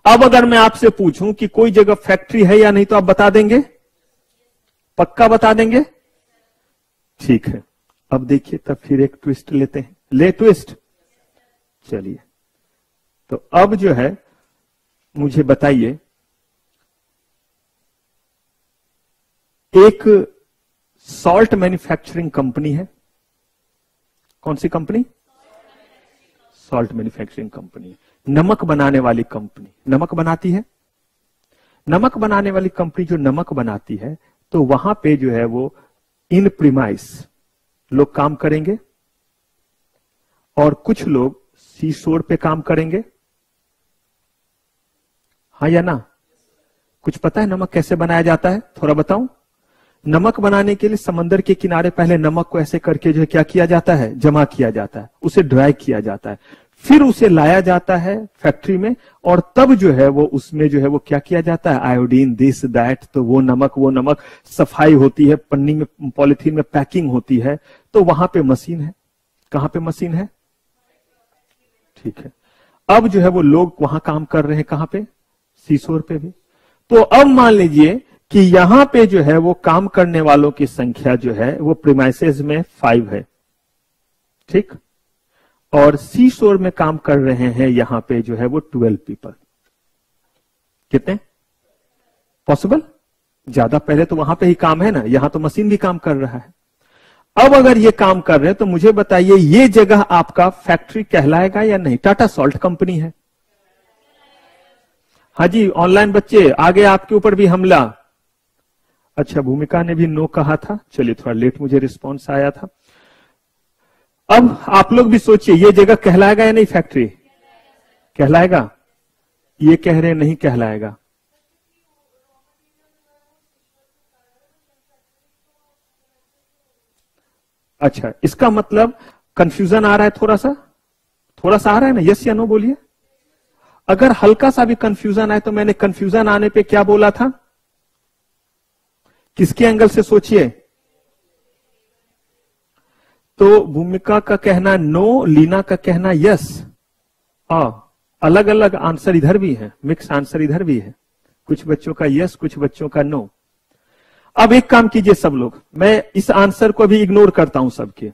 अब अगर मैं आपसे पूछूं कि कोई जगह फैक्ट्री है या नहीं, तो आप बता देंगे? पक्का बता देंगे? ठीक है। अब देखिए तब फिर एक ट्विस्ट लेते हैं। ले ट्विस्ट। चलिए तो अब जो है मुझे बताइए, एक सॉल्ट मैन्युफैक्चरिंग कंपनी है। कौन सी कंपनी? Salt manufacturing company. नमक बनाने वाली कंपनी नमक बनाती है। नमक बनाने वाली कंपनी जो नमक बनाती है, तो वहां पे जो है वो इन प्रीमाइस लोग काम करेंगे और कुछ लोग सी शोर पे काम करेंगे। हाँ या ना? कुछ पता है नमक कैसे बनाया जाता है? थोड़ा बताऊं। नमक बनाने के लिए समंदर के किनारे पहले नमक को ऐसे करके जो है क्या किया जाता है? जमा किया जाता है, उसे ड्राई किया जाता है, फिर उसे लाया जाता है फैक्ट्री में, और तब जो है वो उसमें जो है वो क्या किया जाता है? Iodine, this that. तो वो नमक सफाई होती है, पन्नी में पॉलिथीन में पैकिंग होती है। तो वहां पे मशीन है। कहां पे मशीन है? ठीक है। अब जो है वो लोग वहां काम कर रहे हैं, कहां पे? सीसोर पे भी। तो अब मान लीजिए कि यहां पे जो है वो काम करने वालों की संख्या जो है वो प्रीमाइसेस में 5 है, ठीक, और सी शोर में काम कर रहे हैं यहां पे जो है वो 12 पीपल। कितने पॉसिबल? ज्यादा। पहले तो वहां पे ही काम है ना, यहां तो मशीन भी काम कर रहा है। अब अगर ये काम कर रहे हैं तो मुझे बताइए ये जगह आपका फैक्ट्री कहलाएगा या नहीं? टाटा सॉल्ट कंपनी है। हाँ जी, ऑनलाइन बच्चे आगे आपके ऊपर भी हमला। अच्छा, भूमिका ने भी नो कहा था। चलिए थोड़ा लेट मुझे रिस्पॉन्स आया था। अब आप लोग भी सोचिए ये जगह कहलाएगा या नहीं? फैक्ट्री कहलाएगा? ये कह रहे हैं नहीं कहलाएगा। अच्छा, इसका मतलब कंफ्यूजन आ रहा है, थोड़ा सा आ रहा है ना? यस या नो बोलिए। अगर हल्का सा भी कंफ्यूजन आए तो मैंने कंफ्यूजन आने पे क्या बोला था? किसके एंगल से सोचिए? तो भूमिका का कहना नो, लीना का कहना यस। अलग अलग आंसर इधर भी है, मिक्स आंसर इधर भी है। कुछ बच्चों का यस, कुछ बच्चों का नो। अब एक काम कीजिए सब लोग, मैं इस आंसर को भी इग्नोर करता हूं सबके।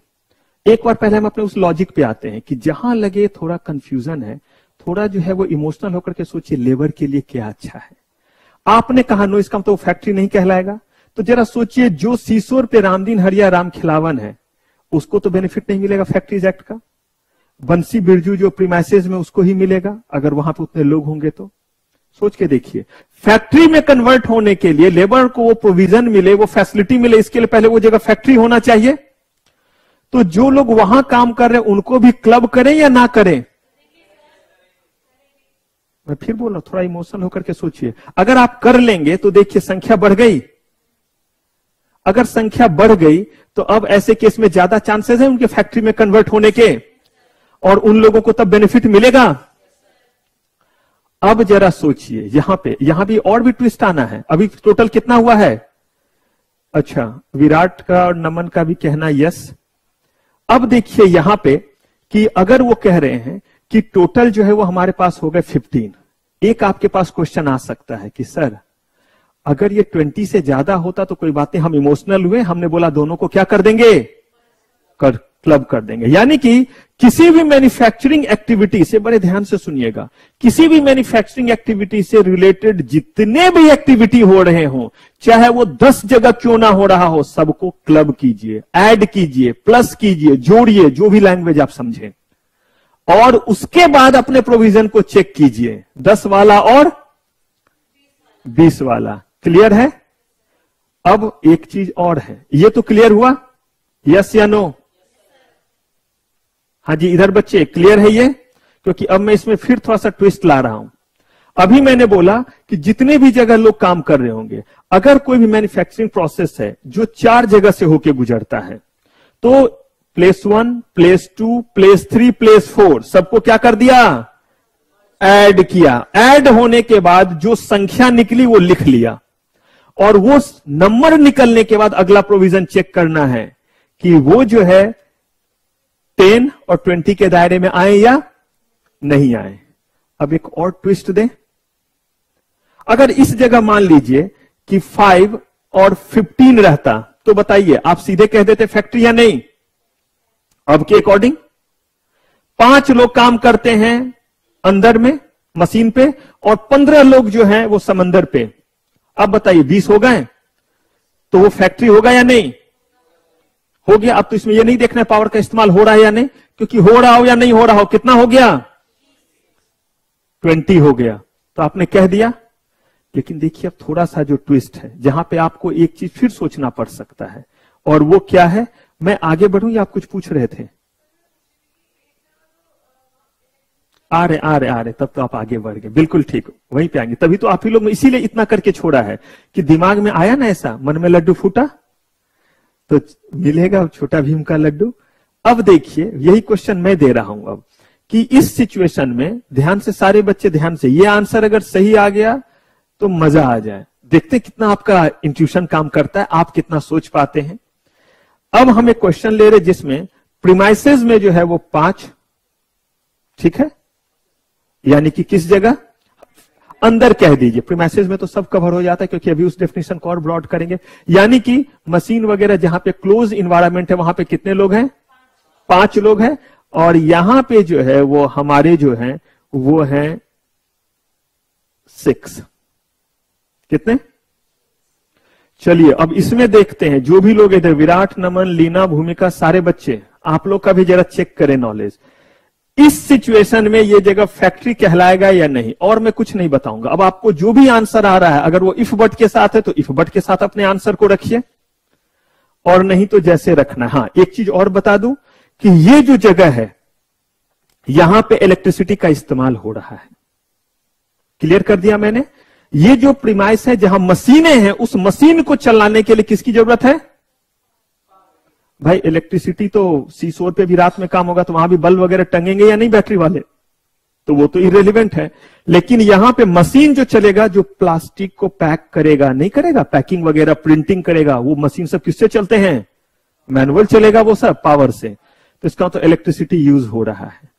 एक बार पहले हम अपने उस लॉजिक पे आते हैं कि जहां लगे थोड़ा कंफ्यूजन है, थोड़ा जो है वो इमोशनल होकर के सोचिए लेबर के लिए क्या अच्छा है। आपने कहा नो, इसका तो फैक्ट्री नहीं कहलाएगा। तो जरा सोचिए जो सीसोर पे रामदीन हरिया राम खिलावन है उसको तो बेनिफिट नहीं मिलेगा फैक्ट्रीज एक्ट का। बंसी बिरजू जो प्रीमाइसेस में उसको ही मिलेगा अगर वहां पे उतने लोग होंगे तो। सोच के देखिए, फैक्ट्री में कन्वर्ट होने के लिए लेबर को वो प्रोविजन मिले, वो फैसिलिटी मिले, इसके लिए पहले वो जगह फैक्ट्री होना चाहिए। तो जो लोग वहां काम कर रहे हैं उनको भी क्लब करें या ना करें? मैं फिर बोल रहा हूं, थोड़ा इमोशनल होकर के सोचिए। अगर आप कर लेंगे तो देखिए संख्या बढ़ गई। अगर संख्या बढ़ गई तो अब ऐसे केस में ज्यादा चांसेस है उनके फैक्ट्री में कन्वर्ट होने के, और उन लोगों को तब बेनिफिट मिलेगा। अब जरा सोचिए, यहां भी और भी ट्विस्ट आना है। अभी टोटल कितना हुआ है? अच्छा, विराट का और नमन का भी कहना यस। अब देखिए यहां पे कि अगर वो कह रहे हैं कि टोटल जो है वो हमारे पास हो गए 15, एक आपके पास क्वेश्चन आ सकता है कि सर अगर ये 20 से ज्यादा होता तो कोई बात नहीं, हम इमोशनल हुए, हमने बोला दोनों को क्या कर देंगे, क्लब कर देंगे। यानी कि किसी भी मैन्युफैक्चरिंग एक्टिविटी से, बड़े ध्यान से सुनिएगा, किसी भी मैन्युफैक्चरिंग एक्टिविटी से रिलेटेड जितने भी एक्टिविटी हो रहे हो, चाहे वो 10 जगह क्यों ना हो रहा हो, सबको क्लब कीजिए, ऐड कीजिए, प्लस कीजिए, जोड़िए, जो भी लैंग्वेज आप समझें, और उसके बाद अपने प्रोविजन को चेक कीजिए, 10 वाला और 20 वाला। क्लियर है? अब एक चीज और है, ये तो क्लियर हुआ, यस या नो? हाँ जी, इधर बच्चे क्लियर है ये? क्योंकि अब मैं इसमें फिर थोड़ा सा ट्विस्ट ला रहा हूं। अभी मैंने बोला कि जितने भी जगह लोग काम कर रहे होंगे, अगर कोई भी मैन्युफैक्चरिंग प्रोसेस है जो 4 जगह से होके गुजरता है, तो प्लेस 1, प्लेस 2, प्लेस 3, प्लेस 4 सबको क्या कर दिया, ऐड किया। ऐड होने के बाद जो संख्या निकली वो लिख लिया, और वो नंबर निकलने के बाद अगला प्रोविजन चेक करना है कि वो जो है 10 और 20 के दायरे में आए या नहीं आए। अब एक और ट्विस्ट दें, अगर इस जगह मान लीजिए कि 5 और 15 रहता, तो बताइए आप सीधे कह देते फैक्ट्री या नहीं? अब के अकॉर्डिंग 5 लोग काम करते हैं अंदर में मशीन पे, और 15 लोग जो हैं वो समंदर पे। अब बताइए 20 हो गए, तो वो फैक्ट्री होगा या नहीं? हो गया। अब तो इसमें ये नहीं देखना है पावर का इस्तेमाल हो रहा है या नहीं, क्योंकि हो रहा हो या नहीं हो रहा हो, कितना हो गया, 20 हो गया, तो आपने कह दिया। लेकिन देखिए अब थोड़ा सा जो ट्विस्ट है, जहां पे आपको एक चीज फिर सोचना पड़ सकता है, और वो क्या है, मैं आगे बढ़ूं या आप कुछ पूछ रहे थे? आ रहे, तब तो आप आगे बढ़ गए, बिल्कुल ठीक, वहीं पे आएंगे। तभी तो आप ही लोग इसीलिए इतना करके छोड़ा है कि दिमाग में आया ना ऐसा, मन में लड्डू फूटा तो मिलेगा छोटा भीम का लड्डू। अब देखिए यही क्वेश्चन मैं दे रहा हूं अब, कि इस सिचुएशन में ध्यान से, सारे बच्चे ध्यान से, ये आंसर अगर सही आ गया तो मजा आ जाए। देखते कितना आपका इंट्यूशन काम करता है, आप कितना सोच पाते हैं। अब हम एक क्वेश्चन ले रहे जिसमें प्रीमाइसेस में जो है वो 5, ठीक है, यानी कि किस जगह, अंदर कह दीजिए, प्रीमाइसेस में तो सब कवर हो जाता है, क्योंकि अभी उस डेफिनेशन को और ब्रॉड करेंगे। यानी कि मशीन वगैरह जहां पे क्लोज इन्वायरमेंट है, वहां पे कितने लोग हैं, 5 लोग हैं, और यहां पे जो है वो हमारे जो हैं वो हैं 6। कितने? चलिए अब इसमें देखते हैं, जो भी लोग इधर, विराट, नमन, लीना, भूमिका, सारे बच्चे, आप लोग का भी जरा चेक करें नॉलेज। इस सिचुएशन में ये जगह फैक्ट्री कहलाएगा या नहीं, और मैं कुछ नहीं बताऊंगा। अब आपको जो भी आंसर आ रहा है, अगर वो इफ बट के साथ है तो इफ बट के साथ अपने आंसर को रखिए, और नहीं तो जैसे रखना। हाँ, एक चीज और बता दूं कि ये जो जगह है, यहां पे इलेक्ट्रिसिटी का इस्तेमाल हो रहा है। क्लियर कर दिया मैंने? ये जो प्रीमाइस है, जहां मशीनें हैं, उस मशीन को चलाने के लिए किसकी जरूरत है भाई? इलेक्ट्रिसिटी तो सीसोर पे भी रात में काम होगा, तो वहां भी बल्ब वगैरह टंगेंगे या नहीं बैटरी वाले? तो वो तो इरेलीवेंट है। लेकिन यहां पे मशीन जो चलेगा, जो प्लास्टिक को पैक करेगा, नहीं करेगा, पैकिंग वगैरह, प्रिंटिंग करेगा, वो मशीन सब किससे चलते हैं? मैनुअल चलेगा वो सब, पावर से। तो इसका तो इलेक्ट्रिसिटी यूज हो रहा है।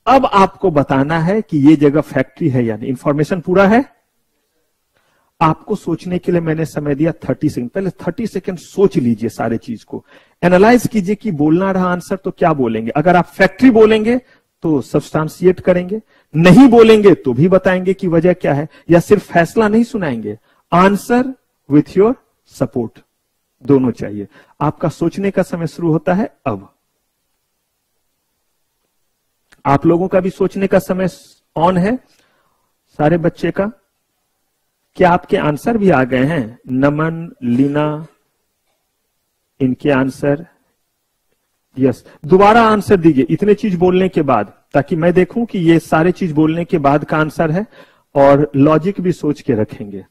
अब आपको बताना है कि ये जगह फैक्ट्री है या नहीं। इंफॉर्मेशन पूरा है? आपको सोचने के लिए मैंने समय दिया 30 सेकंड। पहले 30 सेकंड सोच लीजिए, सारे चीज को एनालाइज कीजिए कि बोलना रहा आंसर तो क्या बोलेंगे। अगर आप फैक्ट्री बोलेंगे तो सब्सटेंशिएट करेंगे, नहीं बोलेंगे तो भी बताएंगे कि वजह क्या है, या सिर्फ फैसला नहीं सुनाएंगे, आंसर विथ योर सपोर्ट, दोनों चाहिए। आपका सोचने का समय शुरू होता है अब। आप लोगों का भी सोचने का समय ऑन है, सारे बच्चे का। क्या आपके आंसर भी आ गए हैं? नमन, लीना, इनके आंसर यस। दोबारा आंसर दीजिए इतने चीज बोलने के बाद, ताकि मैं देखूं कि ये सारे चीज बोलने के बाद का आंसर है, और लॉजिक भी सोच के रखेंगे।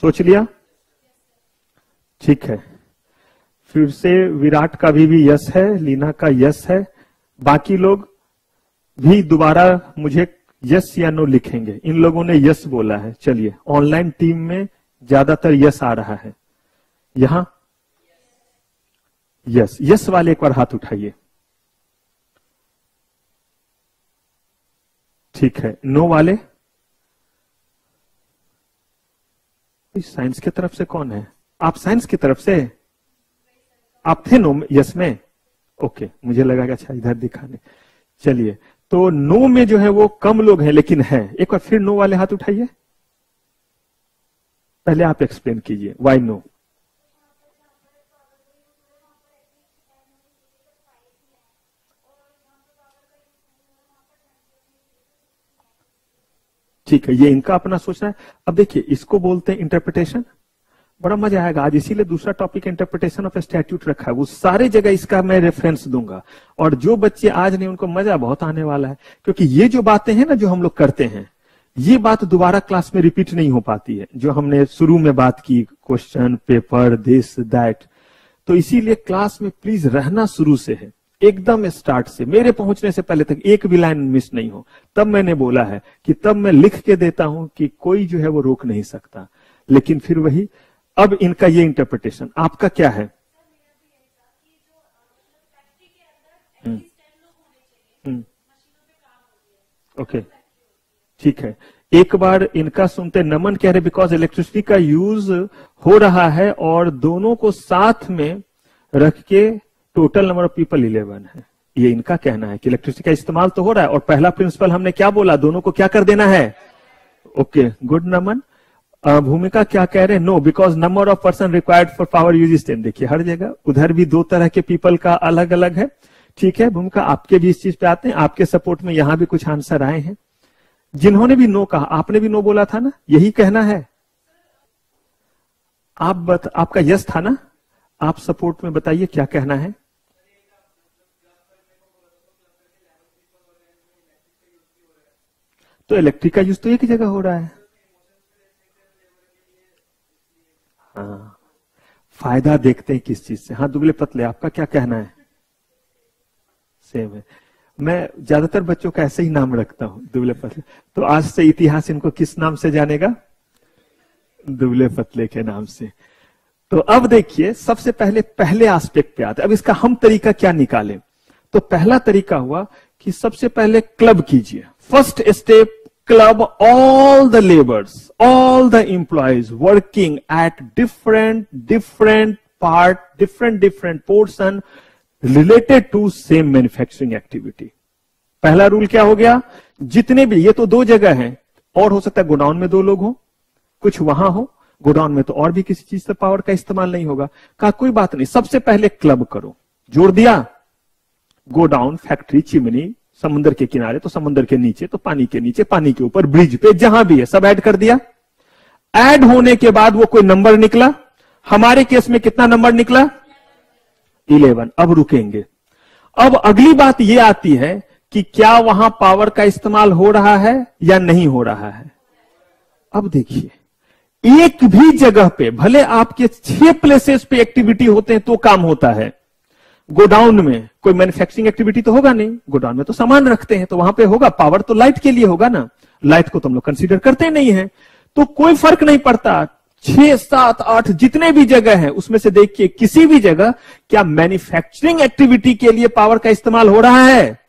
सोच लिया? ठीक है। फिर से विराट का भी यस है, लीना का यस है, बाकी लोग भी दोबारा मुझे यस या नो लिखेंगे। इन लोगों ने यस बोला है। चलिए, ऑनलाइन टीम में ज्यादातर यस आ रहा है। यहां यस, यस वाले एक बार हाथ उठाइए। ठीक है, नो वाले? साइंस की तरफ से कौन है? आप साइंस की तरफ से? आप थे नो यस में? ओके, मुझे लगा कि अच्छा इधर दिखाने। चलिए, तो नो में जो है वो कम लोग हैं, लेकिन है। एक बार फिर नो वाले हाथ उठाइए। पहले आप एक्सप्लेन कीजिए व्हाई नो। ठीक है, ये इनका अपना सोचना है। अब देखिए, इसको बोलते हैं इंटरप्रिटेशन। बड़ा मजा आएगा आज, इसीलिए दूसरा टॉपिक इंटरप्रिटेशन ऑफ स्टैट्यूट रखा है। वो सारे जगह इसका मैं रेफरेंस दूंगा, और जो बच्चे आज नहीं उनको मजा बहुत आने वाला है, क्योंकि ये जो बातें हैं ना जो हम लोग करते हैं, ये बात दोबारा क्लास में रिपीट नहीं हो पाती है। जो हमने शुरू में बात की, क्वेश्चन पेपर दिस दैट, तो इसीलिए क्लास में प्लीज रहना शुरू से है, एकदम स्टार्ट से, मेरे पहुंचने से पहले तक एक भी लाइन मिस नहीं हो। तब मैंने बोला है कि तब मैं लिख के देता हूं कि कोई जो है वो रोक नहीं सकता। लेकिन फिर वही, अब इनका ये इंटरप्रिटेशन, आपका क्या है? ओके, ठीक है, एक बार इनका सुनते। नमन कह रहे बिकॉज इलेक्ट्रिसिटी का यूज हो रहा है और दोनों को साथ में रख के टोटल नंबर ऑफ पीपल 11 है। ये इनका कहना है कि इलेक्ट्रिसिटी का इस्तेमाल तो हो रहा है, और पहला प्रिंसिपल हमने क्या बोला, दोनों को क्या कर देना है। Okay, good Naman. भूमिका क्या कह रहे हैं? No, because number of person required for power use is 10। देखिए, हर जगह उधर भी दो तरह के पीपल का अलग अलग है। ठीक है भूमिका, आपके भी इस चीज पे आते हैं, आपके सपोर्ट में यहां भी कुछ आंसर आए हैं। जिन्होंने भी नो कहा, आपने भी नो बोला था ना, यही कहना है। आपका यस था ना? आप सपोर्ट में बताइए क्या कहना है। तो इलेक्ट्रिक का यूज तो एक जगह हो रहा है। हाँ, फायदा देखते हैं किस चीज से। हाँ दुबले पतले, आपका क्या कहना है? सेम है। मैं ज्यादातर बच्चों का ऐसे ही नाम रखता हूं, दुबले पतले। तो आज से इतिहास इनको किस नाम से जानेगा? दुबले पतले के नाम से। तो अब देखिए, सबसे पहले पहले एस्पेक्ट पे आते। अब इसका हम तरीका क्या निकालें? तो पहला तरीका हुआ कि सबसे पहले क्लब कीजिए। First step, club all the labours, all the employees working at different part, different portion related to same manufacturing activity. पहला रूल क्या हो गया? जितने भी, ये तो दो जगह हैं, और हो सकता है गोडाउन में दो लोग हो, कुछ वहां हो, गोडाउन में तो और भी किसी चीज से पावर का इस्तेमाल नहीं होगा। कहा कोई बात नहीं, सबसे पहले क्लब करो। जोड़ दिया, गोडाउन, फैक्ट्री, चिमनी, समुद्र के किनारे तो समुद्र के नीचे, तो पानी के नीचे, पानी के ऊपर, ब्रिज पे, जहां भी है सब ऐड कर दिया। ऐड होने के बाद वो कोई नंबर निकला। हमारे केस में कितना नंबर निकला? 11। अब रुकेंगे। अब अगली बात ये आती है कि क्या वहां पावर का इस्तेमाल हो रहा है या नहीं हो रहा है। अब देखिए, एक भी जगह पे, भले आपके 6 प्लेसेस पे एक्टिविटी होते हैं तो काम होता है। गोडाउन में कोई मैन्युफैक्चरिंग एक्टिविटी तो होगा नहीं, गोडाउन में तो सामान रखते हैं, तो वहां पे होगा पावर, तो लाइट के लिए होगा ना। लाइट को तो हम लोग कंसीडर करते नहीं है, तो कोई फर्क नहीं पड़ता। 6, 7, 8 जितने भी जगह है उसमें से देखिए किसी भी जगह क्या मैन्युफैक्चरिंग एक्टिविटी के लिए पावर का इस्तेमाल हो रहा है?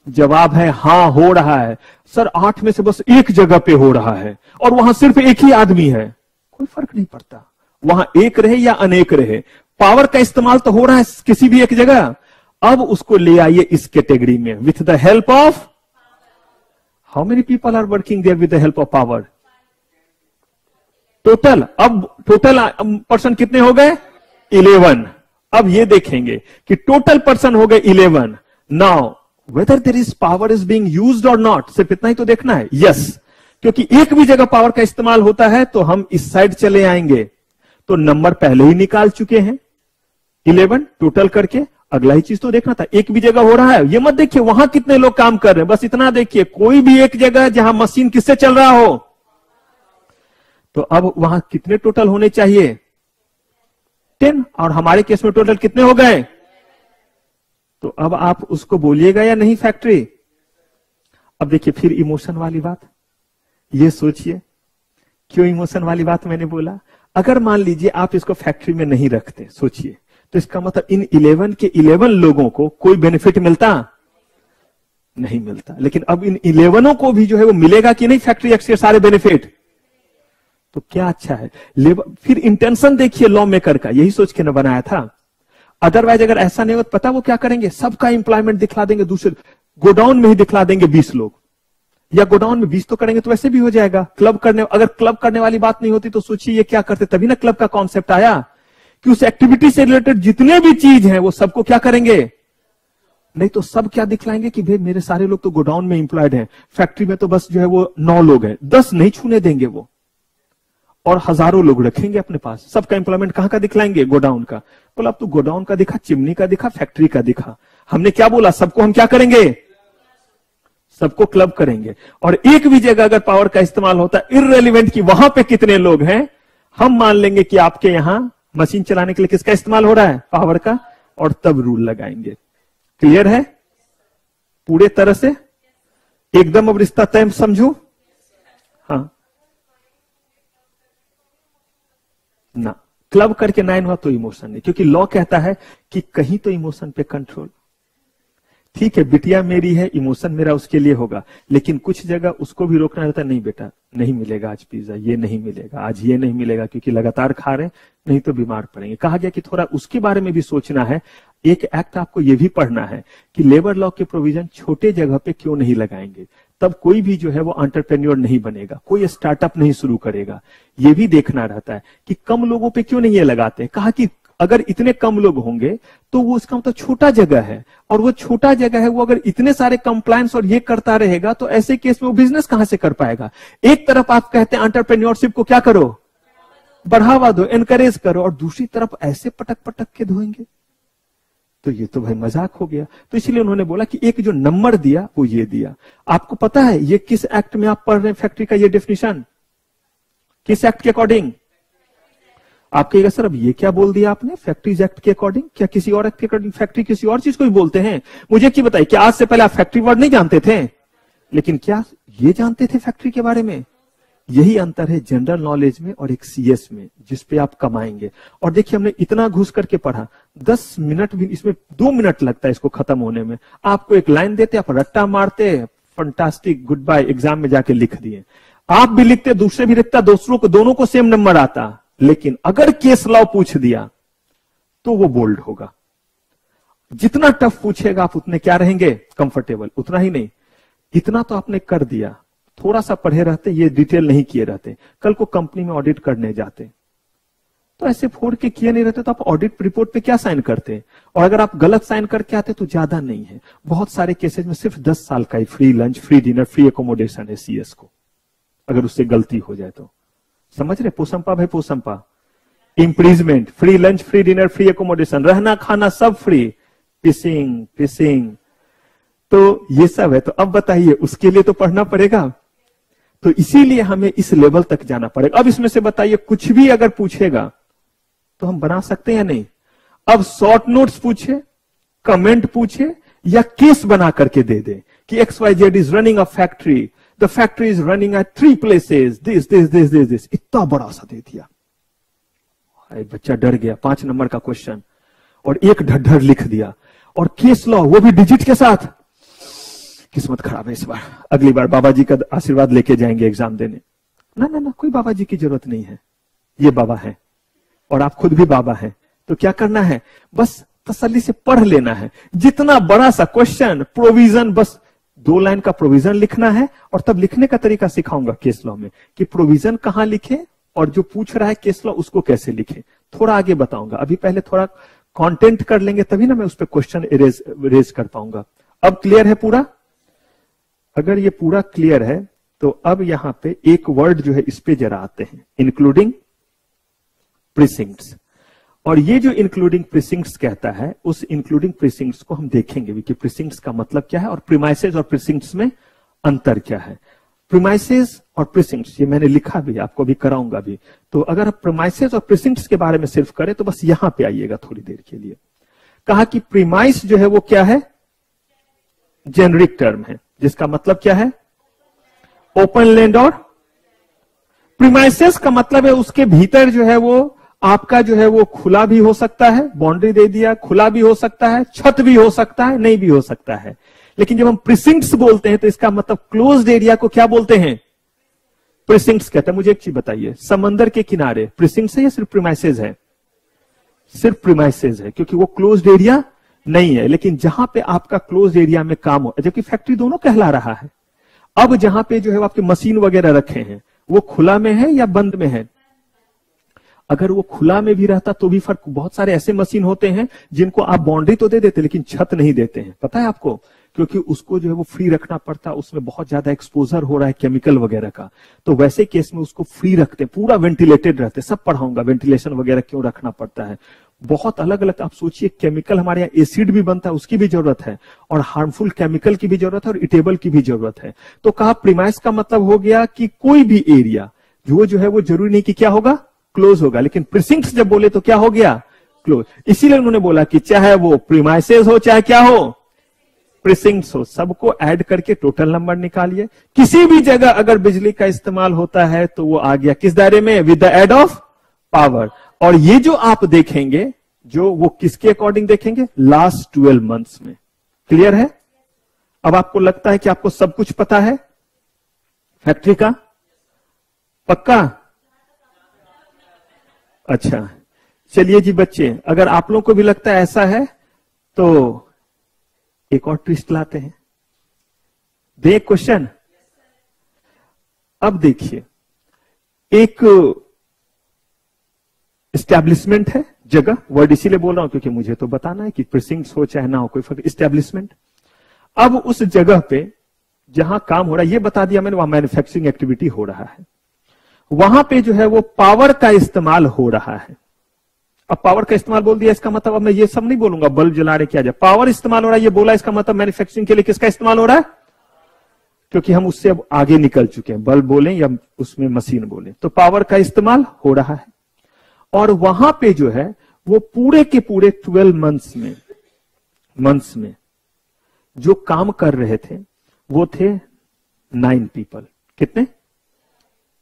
जवाब है हाँ, हो रहा है। सर 8 में से बस एक जगह पे हो रहा है और वहां सिर्फ एक ही आदमी है। कोई फर्क नहीं पड़ता, वहां एक रहे या अनेक रहे, पावर का इस्तेमाल तो हो रहा है किसी भी एक जगह। अब उसको ले आइए इस कैटेगरी में, with the help of, how many people are working there with the help of power? Total. अब टोटल पर्सन कितने हो गए? 11। अब ये देखेंगे कि टोटल पर्सन हो गए 11। Now whether there is power is being used और नॉट, सिर्फ इतना ही तो देखना है। यस, क्योंकि एक भी जगह पावर का इस्तेमाल होता है तो हम इस साइड चले आएंगे। तो नंबर पहले ही निकाल चुके हैं 11 टोटल करके। अगला ही चीज तो देखना था, एक भी जगह हो रहा है। ये मत देखिए वहां कितने लोग काम कर रहे हैं, बस इतना देखिए कोई भी एक जगह जहां मशीन किससे चल रहा हो। तो अब वहां कितने टोटल होने चाहिए? 10। और हमारे केस में टोटल कितने हो गए? तो अब आप उसको बोलिएगा या नहीं फैक्ट्री। अब देखिए फिर इमोशन वाली बात, ये सोचिए क्यों इमोशन वाली बात मैंने बोला। अगर मान लीजिए आप इसको फैक्ट्री में नहीं रखते, सोचिए, तो इसका मतलब इन 11 के 11 लोगों को कोई बेनिफिट मिलता नहीं मिलता। लेकिन अब इन 11 को भी जो है वो मिलेगा कि नहीं फैक्ट्री एक्ट के सारे बेनिफिट। तो क्या अच्छा है। फिर इंटेंशन देखिए लॉ मेकर का, यही सोच के न बनाया था। अदरवाइज अगर ऐसा नहीं हो तो पता वो क्या करेंगे, सबका इंप्लॉयमेंट दिखला देंगे, दूसरे गोडाउन में ही दिखला देंगे 20 लोग, या गोडाउन में 20 तो करेंगे तो वैसे भी हो जाएगा। क्लब करने, अगर क्लब करने वाली बात नहीं होती तो सोचिए ये क्या करते। तभी ना क्लब का कॉन्सेप्ट आया कि उस एक्टिविटी से रिलेटेड जितने भी चीज हैं वो सबको क्या करेंगे। नहीं तो सब क्या दिखलाएंगे कि भाई मेरे सारे लोग तो गोडाउन में इंप्लॉयड हैं, फैक्ट्री में तो बस जो है वो 9 लोग हैं, 10 नहीं छूने देंगे वो, और हजारों लोग रखेंगे अपने पास। सबका इंप्लॉयमेंट कहां का दिखलाएंगे, गोडाउन का। बोला अब तो गोडाउन का दिखा, चिमनी का दिखा, फैक्ट्री का दिखा, हमने क्या बोला, सबको हम क्या करेंगे, सबको क्लब करेंगे। और एक भी जगह अगर पावर का इस्तेमाल होता है इररेलेवेंट कि वहां पे कितने लोग हैं, हम मान लेंगे कि आपके यहां मशीन चलाने के लिए किसका इस्तेमाल हो रहा है, पावर का, और तब रूल लगाएंगे। क्लियर है पूरे तरह से, एकदम अब रिश्ता तय समझू। हाँ ना, क्लब करके 9 हुआ तो इमोशन नहीं, क्योंकि लॉ कहता है कि कहीं तो इमोशन पे कंट्रोल। ठीक है बिटिया मेरी है, इमोशन मेरा उसके लिए होगा, लेकिन कुछ जगह उसको भी रोकना रहता है, नहीं बेटा नहीं मिलेगा आज पिज्जा, ये नहीं मिलेगा आज, ये नहीं मिलेगा क्योंकि लगातार खा रहे हैं, नहीं तो बीमार पड़ेंगे। कहा गया कि थोड़ा उसके बारे में भी सोचना है। एक एक्ट आपको यह भी पढ़ना है कि लेबर लॉ के प्रोविजन छोटे जगह पे क्यों नहीं लगाएंगे, तब कोई भी जो है वो एंटरप्रेन्योर नहीं बनेगा, कोई स्टार्टअप नहीं शुरू करेगा। ये भी देखना रहता है कि कम लोगों पे क्यों नहीं ये लगाते। कहा कि अगर इतने कम लोग होंगे तो वो उसका मतलब छोटा जगह है, और वो छोटा जगह है, वो अगर इतने सारे कंप्लायंस और ये करता रहेगा तो ऐसे केस में वो बिजनेस कहां से कर पाएगा। एक तरफ आप कहते हैं एंटरप्रेन्योरशिप को क्या करो, बढ़ावा दो, एनकरेज करो, और दूसरी तरफ ऐसे पटक पटक के धोएंगे, तो ये तो भाई मजाक हो गया। तो इसलिए उन्होंने बोला कि एक जो नंबर दिया वो ये दिया। आपको पता है ये किस एक्ट में आप पढ़ रहे हैं, फैक्ट्री का ये डेफिनेशन किस एक्ट के अकॉर्डिंग। आप कहिएगा सर अब ये क्या बोल दिया आपने, फैक्ट्रीज एक्ट के अकॉर्डिंग, क्या किसी और एक्ट के अकॉर्डिंग। फैक्ट्री किसी और चीज को ही बोलते हैं। मुझे क्या बताइए, क्या आज से पहले आप फैक्ट्री वर्ड नहीं जानते थे, लेकिन क्या ये जानते थे फैक्ट्री के बारे में। यही अंतर है जनरल नॉलेज में और एक सीएस में, जिसपे आप कमाएंगे। और देखिए हमने इतना घुस करके पढ़ा, 10 मिनट भी, इसमें 2 मिनट लगता है इसको खत्म होने में। आपको एक लाइन देते, आप रट्टा मारते, फंटास्टिक गुड बाय, एग्जाम में जाके लिख दिए। आप भी लिखते, दूसरे भी लिखता, दूसरों को, दोनों को सेम नंबर आता। लेकिन अगर केस लॉ पूछ दिया तो वो बोल्ड होगा। जितना टफ पूछेगा आप उतने क्या रहेंगे, कंफर्टेबल। उतना ही नहीं, इतना तो आपने कर दिया, थोड़ा सा पढ़े रहते, ये डिटेल नहीं किए रहते, कल को कंपनी में ऑडिट करने जाते तो ऐसे फोड़ के किए नहीं रहते, तो आप ऑडिट रिपोर्ट पे क्या साइन करते। और अगर आप गलत साइन करके आते तो ज्यादा नहीं है, बहुत सारे केसेस में सिर्फ 10 साल का ही free lunch, free dinner, free accommodation है सीएस को, अगर उससे गलती हो जाए तो। समझ रहे, पोसंपा भाई पोसंपा, imprisonment, free lunch, free dinner, free accommodation, रहना खाना सब फ्री, पिसिंग, तो ये सब है। तो अब बताइए उसके लिए तो पढ़ना पड़ेगा, तो इसीलिए हमें इस लेवल तक जाना पड़ेगा। अब इसमें से बताइए कुछ भी अगर पूछेगा तो हम बना सकते हैं या नहीं। अब शॉर्ट नोट्स पूछे, कमेंट पूछे, या केस बना करके दे दे कि XYZ is running a factory, the factory is running at 3 places, this, इतना बड़ा सा दे दिया। बच्चा डर गया, 5 नंबर का क्वेश्चन, और एक ढड्ढर लिख दिया, और केस लॉ वो भी डिजिट के साथ। किस्मत खराब है इस बार, अगली बार बाबा जी का आशीर्वाद लेके जाएंगे एग्जाम देने। ना, कोई बाबा जी की जरूरत नहीं है, ये बाबा है और आप खुद भी बाबा हैं। तो क्या करना है, बस तसल्ली से पढ़ लेना है। जितना बड़ा सा क्वेश्चन, प्रोविजन, बस 2 लाइन का प्रोविजन लिखना है, और तब लिखने का तरीका सिखाऊंगा केस लॉ में कि प्रोविजन कहां लिखे और जो पूछ रहा है केस लॉ उसको कैसे लिखे, थोड़ा आगे बताऊंगा। अभी पहले थोड़ा कंटेंट कर लेंगे, तभी ना मैं उस पर क्वेश्चन रेज कर पाऊंगा। अब क्लियर है पूरा। अगर ये पूरा क्लियर है तो अब यहां पे एक वर्ड जो है इस पे जरा आते हैं, इंक्लूडिंग प्रीसिंक्ट्स। और ये जो इंक्लूडिंग प्रीसिंक्ट्स कहता है, उस इंक्लूडिंग प्रीसिंक्ट्स को हम देखेंगे भी कि प्रीसिंक्ट्स का मतलब क्या है और प्रीमाइसेस और प्रीसिंक्ट्स में अंतर क्या है। प्रीमाइसेस और प्रीसिंक्ट्स ये मैंने लिखा भी, आपको भी कराऊंगा भी। तो अगर आप प्रीमाइसेस और प्रीसिंक्ट्स के बारे में सिर्फ करें तो बस यहां पे आइएगा थोड़ी देर के लिए। कहा कि प्रीमाइस जो है वो क्या है, जेनरिक टर्म है, जिसका मतलब क्या है, ओपन लैंड। और प्रीमाइसेस का मतलब है उसके भीतर जो है वो आपका जो है वो खुला भी हो सकता है, बाउंड्री दे दिया, खुला भी हो सकता है, छत भी हो सकता है, नहीं भी हो सकता है। लेकिन जब हम प्रिसिंक्ट्स बोलते हैं तो इसका मतलब क्लोज्ड एरिया को क्या बोलते हैं, प्रिसिंक्ट्स कहते हैं। मुझे एक चीज बताइए, समंदर के किनारे प्रिसिंक्ट्स है या सिर्फ प्रीमाइसेस है? सिर्फ प्रीमाइसेस है, क्योंकि वो क्लोज्ड एरिया नहीं है। लेकिन जहां पे आपका क्लोज्ड एरिया में काम हो, जबकि फैक्ट्री दोनों कहला रहा है। अब जहां पे जो है वो आपके मशीन वगैरह रखे हैं, वो खुला में है या बंद में है? अगर वो खुला में भी रहता तो भी फर्क। बहुत सारे ऐसे मशीन होते हैं जिनको आप बाउंड्री तो दे देते लेकिन छत नहीं देते हैं, पता है आपको, क्योंकि उसको जो है वो फ्री रखना पड़ता है, उसमें बहुत ज्यादा एक्सपोजर हो रहा है केमिकल वगैरह का। तो वैसे केस में उसको फ्री रखते हैं, पूरा वेंटिलेटेड रहते हैं। सब पढ़ाऊंगा वेंटिलेशन वगैरह क्यों रखना पड़ता है। बहुत अलग अलग, आप सोचिए केमिकल, हमारे यहाँ एसिड भी बनता है, उसकी भी जरूरत है, और हार्मफुल केमिकल की भी जरूरत है, और इटेबल की भी जरूरत है। तो कहा प्रीमाइस का मतलब हो गया कि कोई भी एरिया जो है वो जरूरी नहीं कि क्या होगा, क्लोज होगा। लेकिन प्रिसिंक्ट्स जब बोले तो क्या हो गया, क्लोज। इसीलिए उन्होंने बोला कि चाहे वो प्रीमाइसेस हो चाहे क्या हो, प्रिसिंक्ट्स हो, सबको ऐड करके टोटल नंबर निकालिए। किसी भी जगह अगर बिजली का इस्तेमाल होता है तो वो आ गया किस दायरे में, with the aid of power. और ये जो आप देखेंगे, जो वो किसके अकॉर्डिंग देखेंगे, लास्ट 12 मंथ्स में। क्लियर है? अब आपको लगता है कि आपको सब कुछ पता है फैक्ट्री का, पक्का? अच्छा, चलिए जी बच्चे, अगर आप लोगों को भी लगता है ऐसा है तो एक और ट्विस्ट लाते हैं। दे क्वेश्चन। अब देखिए, एक एस्टैब्लिशमेंट है, जगह, वर्ड इसीलिए बोल रहा हूं क्योंकि मुझे तो बताना है कि प्रिसिंक्ट्स हो चाहे ना हो, कोई फर्क। एस्टैब्लिशमेंट। अब उस जगह पे जहां काम हो रहा है, ये बता दिया मैंने, वहां मैन्युफैक्चरिंग एक्टिविटी हो रहा है। वहां पे जो है वो पावर का इस्तेमाल हो रहा है। अब पावर का इस्तेमाल बोल दिया, इसका मतलब अब मैं ये सब नहीं बोलूंगा बल्ब जला रहे क्या जाए, पावर इस्तेमाल हो रहा है ये बोला, इसका मतलब मैन्युफैक्चरिंग के लिए किसका इस्तेमाल हो रहा है, क्योंकि हम उससे अब आगे निकल चुके हैं, बल्ब बोले या उसमें मशीन बोले, तो पावर का इस्तेमाल हो रहा है। और वहां पे जो है वो पूरे के पूरे 12 मंथ्स में जो काम कर रहे थे वो थे 9 पीपल। कितने?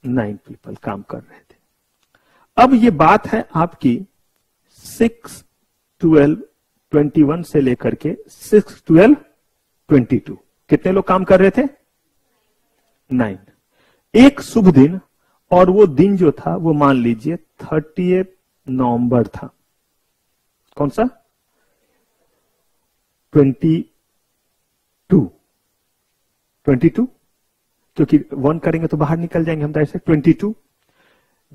9 पीपल काम कर रहे थे। अब ये बात है आपकी 6-12-21 से लेकर के 6-12-22। कितने लोग काम कर रहे थे? 9। एक शुभ दिन, और वो दिन जो था वो मान लीजिए 30 नवंबर था। कौन सा? 22, क्योंकि 1 करेंगे तो बाहर निकल जाएंगे हम। ऐसे 22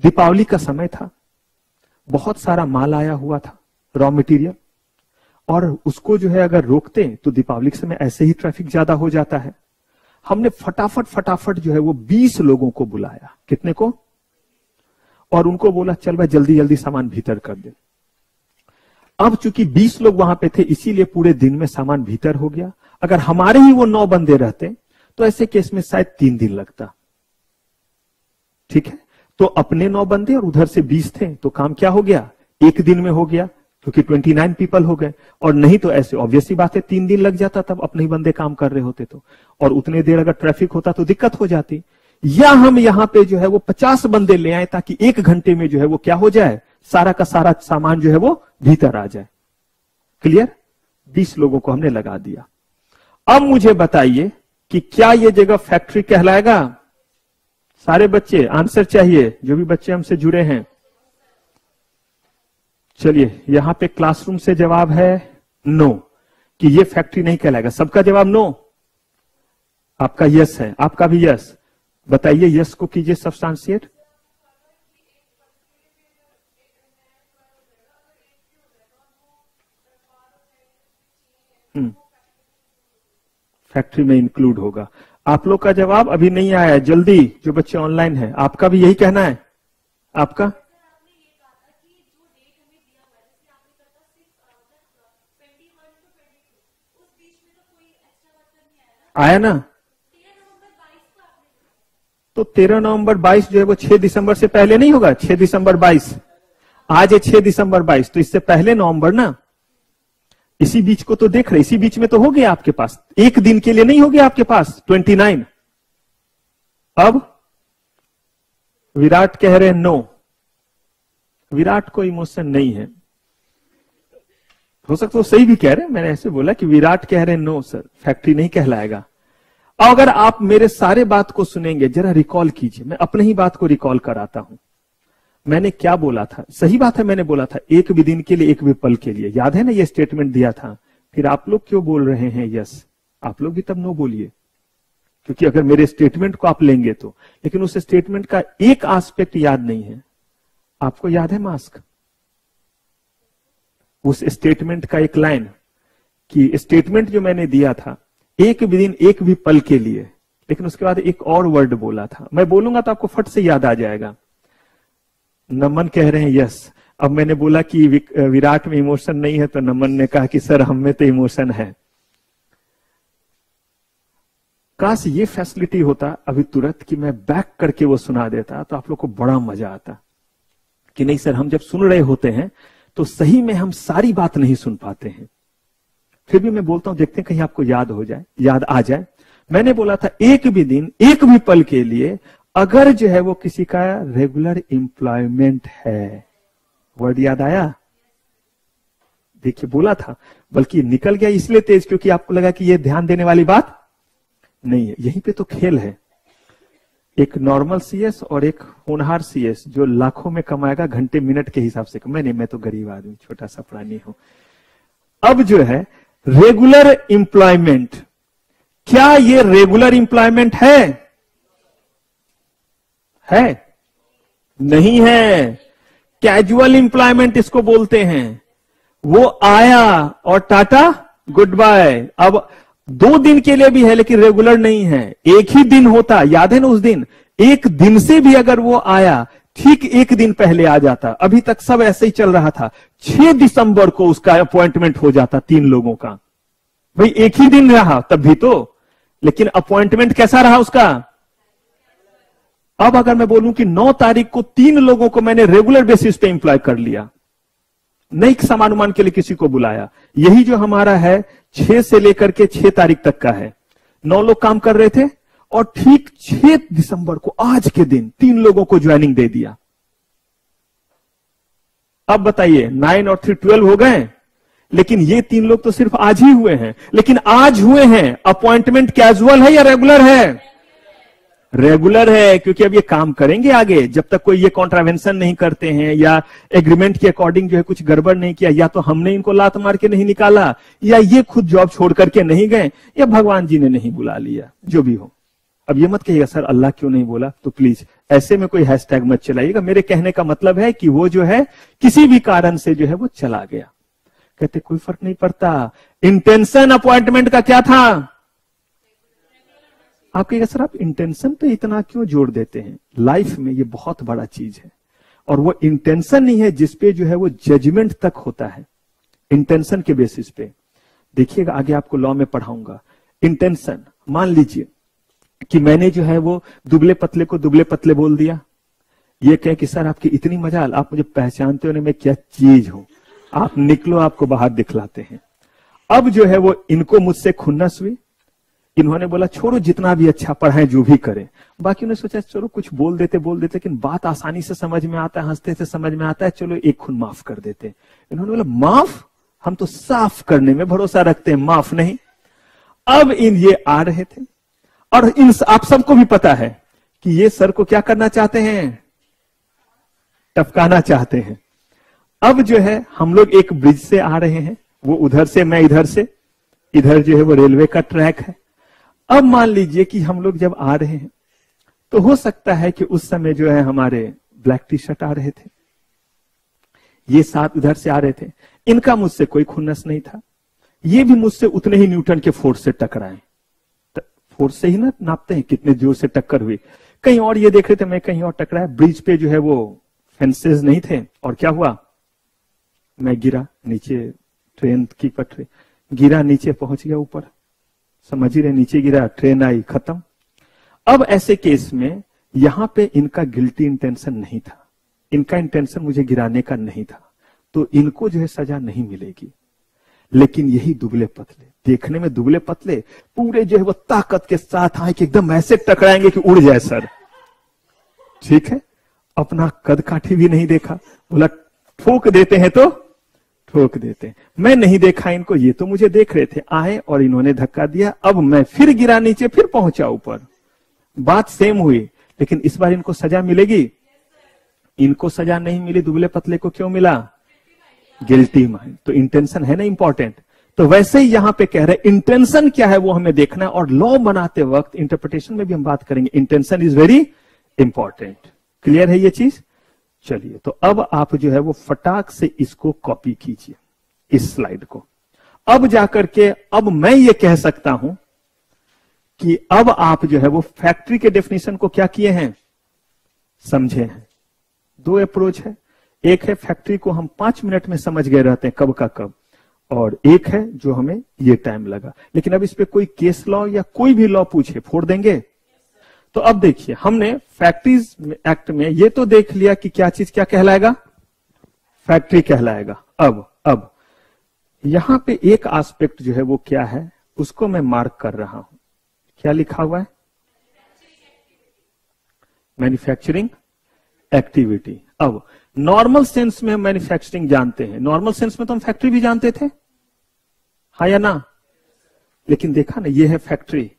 दीपावली का समय था, बहुत सारा माल आया हुआ था, रॉ मटेरियल, और उसको जो है अगर रोकते तो दीपावली के समय ऐसे ही ट्रैफिक ज्यादा हो जाता है। हमने फटाफट जो है वो 20 लोगों को बुलाया। कितने को? और उनको बोला चल भाई जल्दी जल्दी सामान भीतर कर दे। अब चूंकि 20 लोग वहां पे थे इसीलिए पूरे दिन में सामान भीतर हो गया। अगर हमारे ही वो 9 बंदे रहते तो ऐसे केस में शायद 3 दिन लगता। ठीक है, तो अपने 9 बंदे और उधर से 20 थे, तो काम क्या हो गया, 1 दिन में हो गया, क्योंकि 29 पीपल हो गए। और नहीं तो ऐसे ऑब्वियसली बात है 3 दिन लग जाता, तब अपने ही बंदे काम कर रहे होते तो, और उतने देर अगर ट्रैफिक होता तो दिक्कत हो जाती। या हम यहां पे जो है वो 50 बंदे ले आए ताकि 1 घंटे में जो है वो क्या हो जाए, सारा का सारा सामान जो है वो भीतर आ जाए। क्लियर? 20 लोगों को हमने लगा दिया। अब मुझे बताइए कि क्या ये जगह फैक्ट्री कहलाएगा? सारे बच्चे आंसर चाहिए, जो भी बच्चे हमसे जुड़े हैं। चलिए, यहां पे क्लासरूम से जवाब है नो, कि ये फैक्ट्री नहीं कहलाएगा। सबका जवाब नो, आपका यस है, आपका भी यस। बताइए, यस को कीजिए सब्सटेंशिएट। फैक्ट्री में इंक्लूड होगा। आप लोग का जवाब अभी नहीं आया है, जल्दी जो बच्चे ऑनलाइन है, आपका भी यही कहना है? आपका आया ना? तो 13 नवंबर 22 जो है वो 6 दिसंबर से पहले नहीं होगा। 6 दिसंबर 22, आज है 6 दिसंबर 22, तो इससे पहले नवंबर ना। इसी बीच को तो देख रहे, इसी बीच में तो हो गया आपके पास, एक दिन के लिए नहीं हो गया आपके पास 29। अब विराट कह रहे हैं नो, विराट को इमोशन नहीं है। हो सकता है सही भी कह रहे हैं, मैंने ऐसे बोला कि विराट कह रहे हैं नो सर, फैक्ट्री नहीं कहलाएगा। अगर आप मेरे सारे बात को सुनेंगे, जरा रिकॉल कीजिए, मैं अपने ही बात को रिकॉल कराता हूं। मैंने क्या बोला था? सही बात है, मैंने बोला था एक भी दिन के लिए, एक भी पल के लिए। याद है ना, ये स्टेटमेंट दिया था। फिर आप लोग क्यों बोल रहे हैं यस? आप लोग भी तब नो बोलिए, क्योंकि अगर मेरे स्टेटमेंट को आप लेंगे तो। लेकिन उस स्टेटमेंट का एक एस्पेक्ट याद नहीं है। आपको याद है मास्क? उस स्टेटमेंट का एक लाइन, कि स्टेटमेंट जो मैंने दिया था एक भी दिन, एक भी पल के लिए, लेकिन उसके बाद एक और वर्ड बोला था। मैं बोलूंगा तो आपको फट से याद आ जाएगा। नमन कह रहे हैं यस। अब मैंने बोला कि विराट में इमोशन नहीं है, तो नमन ने कहा कि सर हम में तो इमोशन है। काश ये फैसिलिटी होता अभी तुरंत कि मैं बैक करके वो सुना देता, तो आप लोग को बड़ा मजा आता कि नहीं सर, हम जब सुन रहे होते हैं तो सही में हम सारी बात नहीं सुन पाते हैं। फिर भी मैं बोलता हूं, देखते हैं कहीं आपको याद हो जाए, याद आ जाए। मैंने बोला था एक भी दिन, एक भी पल के लिए, अगर जो है वो किसी का रेगुलर एम्प्लॉयमेंट है। वर्ड याद आया? देखिए बोला था, बल्कि निकल गया इसलिए तेज क्योंकि आपको लगा कि ये ध्यान देने वाली बात नहीं है। यहीं पे तो खेल है। एक नॉर्मल सीएस और एक होनहार सीएस जो लाखों में कमाएगा घंटे मिनट के हिसाब से। मैं तो गरीब आदमी, छोटा सा प्राणी हूं। अब जो है रेगुलर एम्प्लॉयमेंट, क्या ये रेगुलर एम्प्लॉयमेंट है? नहीं है। कैजुअल एम्प्लॉयमेंट इसको बोलते हैं। वो आया और टाटा गुड बाय। अब 2 दिन के लिए भी है लेकिन रेगुलर नहीं है। एक ही दिन होता, याद है ना उस दिन? एक दिन से भी अगर वो आया, ठीक एक दिन पहले आ जाता। अभी तक सब ऐसे ही चल रहा था। 6 दिसंबर को उसका अपॉइंटमेंट हो जाता 3 लोगों का। भाई एक ही दिन रहा तब भी तो, लेकिन अपॉइंटमेंट कैसा रहा उसका? अब अगर मैं बोलूं कि 9 तारीख को 3 लोगों को मैंने रेगुलर बेसिस पे एम्प्लॉय कर लिया, नहीं समानुमान के लिए किसी को बुलाया, यही जो हमारा है 6 से लेकर के 6 तारीख तक का है। 9 लोग काम कर रहे थे और ठीक 6 दिसंबर को आज के दिन 3 लोगों को ज्वाइनिंग दे दिया। अब बताइए 9 और 3 12 हो गए, लेकिन ये 3 लोग तो सिर्फ आज ही हुए हैं। लेकिन आज हुए हैं, अपॉइंटमेंट कैजुअल है या रेगुलर है? रेगुलर है, क्योंकि अब ये काम करेंगे आगे। जब तक कोई ये कॉन्ट्रावेंशन नहीं करते हैं या एग्रीमेंट के अकॉर्डिंग जो है कुछ गड़बड़ नहीं किया, या तो हमने इनको लात मार के नहीं निकाला, या ये खुद जॉब छोड़ करके नहीं गए, या भगवान जी ने नहीं बुला लिया, जो भी हो। अब ये मत कहिएगा सर अल्लाह क्यों नहीं बोला, तो प्लीज ऐसे में कोई हैशटैग मत चलाइएगा। मेरे कहने का मतलब है कि वो जो है किसी भी कारण से जो है वो चला गया। कहते कोई फर्क नहीं पड़ता, इंटेंशन अपॉइंटमेंट का क्या था? आप कहिएगा सर आप इंटेंशन पे इतना क्यों जोड़ देते हैं? लाइफ में ये बहुत बड़ा चीज है, और वो इंटेंशन नहीं है जिसपे जो है वो जजमेंट तक होता है। इंटेंशन के बेसिस पे देखिएगा, आगे आपको लॉ में पढ़ाऊंगा। इंटेंशन, मान लीजिए कि मैंने जो है वो दुबले पतले को दुबले पतले बोल दिया। ये कहे कि सर आपकी इतनी मजाल, आप मुझे पहचानते हो ना मैं क्या चीज हूं, आप निकलो, आपको बाहर दिखलाते हैं। अब जो है वो इनको मुझसे खुन्नस हुई। इन्होंने बोला छोड़ो, जितना भी अच्छा पढ़ाएं जो भी करें। बाकी ने सोचा चलो कुछ बोल देते, लेकिन बात आसानी से समझ में आता है, हंसते से समझ में आता है, चलो एक खून माफ कर देते। इन्होंने बोला माफ? हम तो साफ करने में भरोसा रखते हैं, माफ नहीं। अब ये आ रहे थे और इन आप सबको भी पता है कि ये सर को क्या करना चाहते हैं? टपकाना चाहते हैं। अब जो है हम लोग एक ब्रिज से आ रहे हैं, वो उधर से, मैं इधर से। इधर जो है वो रेलवे का ट्रैक है। अब मान लीजिए कि हम लोग जब आ रहे हैं तो हो सकता है कि उस समय जो है हमारे ब्लैक टी शर्ट आ रहे थे, ये साथ उधर से आ रहे थे। इनका मुझसे कोई खुन्नस नहीं था, ये भी मुझसे उतने ही न्यूटन के फोर्स से टकराए। फोर्स से ही ना नापते हैं कितने जोर से टक्कर हुई। कहीं और ये देख रहे थे, मैं कहीं और टकराया। ब्रिज पे जो है वो फेंसेस नहीं थे, और क्या हुआ, मैं गिरा नीचे, ट्रेन की पटरी, गिरा नीचे, पहुंच गया ऊपर, समझ ही रहे, नीचे गिरा, ट्रेन आई, खत्म। अब ऐसे केस में यहां पे इनका गिल्टी इंटेंशन नहीं था, इनका इंटेंशन मुझे गिराने का नहीं था, तो इनको जो है सजा नहीं मिलेगी। लेकिन यही दुबले पतले, देखने में दुबले पतले, पूरे जो है वो ताकत के साथ आए कि एकदम ऐसे टकराएंगे कि उड़ जाए सर। ठीक है, अपना कद काठी भी नहीं देखा, बोला ठोक देते हैं तो ठोक देते हैं। मैं नहीं देखा इनको, ये तो मुझे देख रहे थे, आए और इन्होंने धक्का दिया, अब मैं फिर गिरा नीचे, फिर पहुंचा ऊपर। बात सेम हुई, लेकिन इस बार इनको सजा मिलेगी? इनको सजा नहीं मिली, दुबले पतले को क्यों मिला? Guilty mind. तो इंटेंशन है ना इंपॉर्टेंट। तो वैसे ही यहां पे कह रहे इंटेंशन क्या है वो हमें देखना है, और लॉ बनाते वक्त इंटरप्रिटेशन में भी हम बात करेंगे, intention is very important. Clear है ये चीज? चलिए, तो अब आप जो है वो फटाक से इसको कॉपी कीजिए, इस स्लाइड को। अब जाकर के अब मैं ये कह सकता हूं कि अब आप जो है वो फैक्ट्री के डेफिनेशन को क्या किए हैं? समझे हैं। दो अप्रोच है, एक है फैक्ट्री को हम 5 मिनट में समझ गए रहते हैं कब का कब, और एक है जो हमें ये टाइम लगा। लेकिन अब इस पे कोई केस लॉ या कोई भी लॉ पूछे, फोड़ देंगे? तो अब देखिए, हमने फैक्ट्रीज एक्ट में ये तो देख लिया कि क्या चीज क्या कहलाएगा, फैक्ट्री कहलाएगा। अब यहां पे एक एस्पेक्ट जो है वो क्या है, उसको मैं मार्क कर रहा हूं। क्या लिखा हुआ है? Manufacturing activity. अब नॉर्मल सेंस में हम मैन्युफैक्चरिंग जानते हैं, नॉर्मल सेंस में तो हम फैक्ट्री भी जानते थे, हाँ या ना? लेकिन देखा ना, ये है फैक्ट्री,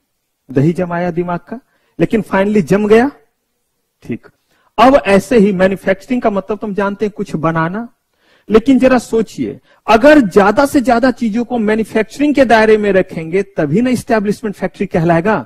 दही जमाया दिमाग का, लेकिन फाइनली जम गया। ठीक, अब ऐसे ही मैन्युफैक्चरिंग का मतलब तुम जानते हैं कुछ बनाना, लेकिन जरा सोचिए, अगर ज्यादा से ज्यादा चीजों को मैन्युफैक्चरिंग के दायरे में रखेंगे तभी ना इस्टेब्लिशमेंट फैक्ट्री कहलाएगा।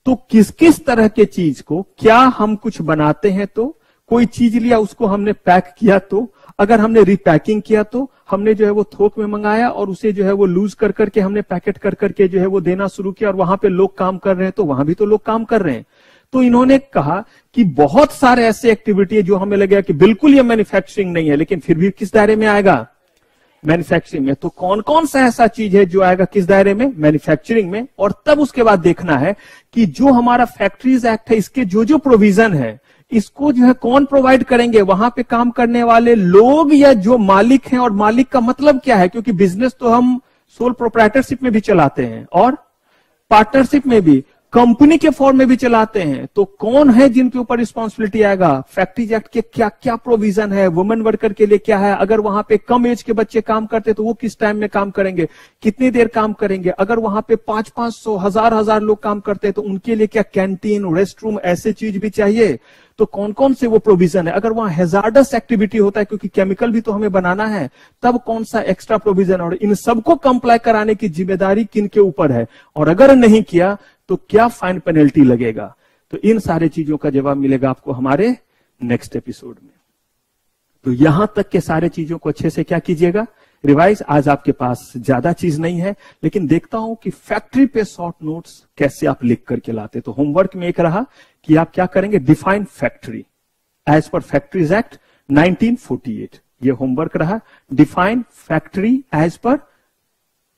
तो किस किस तरह के चीज को, क्या हम कुछ बनाते हैं तो, कोई चीज लिया उसको हमने पैक किया तो, अगर हमने रिपैकिंग किया तो, हमने जो है वो थोक में मंगाया और उसे जो है वो लूज कर करके हमने पैकेट कर करके जो है वो देना शुरू किया, और वहां पे लोग काम कर रहे हैं तो वहां भी तो लोग काम कर रहे हैं। तो इन्होंने कहा कि बहुत सारे ऐसे एक्टिविटी है जो हमें लगेगा कि बिल्कुल ये मैन्युफैक्चरिंग नहीं है, लेकिन फिर भी किस दायरे में आएगा? मैन्युफैक्चरिंग में। तो कौन कौन सा ऐसा चीज है जो आएगा किस दायरे में? मैन्युफैक्चरिंग में। और तब उसके बाद देखना है कि जो हमारा फैक्ट्रीज एक्ट है, इसके जो जो प्रोविजन है, इसको जो है कौन प्रोवाइड करेंगे? वहां पे काम करने वाले लोग या जो मालिक हैं? और मालिक का मतलब क्या है? क्योंकि बिजनेस तो हम सोल प्रोप्राइटरशिप में भी चलाते हैं और पार्टनरशिप में भी, कंपनी के फॉर्म में भी चलाते हैं। तो कौन है जिनके ऊपर रिस्पॉन्सिबिलिटी आएगा? फैक्ट्रीज एक्ट के क्या क्या प्रोविजन है? वुमेन वर्कर के लिए क्या है? अगर वहां पे कम एज के बच्चे काम करते तो वो किस टाइम में काम करेंगे, कितनी देर काम करेंगे? अगर वहां पे 500-500 हजार लोग काम करते हैं तो उनके लिए क्या कैंटीन, रेस्ट रूम, ऐसे चीज भी चाहिए? तो कौन कौन से वो प्रोविजन है? अगर वहां हैजार्डस एक्टिविटी होता है, क्योंकि केमिकल भी तो हमें बनाना है, तब कौन सा एक्स्ट्रा प्रोविजन? और इन सबको कंप्लाई कराने की जिम्मेदारी किन के ऊपर है? और अगर नहीं किया तो क्या फाइन पेनल्टी लगेगा? तो इन सारे चीजों का जवाब मिलेगा आपको हमारे नेक्स्ट एपिसोड में। तो यहां तक के सारे चीजों को अच्छे से क्या कीजिएगा, रिवाइज। आज आपके पास ज्यादा चीज नहीं है, लेकिन देखता हूं कि फैक्ट्री पे शॉर्ट नोट्स कैसे आप लिख करके लाते। तो होमवर्क में एक रहा कि आप क्या करेंगे, define factory as per factories act 1948, ये होमवर्क रहा। Define factory as per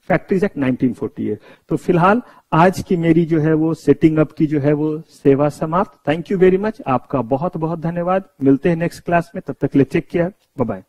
factories act 1948। तो फिलहाल आज की मेरी जो है वो सेटिंग अप की जो है वो सेवा समाप्त। थैंक यू वेरी मच, आपका बहुत बहुत धन्यवाद। मिलते हैं नेक्स्ट क्लास में, तब तक के लिए टेक केयर, बाय बाय।